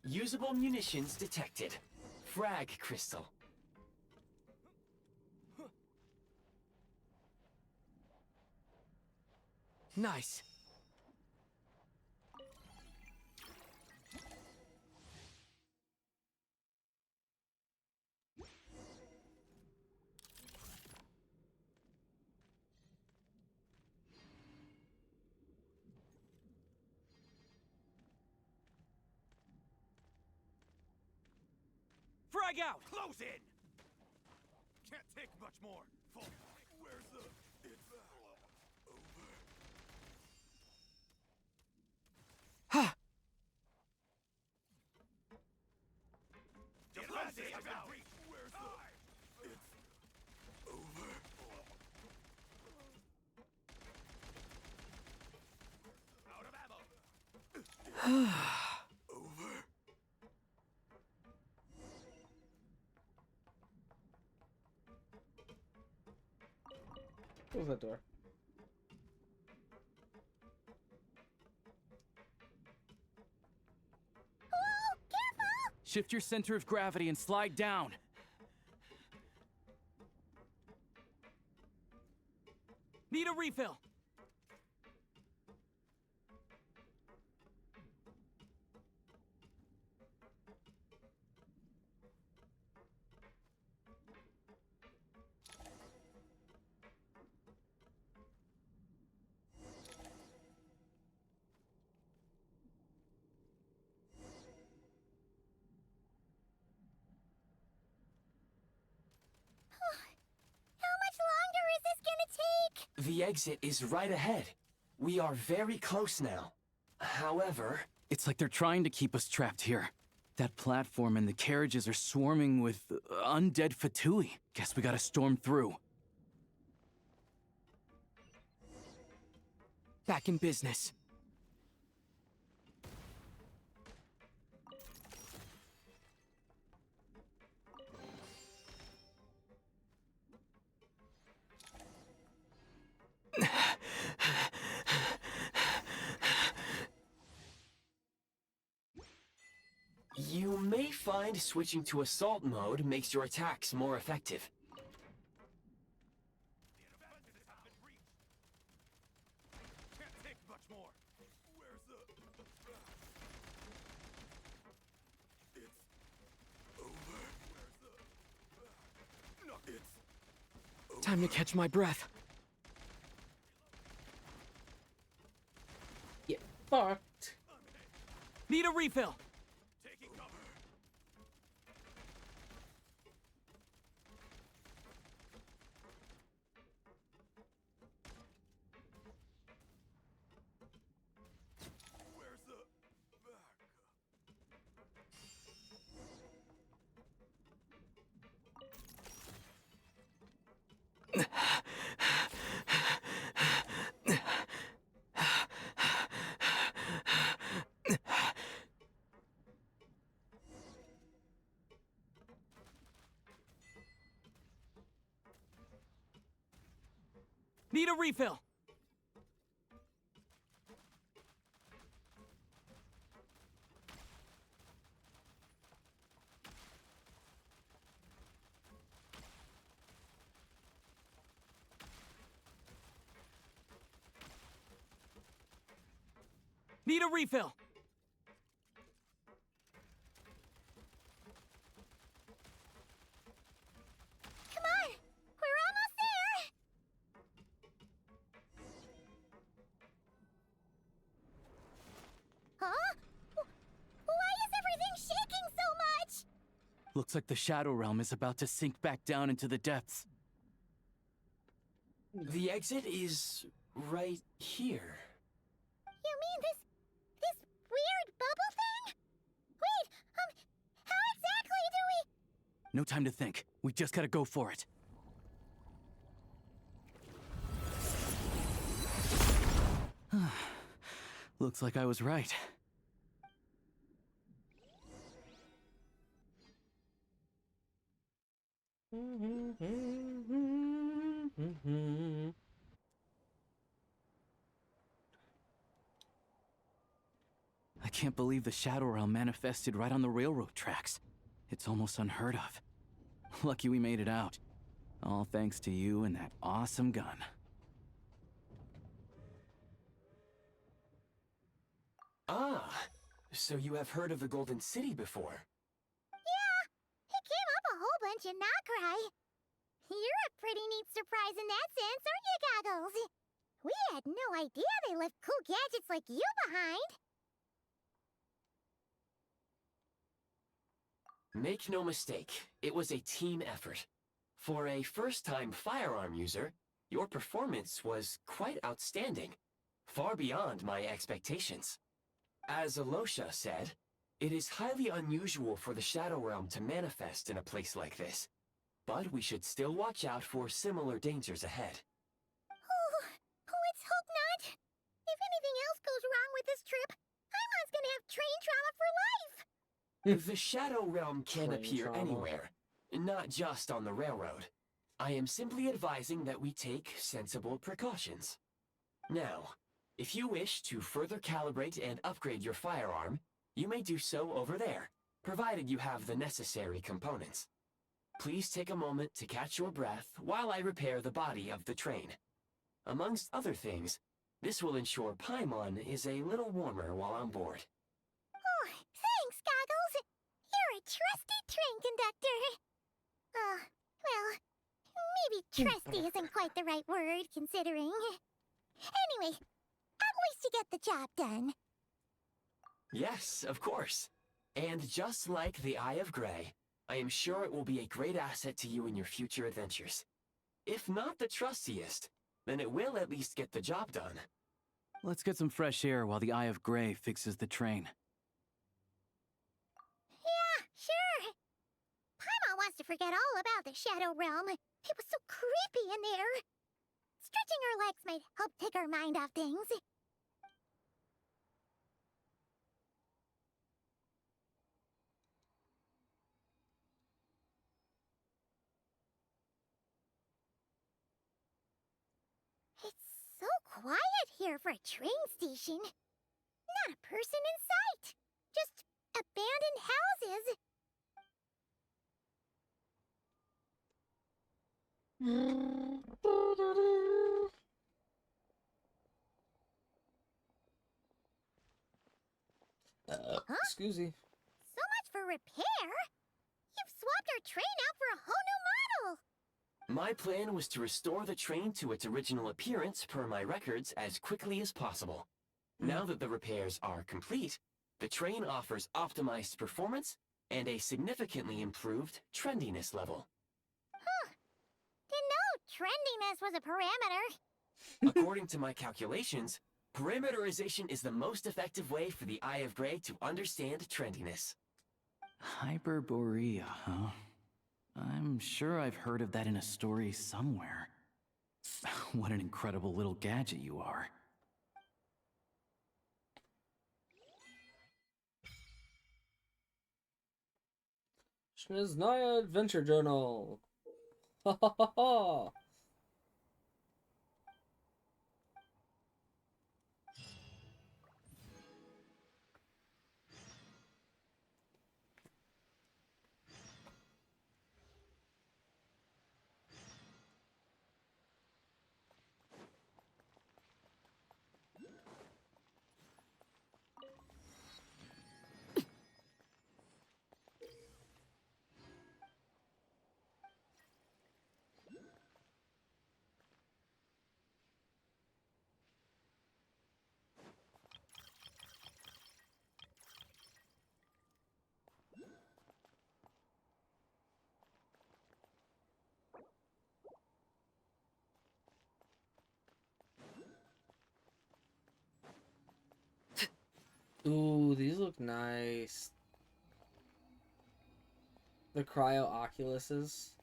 Usable munitions detected. Frag crystal. Nice. frag out! Close in! Can't take much more. Where's the... It's over. Defenses have been breached. Where's the... It's over. Out of ammo. Over. Close that door. Shift your center of gravity and slide down. Need a refill. The exit is right ahead. We are very close now. However... It's like they're trying to keep us trapped here. That platform and the carriages are swarming with undead Fatui. Guess we gotta storm through. Back in business. You may find switching to assault mode makes your attacks more effective. Can't take much more. Where's the... It's over. Where's the... No, it's... Over. Time to catch my breath. Get fucked. Need a refill. Taking cover. Where's the back? Need a refill. Need a refill. Come on! We're almost there! Huh? Why is everything shaking so much? Looks like the Shadow Realm is about to sink back down into the depths. The exit is right here. You mean this weird bubble thing? Wait, how exactly do we... No time to think. We just gotta go for it. Looks like I was right. I can't believe the Shadow Realm manifested right on the railroad tracks. It's almost unheard of. Lucky we made it out. All thanks to you and that awesome gun. Ah, so you have heard of the Golden City before? Yeah, it came up a whole bunch in Nokrai. You're a pretty neat surprise in that sense, aren't you, Goggles? We had no idea they left cool gadgets like you behind. Make no mistake, it was a team effort. For a first-time firearm user, your performance was quite outstanding, far beyond my expectations. As Alosha said, it is highly unusual for the Shadow Realm to manifest in a place like this, but we should still watch out for similar dangers ahead. Oh, let's hope not. If anything else goes wrong with this trip, Paimon's gonna have train trauma for life. The Shadow Realm can Train appear trauma. anywhere, not just on the railroad. I am simply advising that we take sensible precautions. Now, if you wish to further calibrate and upgrade your firearm, you may do so over there, provided you have the necessary components. Please take a moment to catch your breath while I repair the body of the train. Amongst other things, this will ensure Paimon is a little warmer while on board. Oh, thanks, Goggles. You're a trusty train conductor. Well, maybe trusty isn't quite the right word, considering. Anyway, at least you get the job done. Yes, of course. And just like the Eye of Grey, I am sure it will be a great asset to you in your future adventures. If not the trustiest, then it will at least get the job done. Let's get some fresh air while the Eye of Grey fixes the train. Yeah, sure. Paimon wants to forget all about the Shadow Realm. It was so creepy in there. Stretching her legs might help take her mind off things. It's so quiet here for a train station. Not a person in sight. Just abandoned houses. Excuse me. So much for repair. You've swapped our train out for a whole new model. My plan was to restore the train to its original appearance per my records as quickly as possible. Now that the repairs are complete, the train offers optimized performance and a significantly improved trendiness level. Huh. Didn't know trendiness was a parameter. According to my calculations, parameterization is the most effective way for the Eye of Grey to understand trendiness. Hyperborea, huh? I'm sure I've heard of that in a story somewhere. What an incredible little gadget you are. Shniznaya Adventure Journal. Ha ha ha ha. Ooh, these look nice. The cryo oculuses.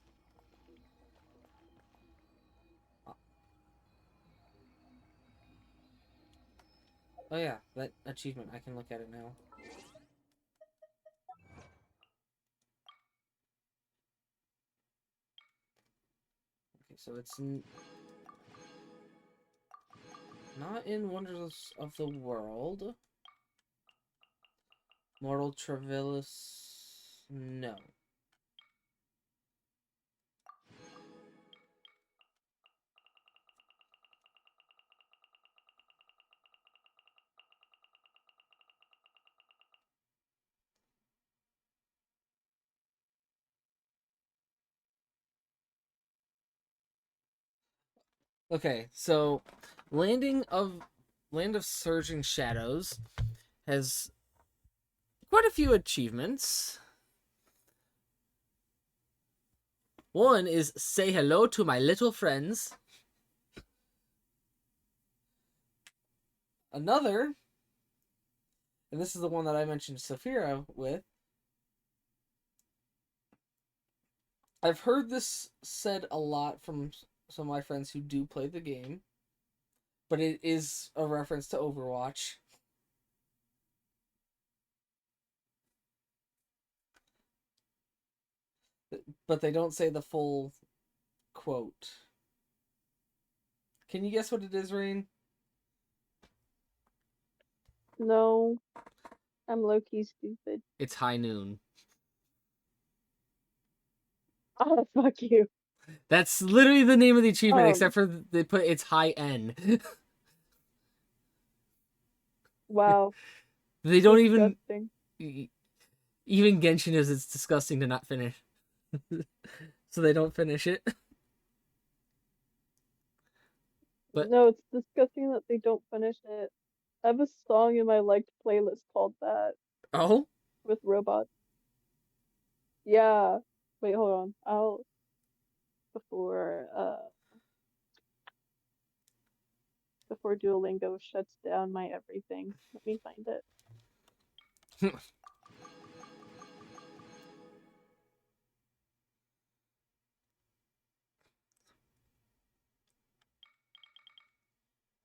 Oh yeah, that achievement. I can look at it now. Okay, so it's not in Wonders of the World. Mortal Travilis, no. Okay, so Land of Surging Shadows has quite a few achievements. One is say hello to my little friends. Another, and this is the one that I mentioned Saphira with. I've heard this said a lot from some of my friends who do play the game, but it is a reference to Overwatch. But they don't say the full quote. Can you guess what it is, Rain? No. I'm low-key stupid. It's high noon. Oh, fuck you. That's literally the name of the achievement, except for they put it's high N. Wow. They don't Disgusting. even Genshin knows it's disgusting to not finish. So they don't finish it. But no, it's disgusting that they don't finish it. I have a song in my liked playlist called that. Oh? With robots. Yeah. Wait, hold on. Before Duolingo shuts down my everything. Let me find it.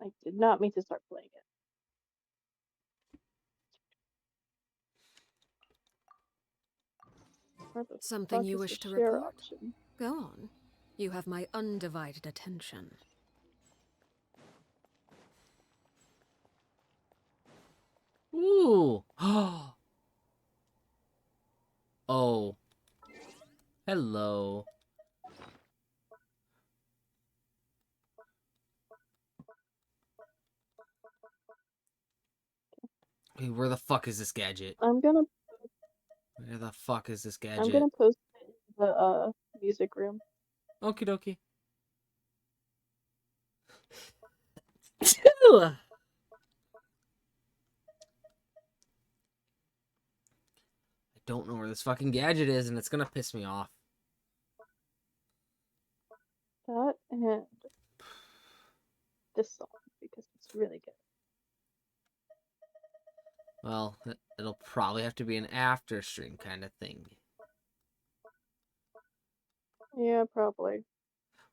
I did not mean to start playing it. Where the Something fuck you is wish the to share report? option? Go on. You have my undivided attention. Ooh. Oh. Hello. Hey, where the fuck is this gadget? I'm gonna Where the fuck is this gadget? I'm gonna post it in the music room. Okie dokie. I don't know where this fucking gadget is, and it's gonna piss me off. That and this song because it's really good. Well, it'll probably have to be an after stream kind of thing. Yeah, probably.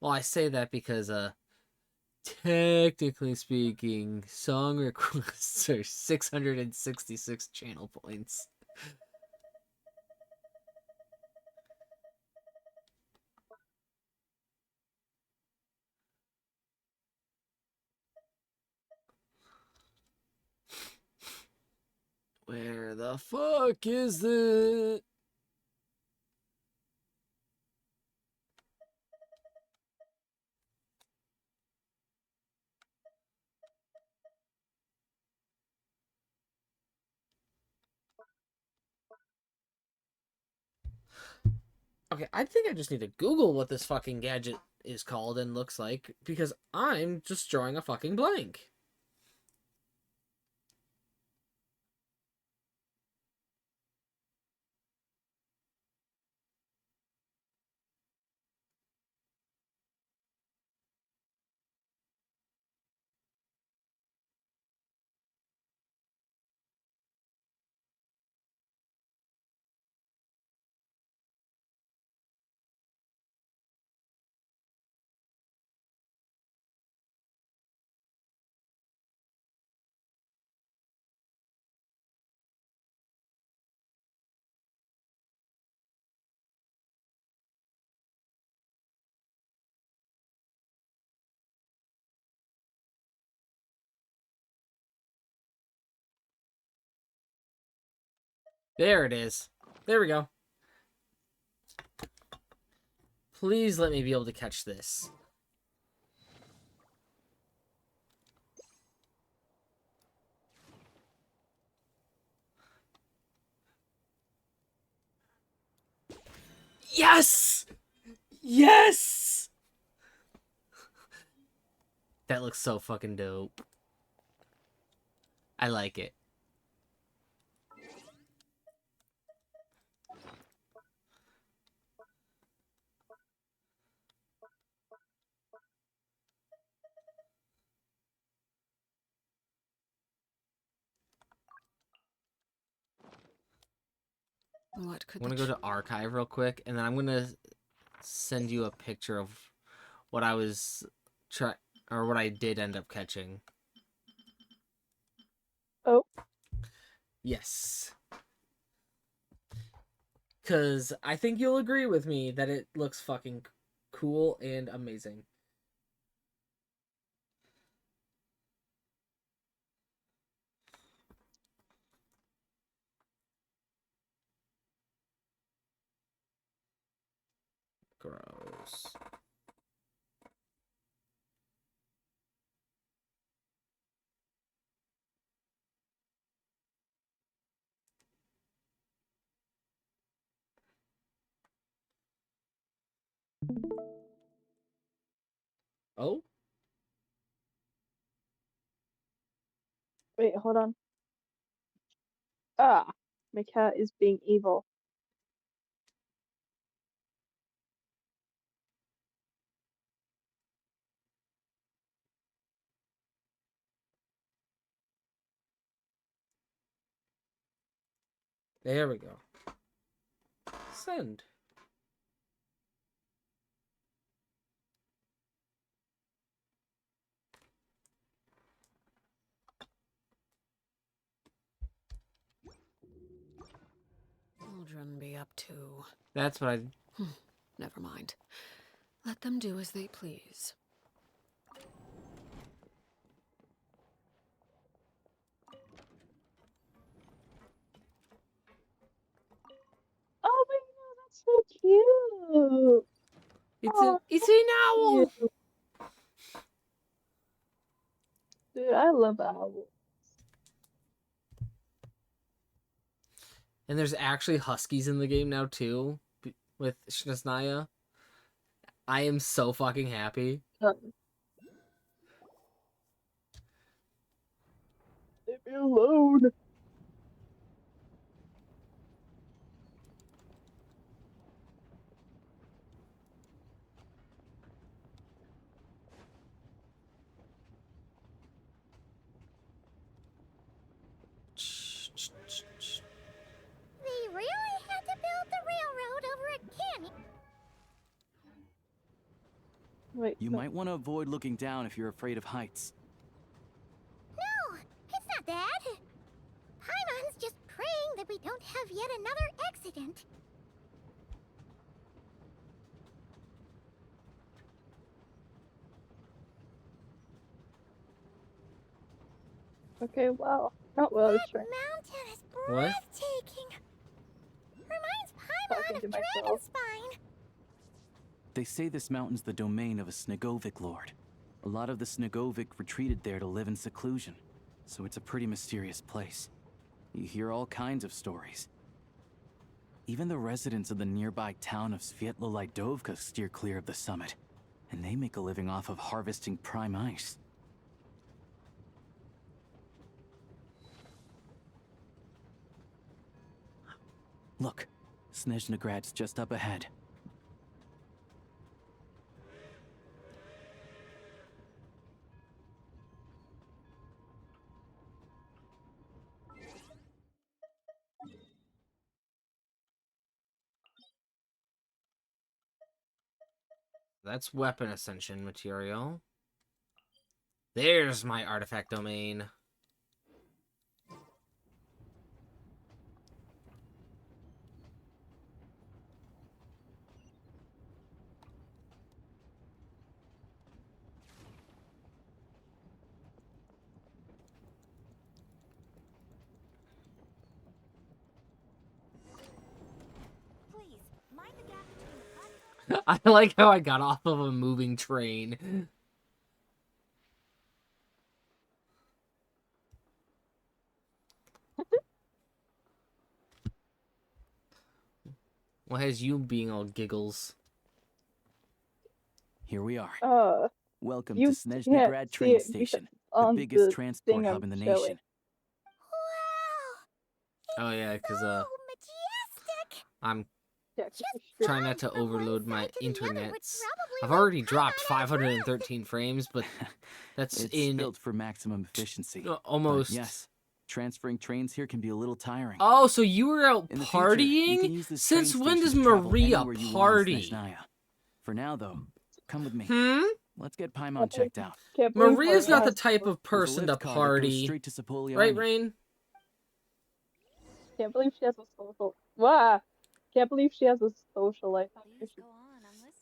Well, I say that because, technically speaking, song requests are 666 channel points. Where the fuck is it? Okay, I think I just need to Google what this fucking gadget is called and looks like, because I'm just drawing a fucking blank. There it is. There we go. Please let me be able to catch this. Yes! Yes! That looks so fucking dope. I like it. What could I'm gonna go to archive real quick, and then I'm gonna send you a picture of what I was what I did end up catching. Oh. Yes. Because I think you'll agree with me that it looks fucking cool and amazing. Gross. Oh? Wait, hold on. Ah, my cat is being evil. There we go. Send. children be up to? That's what I... Never mind. Let them do as they please. Oh my god, that's so cute. It's an owl. Cute. Dude, I love owls. And there's actually huskies in the game now too, with Snezhnaya. I am so fucking happy. Leave me alone. They really had to build the railroad over a canyon. Wait, You might want to avoid looking down if you're afraid of heights. No, it's not that. Paimon's just praying that we don't have yet another accident. Okay, wow. Not what I was trying. Mountain is What? breathtaking. Reminds Paimon of Dragonspine. They say this mountain's the domain of a Snegovic lord. A lot of the Snegovic retreated there to live in seclusion, so it's a pretty mysterious place. You hear all kinds of stories. Even the residents of the nearby town of Svietlolaidovka steer clear of the summit, and they make a living off of harvesting prime ice. Look, Snezhnagrad's just up ahead. That's weapon ascension material. There's my artifact domain. Please, mind the gap between the platform. I like how I got off of a moving train. What has you being all giggles? Here we are. Welcome to you Snezhnegrad can't see train it because station, it's the on biggest the transport thing hub I'm in the showing. nation. Oh yeah, because Majestic. I'm Yeah, 'cause trying not to overload my internets. I've already dropped 513 frames, but that's It's in built for maximum efficiency. but almost yes, Transferring trains here can be a little tiring. Oh, so you were out In the future, you can partying? use this Since train when station does to travel Maria anywhere you want in party? Snezhnaya. For now, though, come with me. Hmm? Let's get Paimon checked out. Can't believe Maria's Maria not the has type of There's a person to lift car that goes party. straight to Sapoliani. Right, Rain? Can't believe she has a social. Wow. Can't believe she has a social life. After she...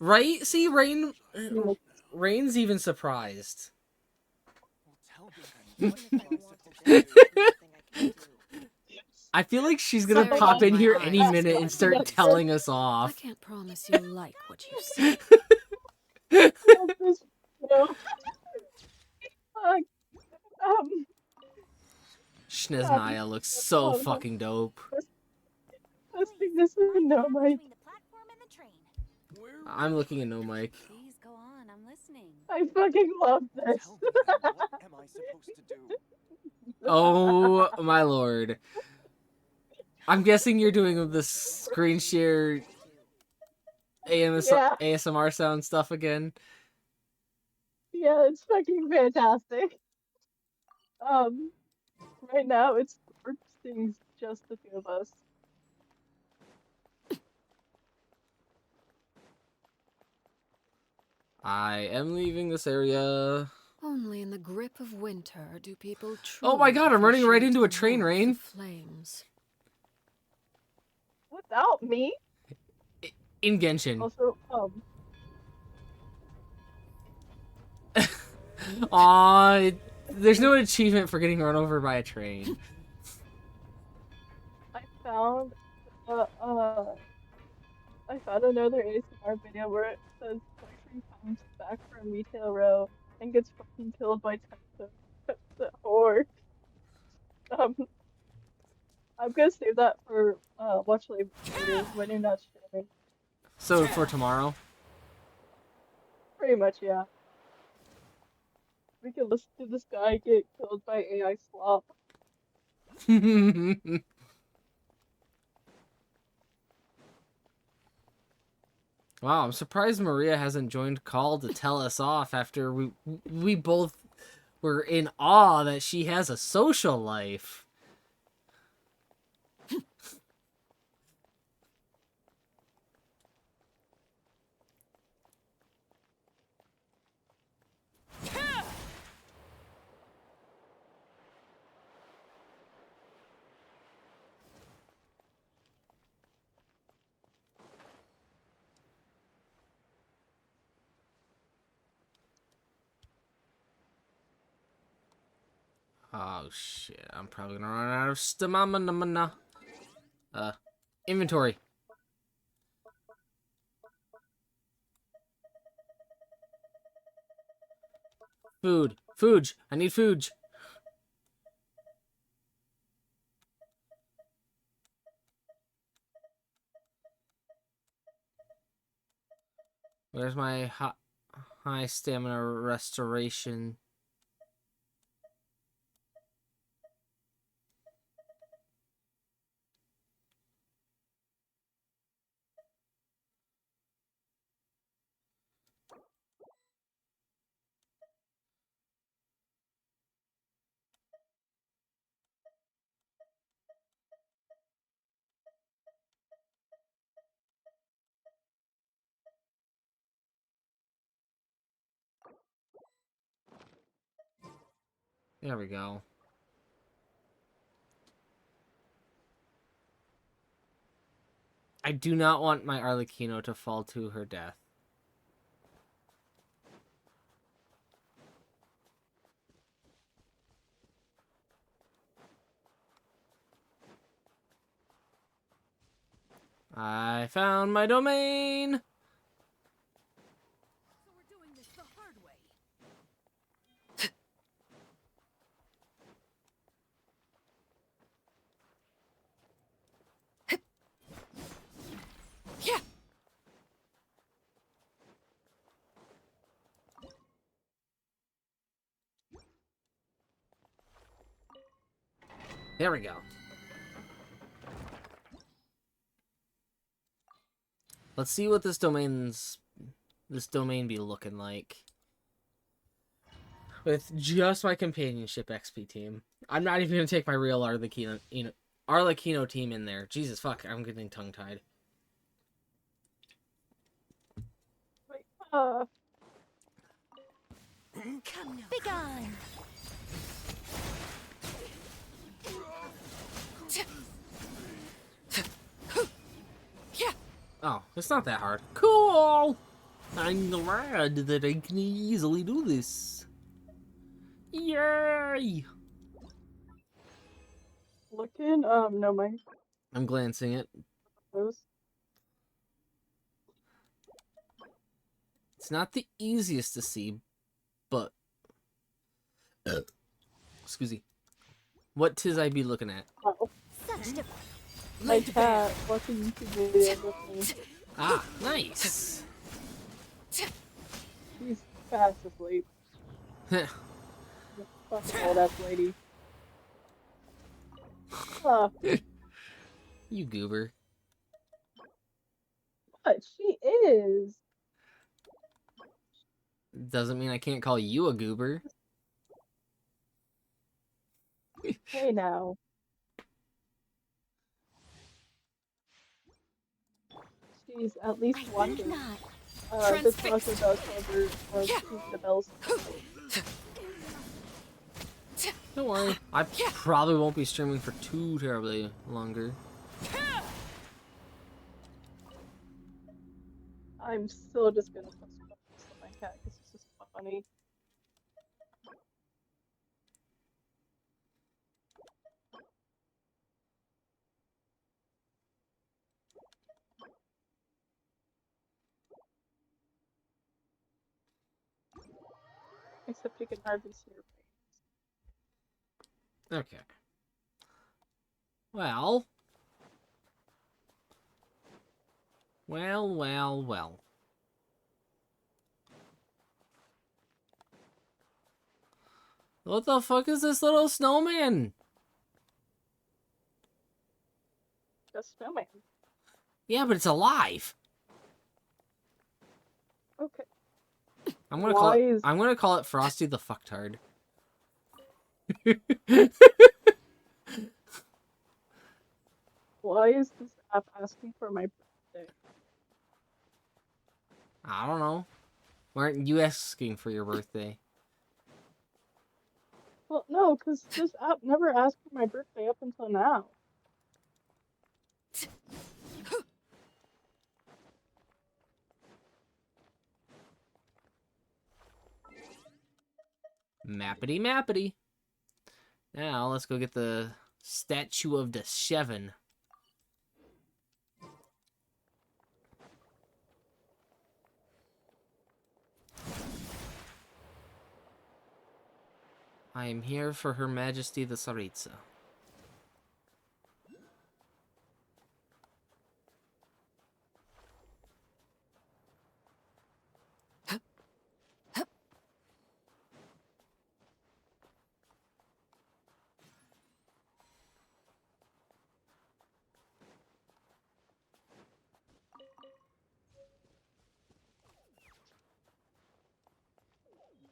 Right? See, Rain... Like, Rain's even surprised. I feel like she's gonna Sorry pop about in my here eyes. any minute and start telling us I off. can't promise you like what you see. no. Um, Snezhnaya looks so fucking dope. Let's think this is no mic. I'm looking at no mic. Please go on, I'm listening. I fucking love this. What am I supposed to do? Oh my lord. I'm guessing you're doing the screen share ASMR sound stuff again. Yeah, it's fucking fantastic. Right now it's things just the two of us. I am leaving this area. Only in the grip of winter do people Oh my god, I'm running right appreciate into a the train, warmth Rain. of Flames. Without me. In Genshin. Also, Aw, there's no achievement for getting run over by a train. I found another ASMR video where it says Poetry comes back from Retail Row and gets fucking killed by the horde. I'm gonna save that for watch later when you're not streaming. So for tomorrow. Pretty much, yeah. We can listen to this guy get killed by AI slop. Wow, I'm surprised Maria hasn't joined call to tell us off after we both were in awe that she has a social life. Oh shit, I'm probably gonna run out of stamina. Inventory. Food. Food. I need food. Where's my high stamina restoration? There we go. I do not want my Arlecchino to fall to her death. I found my domain! Yeah. There we go. Let's see what this domain be looking like. With just my companionship XP team. I'm not even gonna take my real Arlecchino team in there. Jesus fuck, I'm getting tongue tied. Come now. Begone. Oh, it's not that hard. Cool! I'm glad that I can easily do this. Yay! Looking, no, my I'm glancing it. those. It's not the easiest to see, but... excuse me. What tis I be looking at? Oh. Such a... My cat watching YouTube videos with me. Ah, nice! She's fast asleep. Fucking old ass lady. You goober. What? She is. Doesn't mean I can't call you a goober. Hey now. She's at least one. This also does cover the bells. Don't worry. I probably won't be streaming for too terribly longer. I'm still just gonna put stuff on my cat because it's just funny. Except you can hardly see her face. Okay. Well. Well. What the fuck is this little snowman? A snowman. Yeah, but it's alive. Okay. I'm gonna call it Frosty the Fucktard. Why is this app asking for my birthday? I don't know. Why aren't you asking for your birthday? Well, no, because this app never asked for my birthday up until now. Mappity. Now, let's go get the statue of the Shevin. I am here for Her Majesty the Tsaritsa.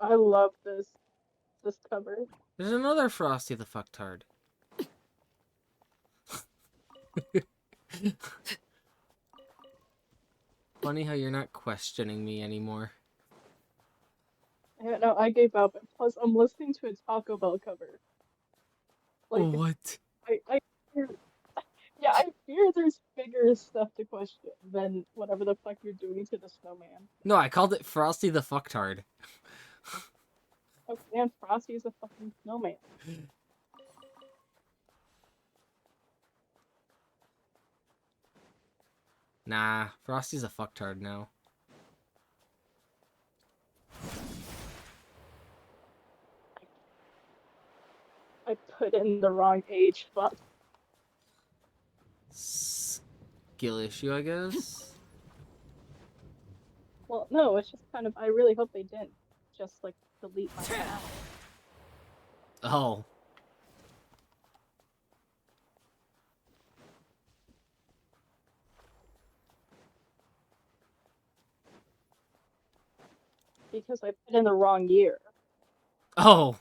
I love this cover. There's another Frosty the Fucktard. Funny how you're not questioning me anymore. Yeah, no, I gave up. And plus, I'm listening to a Taco Bell cover. Like, what? I fear, yeah, I fear there's bigger stuff to question than whatever the fuck you're doing to the snowman. No, I called it Frosty the Fucktard. Okay, and Frosty's a fucking snowman. Nah, Frosty's a fucktard now. I put in the wrong age, fuck. Skill issue, I guess? Well, no, it's just kind of, I really hope they didn't just, like, delete my channel. Oh. Because I put in the wrong year. Oh.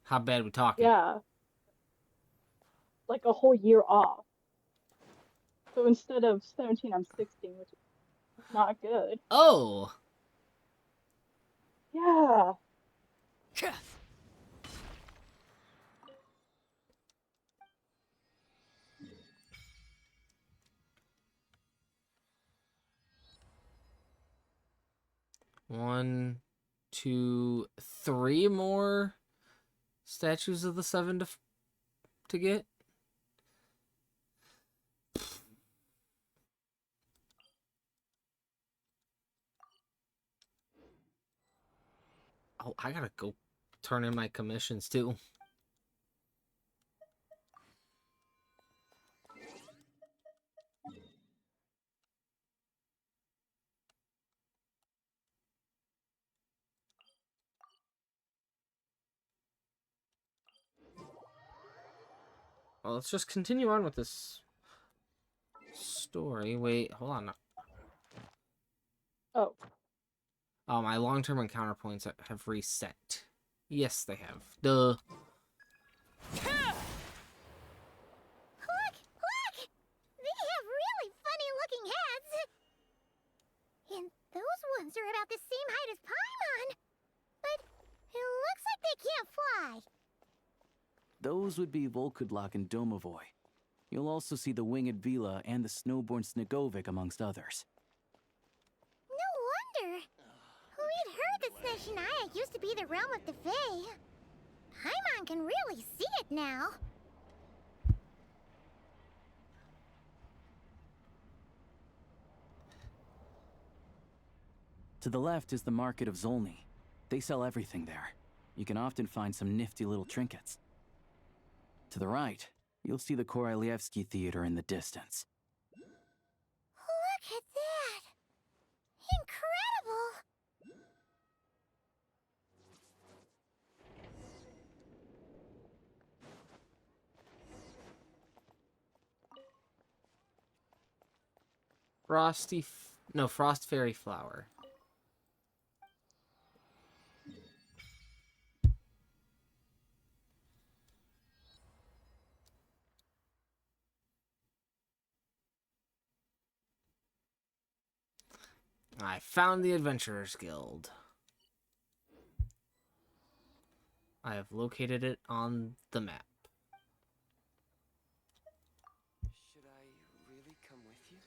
How bad we talking? Yeah. Like a whole year off. So instead of 17, I'm 16, which is not good. Oh! Yeah. One, two, three more statues of the seven to get. Oh, I gotta go turn in my commissions too. Well, let's just continue on with this story. Wait, hold on. Oh. Oh, my long-term encounter points have reset. Yes, they have. Duh. Look! Look! They have really funny-looking heads! And those ones are about the same height as Paimon! But it looks like they can't fly! Those would be Volkudlak and Domovoy. You'll also see the winged Vila and the snowborn Snegovic amongst others. No wonder! We'd heard that Snezhnaya used to be the realm of the Fae. Paimon can really see it now. To the left is the Market of Zolny. They sell everything there. You can often find some nifty little trinkets. To the right, you'll see the Korolyevsky Theater in the distance. Look at that! Incredible! Frost Fairy Flower. I found the Adventurers Guild. I have located it on the map. Should I really come with you?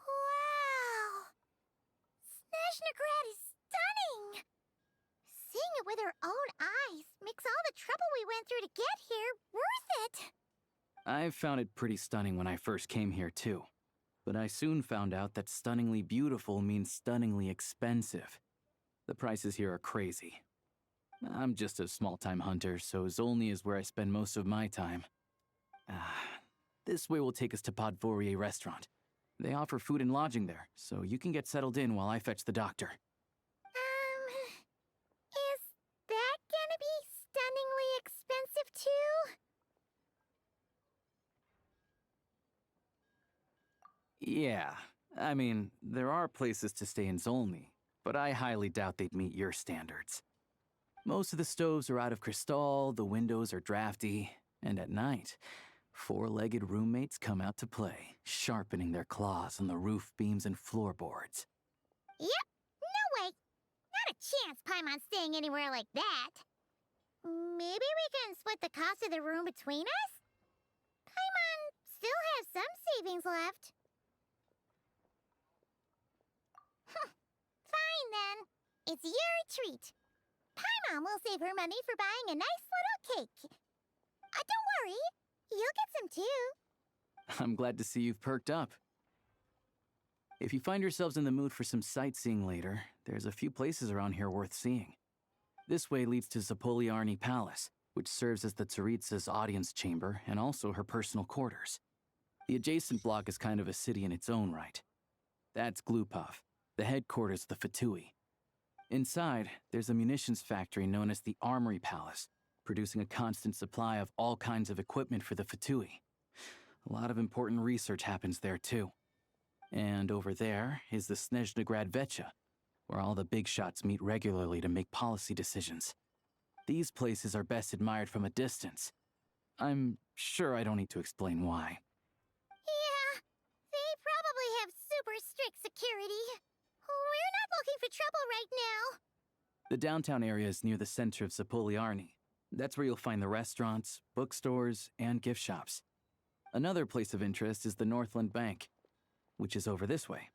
Wow! Snezhnegrad is stunning! Seeing it with our own eyes makes all the trouble we went through to get here worth it! I found it pretty stunning when I first came here too. But I soon found out that stunningly beautiful means stunningly expensive. The prices here are crazy. I'm just a small-time hunter, so Zolny is where I spend most of my time. This way will take us to Podvorier Restaurant. They offer food and lodging there, so you can get settled in while I fetch the doctor. Is that gonna be stunningly expensive too? Yeah, I mean, there are places to stay in Zolny, but I highly doubt they'd meet your standards. Most of the stoves are out of crystal, the windows are drafty, and at night, four-legged roommates come out to play, sharpening their claws on the roof beams and floorboards. Yep, no way! Not a chance Paimon's staying anywhere like that. Maybe we can split the cost of the room between us? Paimon still has some savings left. Fine then. It's your treat. Paimon will save her money for buying a nice little cake. Don't worry, you'll get some too. I'm glad to see you've perked up. If you find yourselves in the mood for some sightseeing later, there's a few places around here worth seeing. This way leads to Zapoliarny Palace, which serves as the Tsaritsa's audience chamber and also her personal quarters. The adjacent block is kind of a city in its own right. That's Glupov, the headquarters of the Fatui. Inside, there's a munitions factory known as the Armory Palace, producing a constant supply of all kinds of equipment for the Fatui. A lot of important research happens there, too. And over there is the Snezhnegrad Vecha, where all the big shots meet regularly to make policy decisions. These places are best admired from a distance. I'm sure I don't need to explain why. Yeah, they probably have super strict security. We're not looking for trouble right now. The downtown area is near the center of Zapoliarny. That's where you'll find the restaurants, bookstores, and gift shops. Another place of interest is the Northland Bank, which is over this way.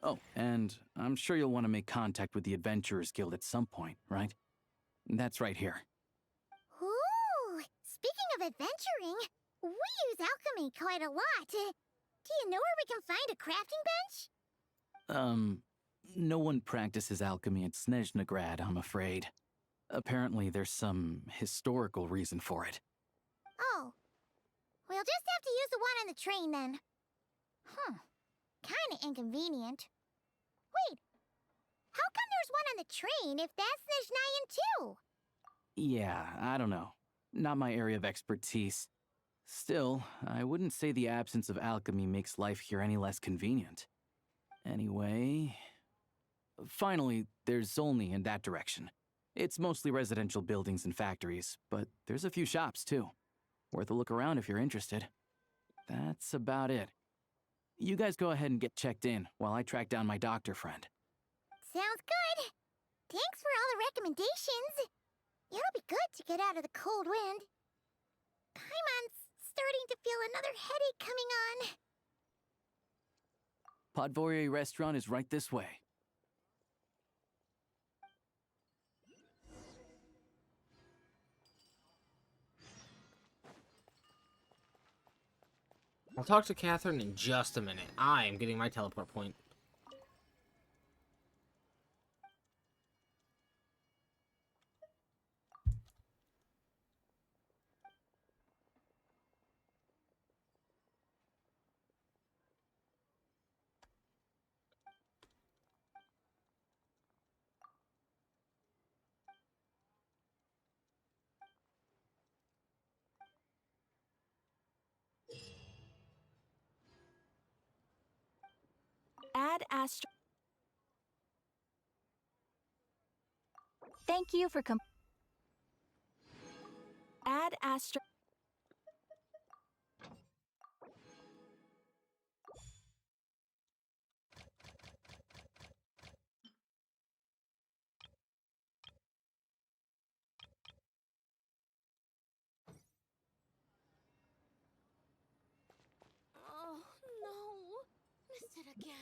Oh, and I'm sure you'll want to make contact with the Adventurers Guild at some point, right? That's right here. Ooh, speaking of adventuring, we use alchemy quite a lot. Do you know where we can find a crafting bench? No one practices alchemy at Snezhnegrad, I'm afraid. Apparently there's some historical reason for it. Oh. We'll just have to use the one on the train then. Kinda inconvenient. Wait, how come there's one on the train if that's Snezhnayan too? Yeah, I don't know. Not my area of expertise. Still, I wouldn't say the absence of alchemy makes life here any less convenient. Anyway... Finally, there's Zolny in that direction. It's mostly residential buildings and factories, but there's a few shops too. Worth a look around if you're interested. That's about it. You guys go ahead and get checked in while I track down my doctor friend. Sounds good. Thanks for all the recommendations. It'll be good to get out of the cold wind. Paimon's starting to feel another headache coming on. Podvorye restaurant is right this way. I'll talk to Catherine in just a minute. I am getting my teleport point. Add Astro. Thank you for Add Astro. Oh, no. Missed it again.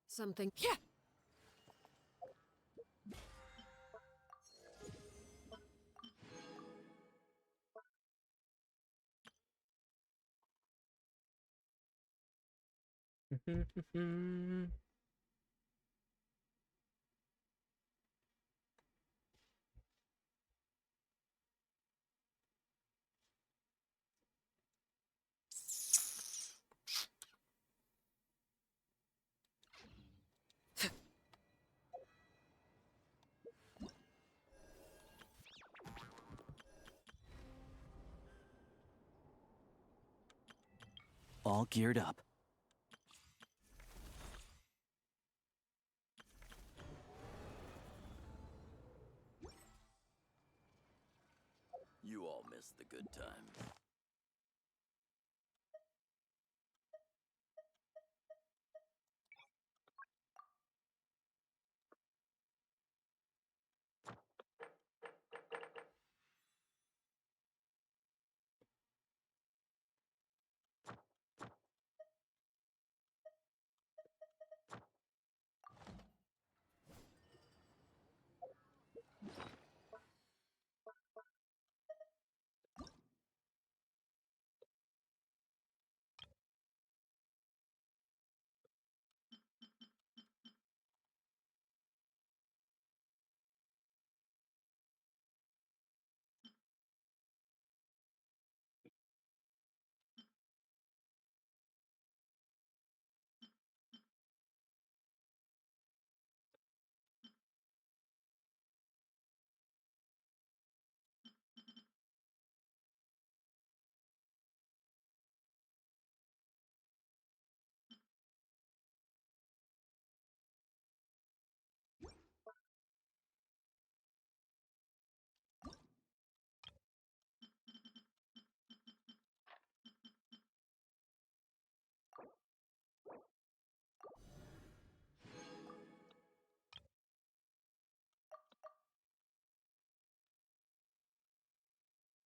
Something. Yeah. All geared up. You all missed the good times.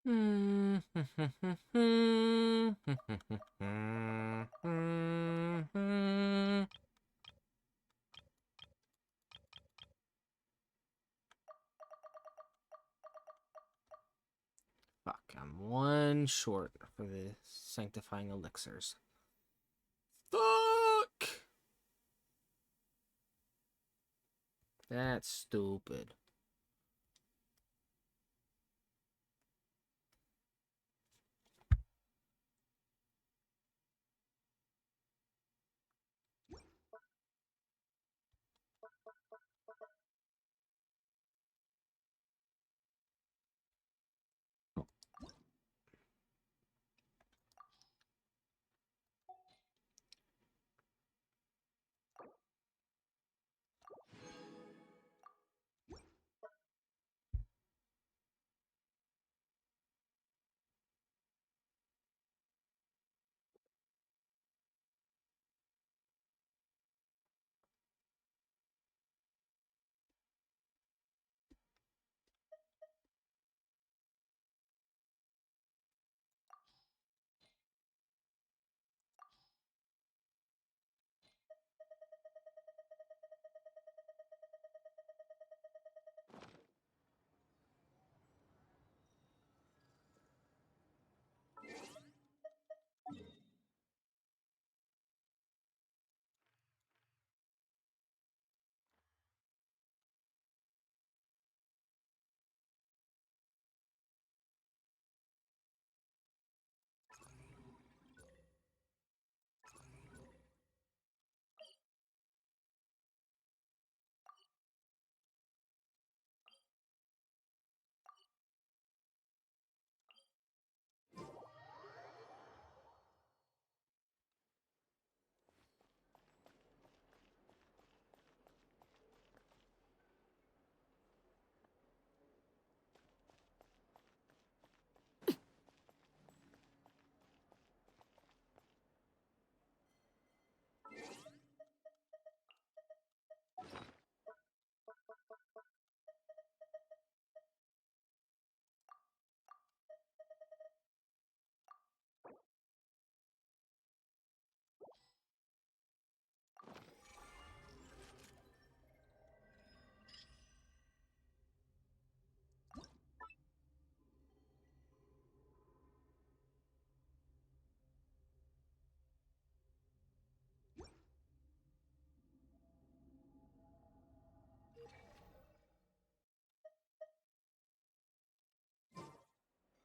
Fuck, I'm one short for the sanctifying elixirs. Fuck! That's stupid.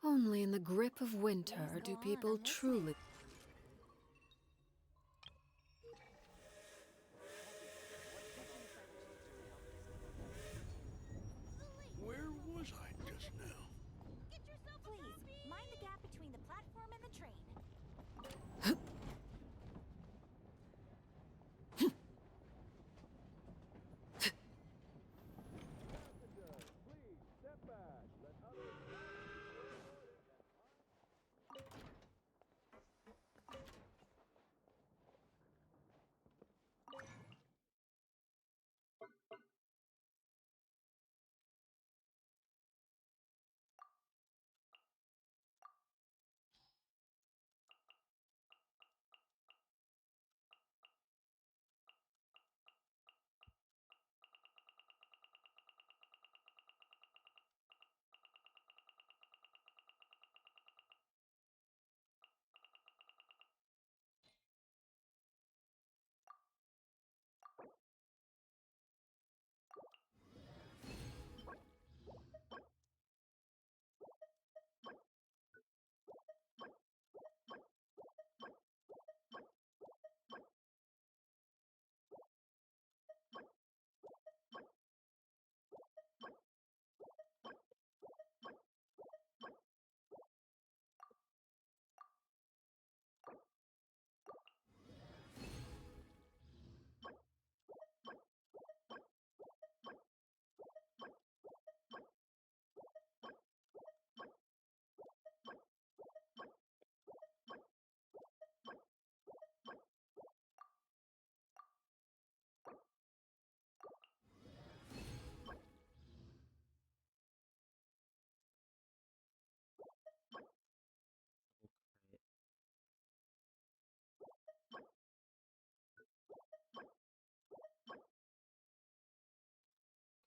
Only in the grip of winter do people truly... Where was I just now? Get yourself please. Mind the gap between the platform and the train.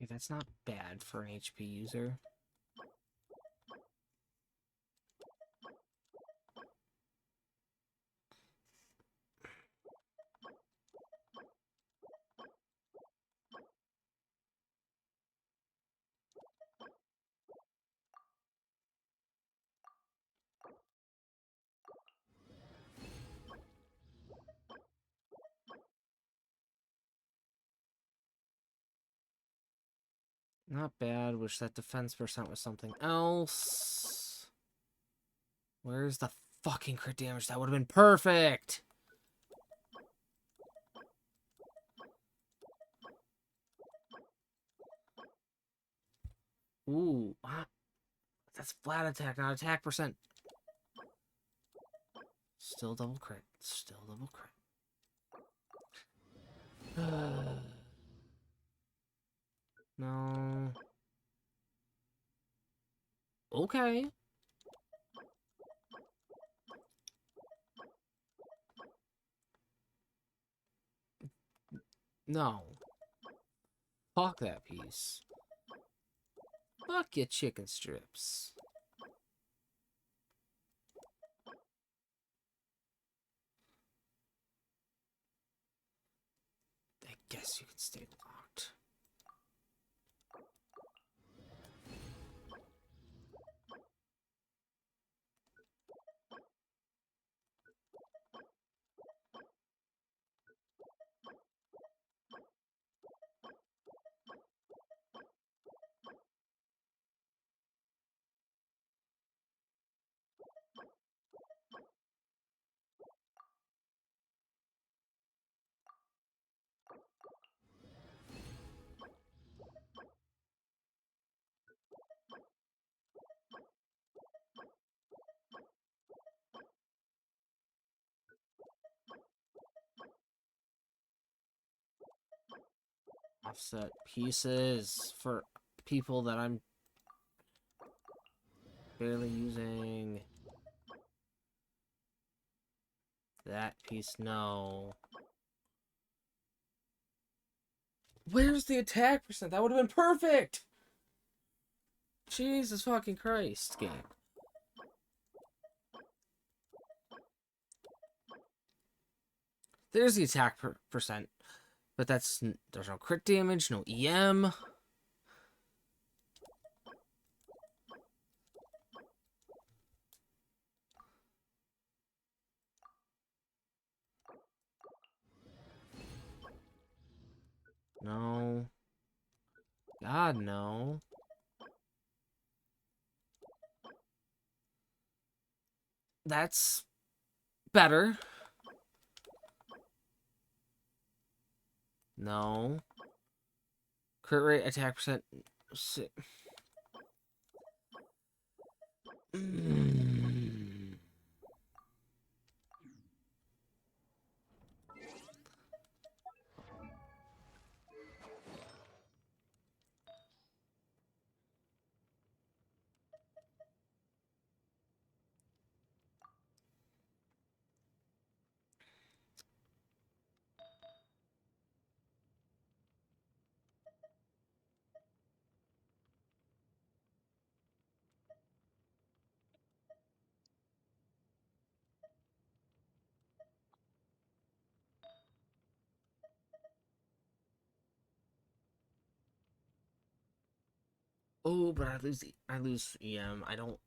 Okay, that's not bad for an HP user. Not bad. Wish that defense percent was something else. Where's the fucking crit damage? That would have been perfect. Ooh, that's flat attack, not attack percent. Still double crit. Still double crit. No. Okay. No. Fuck that piece. Fuck your chicken strips. I guess you can stay locked. Offset pieces for people that I'm barely using. That piece, no. Where's the attack percent? That would have been perfect! Jesus fucking Christ, game. There's the attack percent. But there's no crit damage, no EM. No. God, no. That's better. No. Crit rate, attack percent. Oh, but I lose EM. I don't.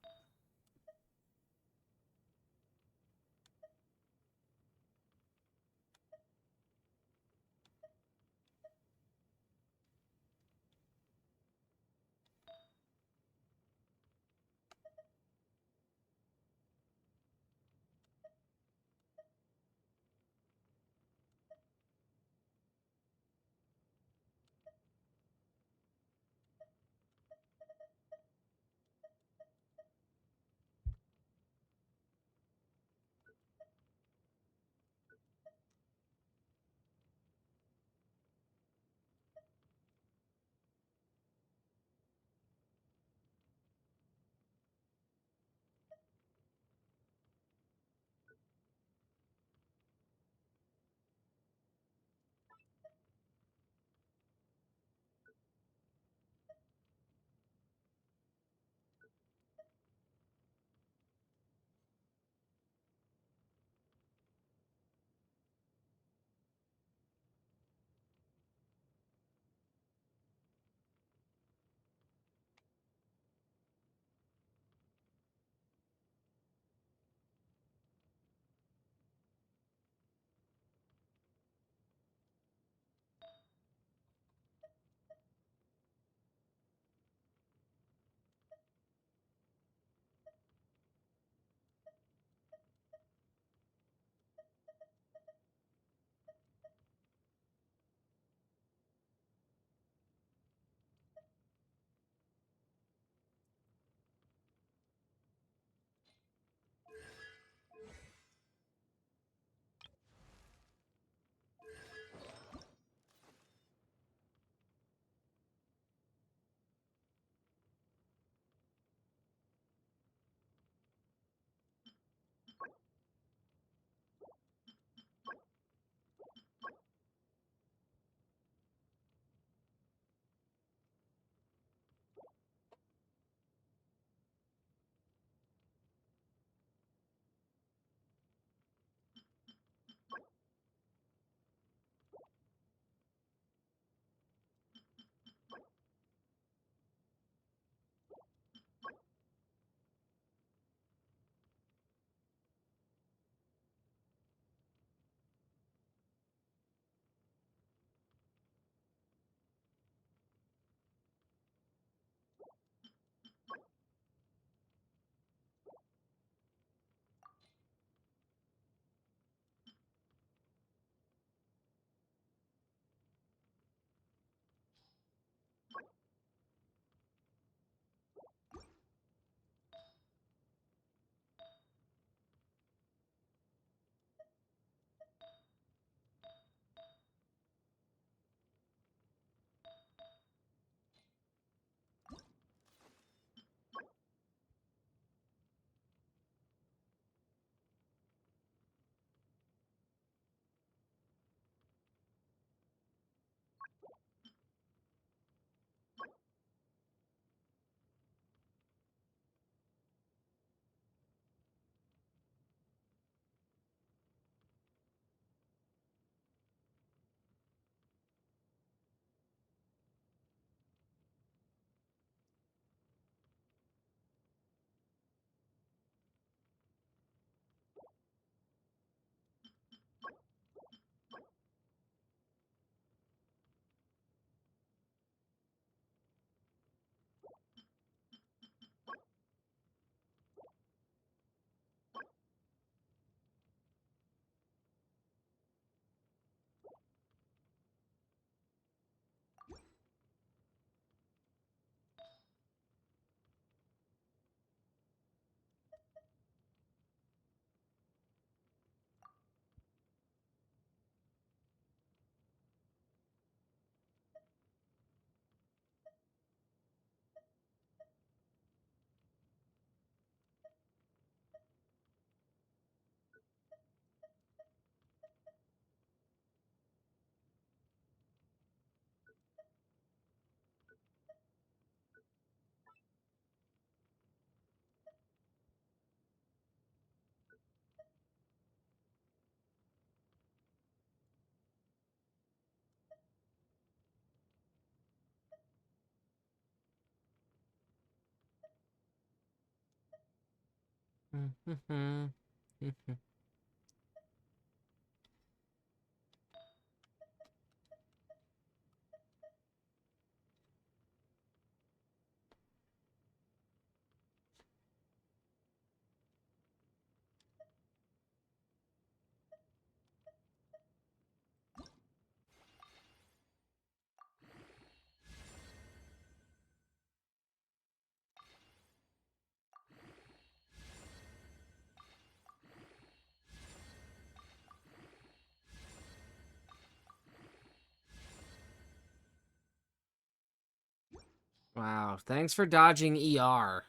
Wow, thanks for dodging ER.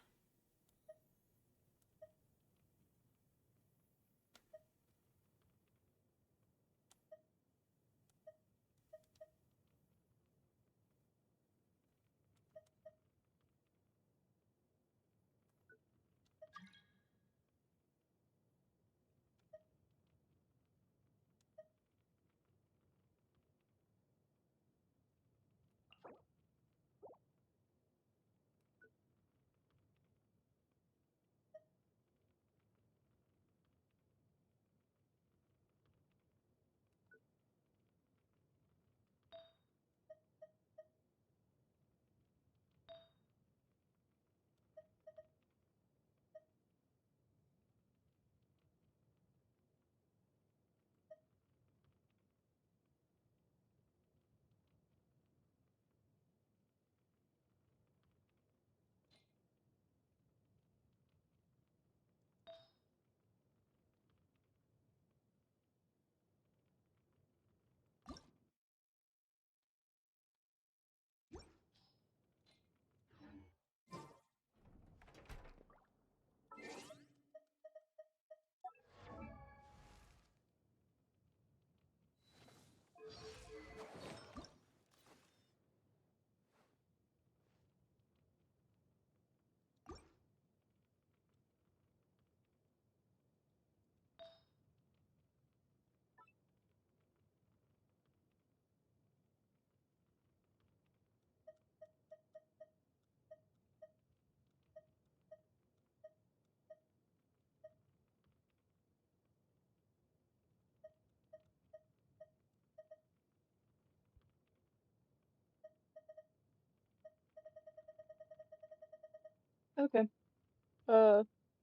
Okay.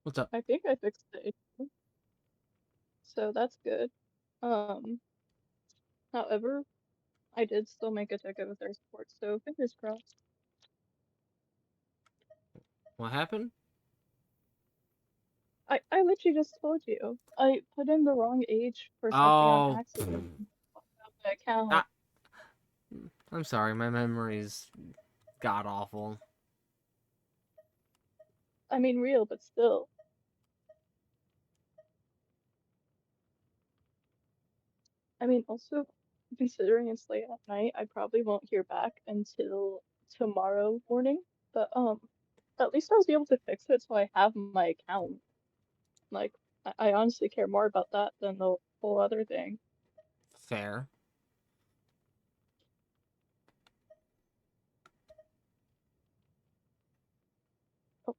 What's up? I think I fixed the issue, so that's good. However, I did still make a ticket with their support, so fingers crossed. What happened? I literally just told you. I put in the wrong age for something on Oh, accident. My account. ah, I'm sorry, my memory's god awful. I mean, real, but still. I mean, also, considering it's late at night, I probably won't hear back until tomorrow morning. But at least I was able to fix it, so I have my account. Like, I honestly care more about that than the whole other thing. Fair. Oh,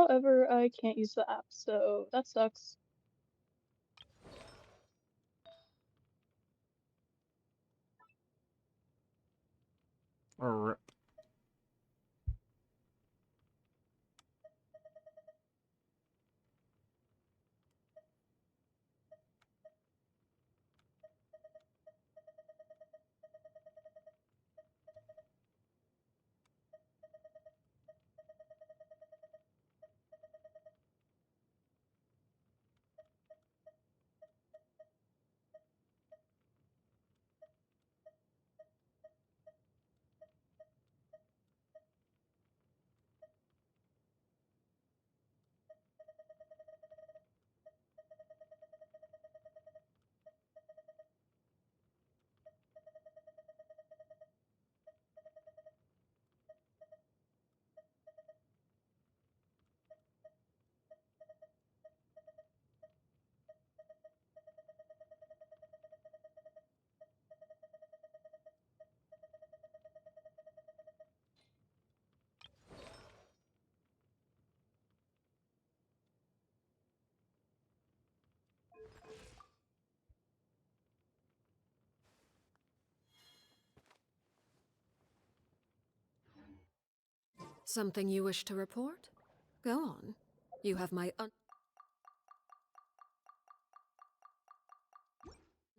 however, I can't use the app, so that sucks. Or Something you wish to report? Go on. You have my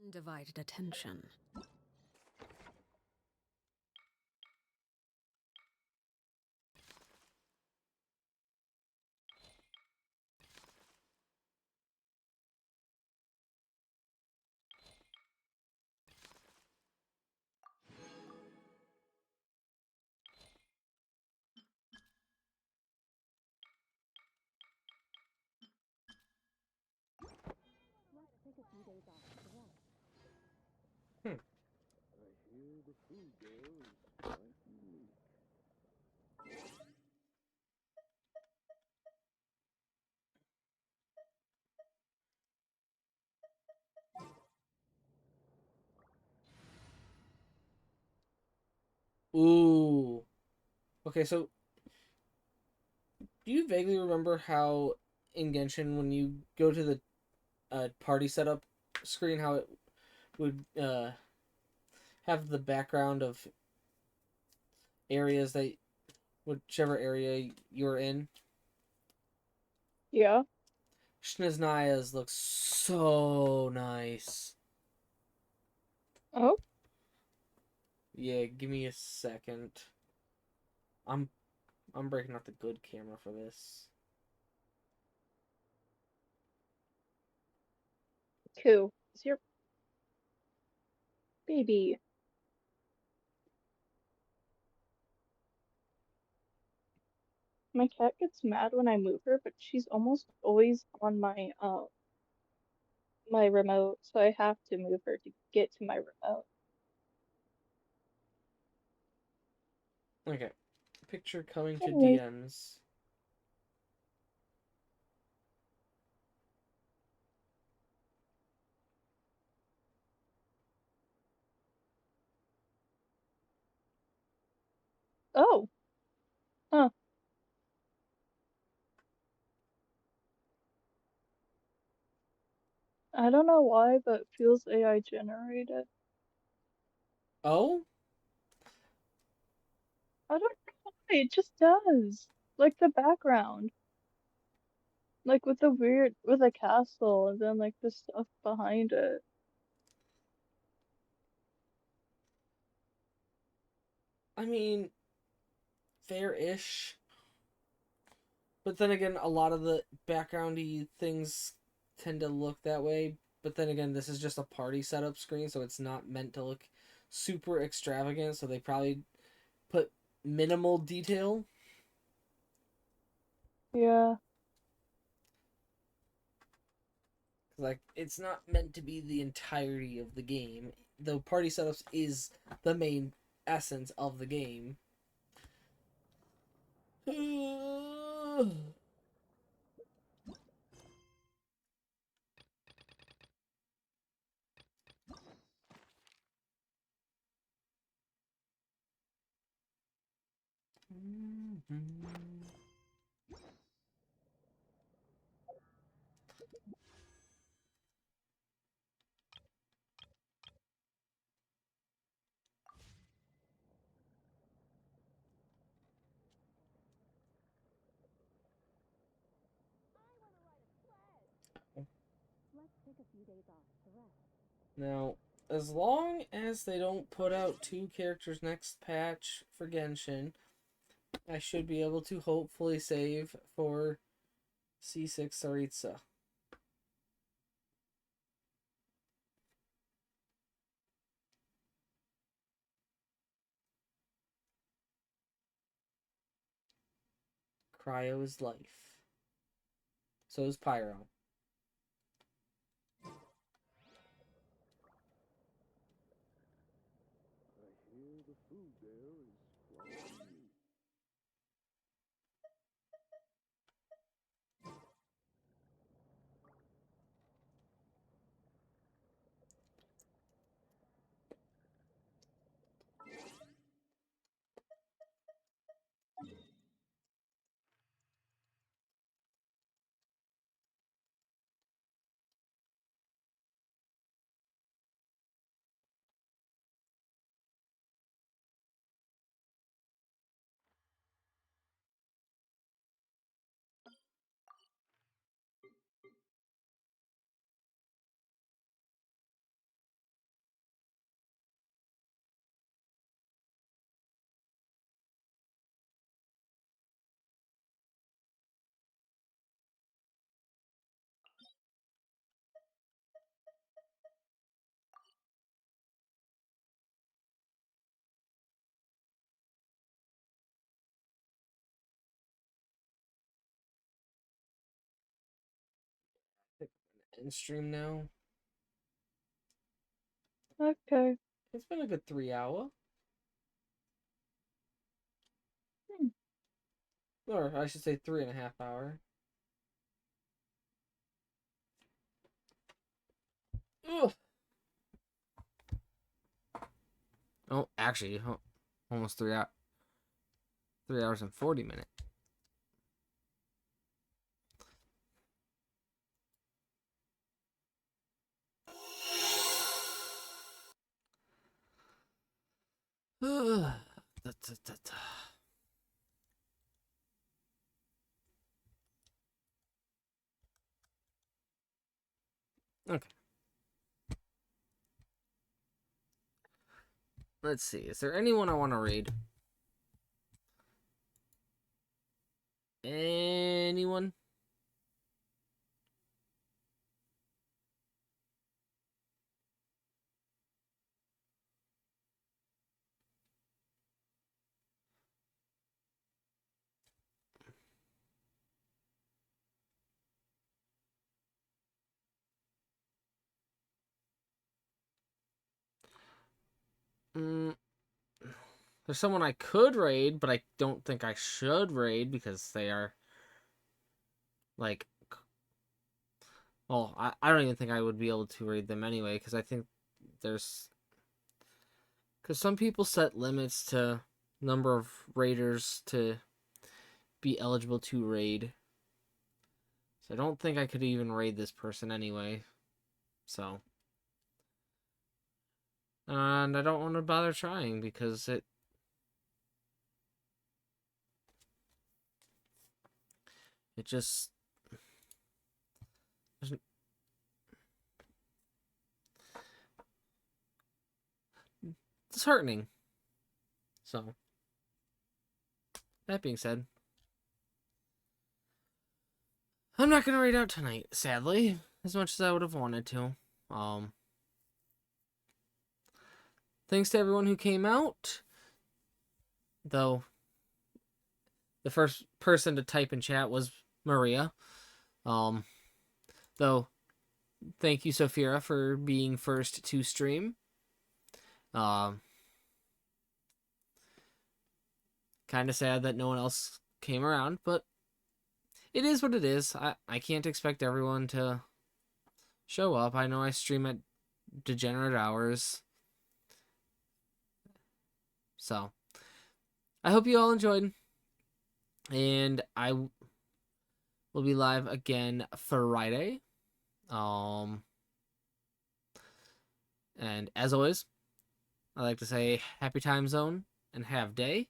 undivided attention. Hmm. Ooh. Okay, so do you vaguely remember how in Genshin, when you go to the party setup screen, how it would have the background of areas that, whichever area you're in? Yeah. Shniznaya's looks so nice. Oh. Yeah, give me a second. I'm breaking out the good camera for this. Cool. Is your baby? My cat gets mad when I move her, but she's almost always on my remote, so I have to move her to get to my remote. Okay. Picture coming to Anyway. DMs. Oh. Huh. I don't know why, but it feels AI generated. Oh? I don't know why, it just does. Like the background. Like with the castle and then like the stuff behind it. I mean, fair-ish. But then again, a lot of the backgroundy things tend to look that way. But then again, this is just a party setup screen, so it's not meant to look super extravagant. So they probably put minimal detail. Yeah. Like, it's not meant to be the entirety of the game. Though party setups is the main essence of the game. Now, as long as they don't put out 2 characters next patch for Genshin, I should be able to hopefully save for C6 Tsaritsa. Cryo is life. So is Pyro. and stream now. Okay. It's been a good 3 hour. Or I should say 3.5 hour. Ugh. Oh, actually, almost 3 hours. 3 hours and 40 minutes. Okay. Let's see. Is there anyone I want to raid? Anyone? There's someone I could raid, but I don't think I should raid because they are like, well, I don't even think I would be able to raid them anyway because I think because some people set limits to number of raiders to be eligible to raid. So I don't think I could even raid this person anyway. So. And I don't want to bother trying because it just it's disheartening. So that being said, I'm not gonna raid out tonight, sadly, as much as I would have wanted to. Thanks to everyone who came out. Though the first person to type in chat was Maria. Though thank you, Sophia, for being first to stream. Kind of sad that no one else came around, but it is what it is. I can't expect everyone to show up. I know I stream at degenerate hours. So, I hope you all enjoyed. And I will be live again Friday. And as always, I like to say happy time zone and have day.